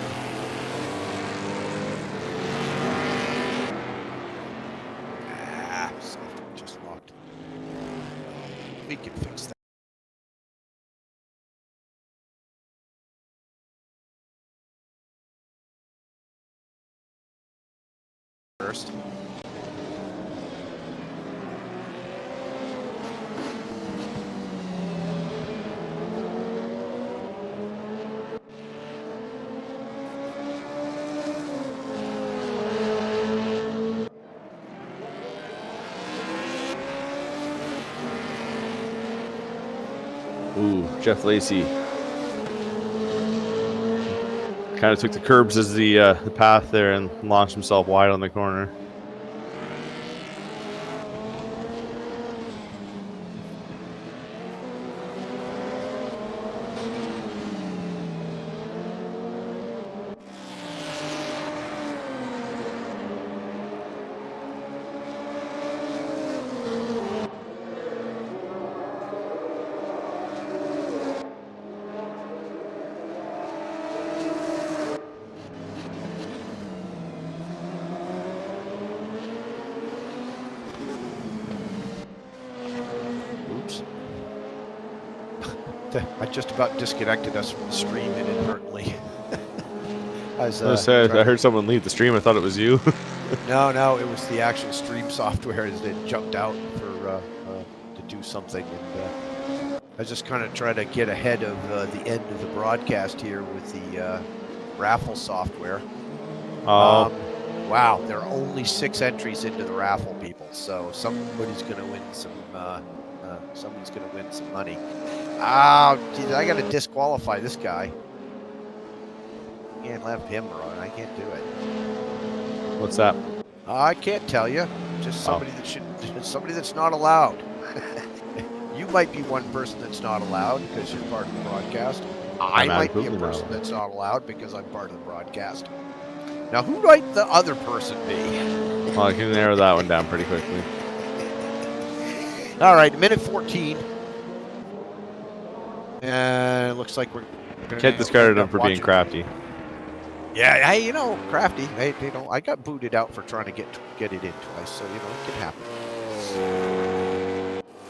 Just locked. We can fix that. First. Ooh, Jeff Lacey. Kind of took the curbs as the path there and launched himself wide on the corner. Oops. I just about disconnected us from the stream inadvertently. I heard someone leave the stream. I thought it was you. No, it was the actual stream software that jumped out for to do something, and I was just kind of trying to get ahead of the end of the broadcast here with the raffle software. Oh. Wow, there are only 6 entries into the raffle, people. So somebody's going to win some. Somebody's going to win some money. Oh, geez, I got to disqualify this guy. Can't let him run. I can't do it. What's that? I can't tell you. Just somebody that should. Somebody that's not allowed. You might be one person that's not allowed because you're part of the broadcast. I might be a person that's not allowed because I'm part of the broadcast. Now, who might the other person be? Well, I can narrow that one down pretty quickly. All right, minute 14. And it looks like we're Can't discard him for being crafty. Yeah, hey, you know, crafty. Hey, you know, I got booted out for trying to get it in twice, so you know, it can happen.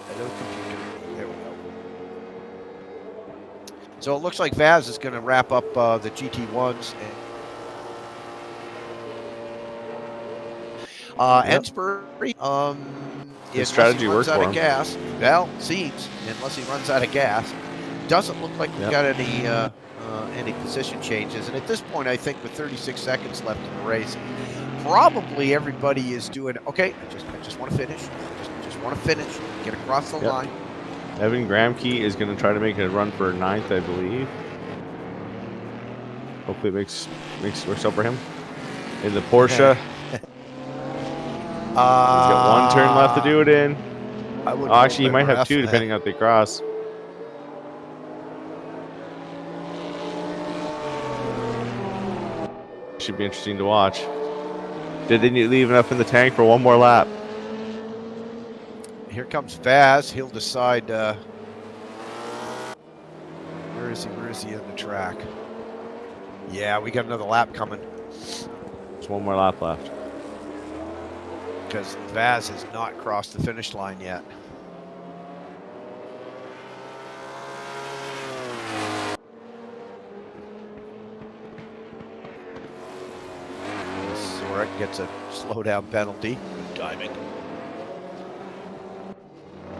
Hello, computer. There we go. So it looks like Vaz is going to wrap up the GT1s. And Ensbury, his strategy works out for of him. gas. Well, seems, unless he runs out of gas. Doesn't look like we've got any position changes. And at this point, I think with 36 seconds left in the race, probably everybody is doing, okay, I just want to finish. Just want to finish, get across the line. Evan Gramke is going to try to make a run for 9th, I believe. Hopefully it works out for him. In the Porsche. He's got 1 turn left to do it in. Actually, he might have 2, depending on if they cross. Should be interesting to watch. Did they leave enough in the tank for 1 more lap? Here comes Vaz. He'll decide. Where is he? Where is he on the track? Yeah, we got another lap coming. There's 1 more lap left. Because Vaz has not crossed the finish line yet. Sorek gets a slowdown penalty. Good timing.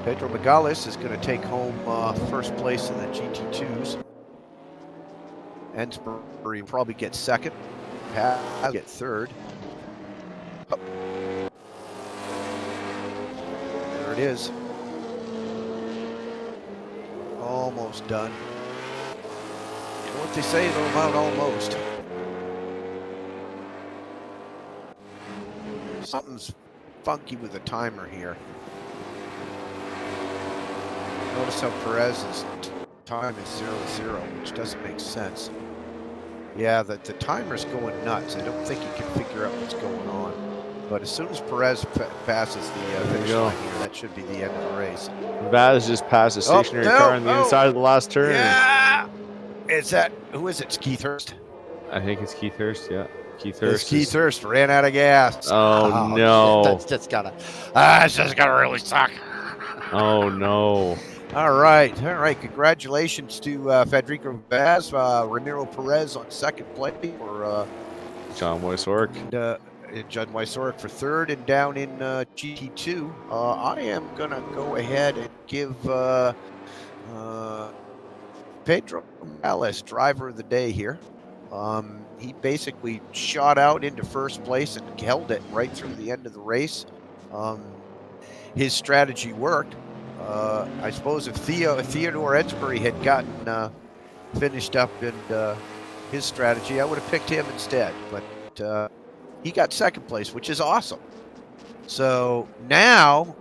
Pedro Magales is going to take home first place in the GT2s. Ensbury will probably get 2nd. Paz get 3rd. Oh. There it is. Almost done. You know what they say though about almost? Something's funky with the timer here. Notice how Perez's time is 0-0, which doesn't make sense. Yeah, the timer's going nuts. I don't think he can figure out what's going on. But as soon as Perez passes the finish line here, that should be the end of the race. Vaz just passed a stationary car on the inside of the last turn. Yeah! Who is it? It's Keith Hurst? I think it's Keith Hurst, yeah. Keith Hurst ran out of gas. Oh, no. That's just gotta really suck. Oh, no. All right. Congratulations to Federico Vaz, Ramiro Perez on 2nd place for John Wysork. And John Wysork for 3rd, and down in GT2. I am gonna go ahead and give Pedro Morales driver of the day here. He basically shot out into first place and held it right through the end of the race. His strategy worked. I suppose if Theodore Ensbury had gotten finished up and his strategy. I would have picked him instead, but he got second place, which is awesome. So now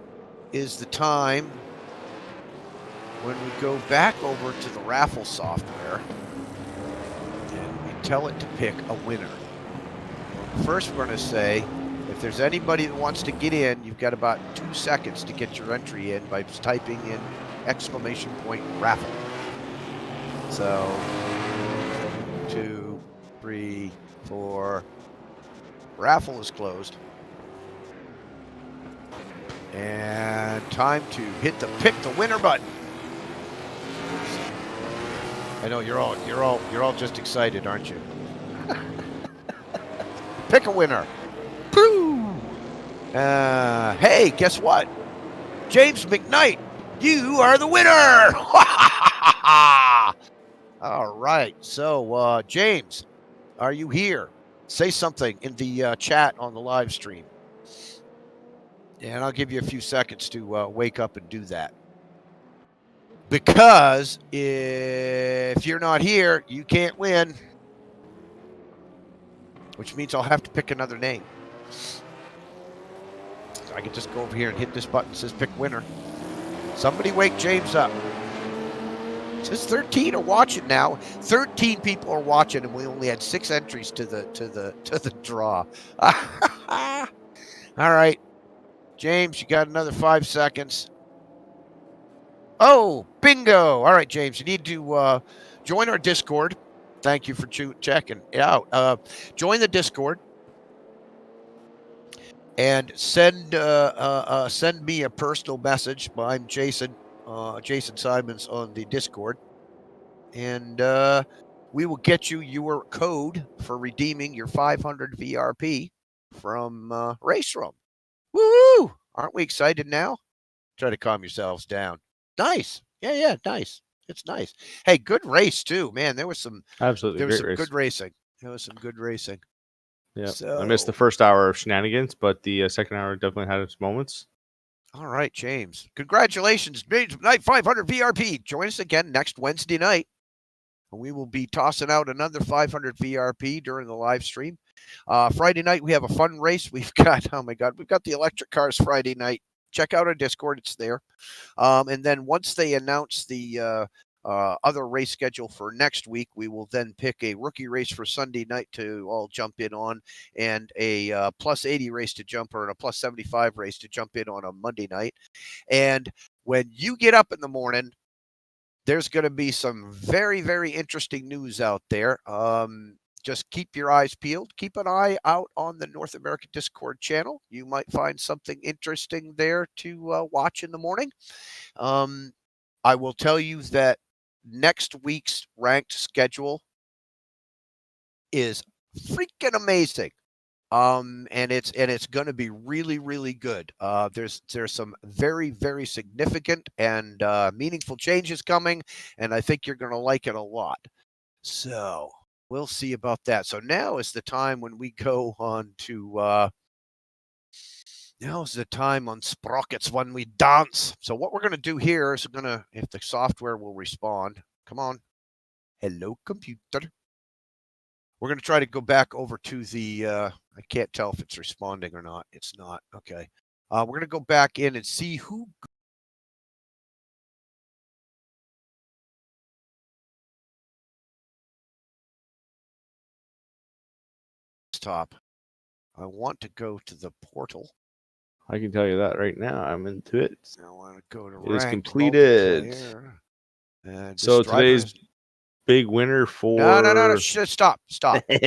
is the time when we go back over to the raffle software and we tell it to pick a winner. First, we're going to say, if there's anybody that wants to get in, you've got about 2 seconds to get your entry in by just typing in !raffle. So 2, 3, 4. Raffle is closed. And time to hit the pick the winner button. I know you're all just excited, aren't you? Pick a winner. Hey, guess what? James McKnight, you are the winner. All right. So, James, are you here? Say something in the chat on the live stream. And I'll give you a few seconds to wake up and do that. Because if you're not here, you can't win. Which means I'll have to pick another name. So I can just go over here and hit this button that says pick winner. Somebody wake James up. It says 13 are watching now. 13 people are watching, and we only had 6 entries to the draw. All right. James, you got another 5 seconds. Oh, bingo. All right, James, you need to join our Discord. Thank you for checking it out. Join the Discord and send me a personal message. I'm Jason Simons on the Discord. And we will get you your code for redeeming your 500 VRP from RaceRoom. Woo! Aren't we excited now? Try to calm yourselves down. Nice. Yeah, nice. It's nice. Hey, good race too, man. There was some Absolutely great race. good racing. There was some good racing. Yeah, so, I missed the first hour of shenanigans, but the second hour definitely had its moments. All right, James. Congratulations, James Night 500 VRP. Join us again next Wednesday night. We will be tossing out another 500 VRP during the live stream. Friday night, we have a fun race. We've got, oh my God, we've got the electric cars Friday night. Check out our Discord. It's there. And then once they announce the other race schedule for next week, we will then pick a rookie race for Sunday night to all jump in on, and a plus 80 race to jump, or a plus 75 race to jump in on Monday night. And when you get up in the morning, there's going to be some very, very interesting news out there. Just keep your eyes peeled. Keep an eye out on the North America Discord channel. You might find something interesting there to watch in the morning. I will tell you that next week's ranked schedule is freaking amazing. And it's going to be really, really good. There's some very, very significant and meaningful changes coming, and I think you're going to like it a lot. So we'll see about that. So now is the time when we go on to now is the time on Sprockets when we dance. So what we're going to do here is we're going to, if the software will respond, come on. Hello, computer. We're going to try to go back over to the, I can't tell if it's responding or not. It's not. Okay. We're going to go back in and see who. Top. I want to go to the portal. I can tell you that right now. I'm into it. I want to go to It is Ranked completed. So today's big winner for no. Stop. Stop. No,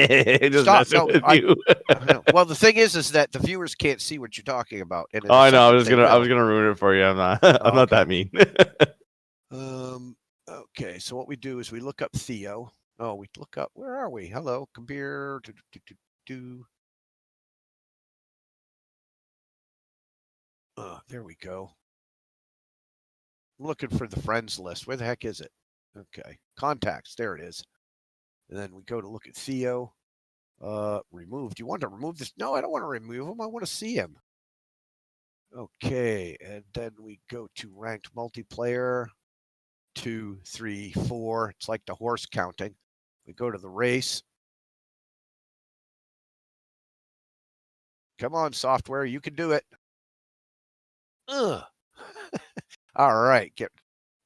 well, the thing is that the viewers can't see what you're talking about. And I know. I was gonna ruin it for you. I'm not. I'm not that mean. Okay. So what we do is we look up Theo. Oh, we look up. Where are we? Hello, computer. There we go. I'm looking for the friends list. Where the heck is it? Okay. Contacts. There it is. And then we go to look at Theo. Remove. Do you want to remove this? No, I don't want to remove him. I want to see him. Okay. And then we go to ranked multiplayer. 2, 3, 4. It's like the horse counting. We go to the race. Come on, software, you can do it. Ugh. All right,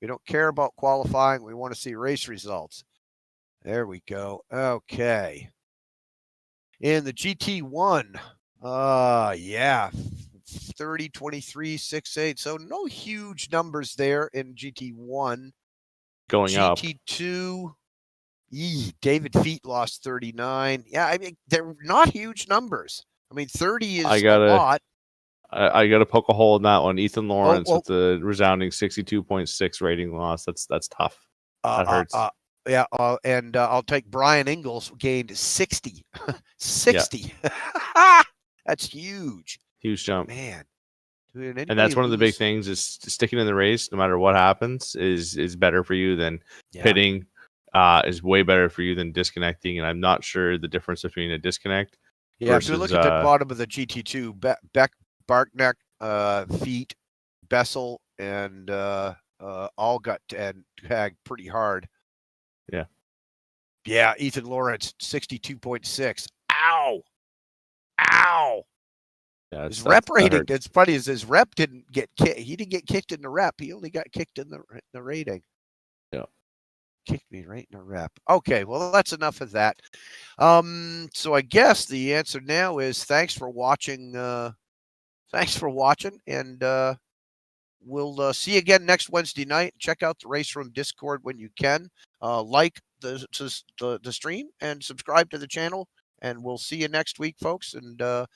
we don't care about qualifying. We want to see race results. There we go. Okay. In the GT1, yeah, 30, 23, 6.8. So no huge numbers there in GT1. Going up. GT2, David Feet lost 39. Yeah, I mean, they're not huge numbers. I mean, 30 is a lot. I got to poke a hole in that one. Ethan Lawrence with the resounding 62.6 rating loss. That's tough. That hurts. Yeah, and I'll take Brian Ingles gained 60. 60. Yeah. That's huge. Huge jump. Man. And that's one of the big things is sticking in the race, no matter what happens, is better for you than pitting. Is way better for you than disconnecting. And I'm not sure the difference between a disconnect. Yeah, versus, if you look at the bottom of the GT2, Beck, Barkneck, Feet, Bessel, and all got tagged pretty hard. Yeah. Yeah, Ethan Lawrence, 62.6. Ow! Ow! Yeah, his rep rating, it's funny, is his rep didn't get kicked. He didn't get kicked in the rep. He only got kicked in the rating. Yeah. Kicked me right in the rep. Okay, well, that's enough of that. So I guess the answer now is thanks for watching. Thanks for watching, and we'll see you again next Wednesday night. Check out the RaceRoom Discord when you can. Like the stream and subscribe to the channel, and we'll see you next week, folks. And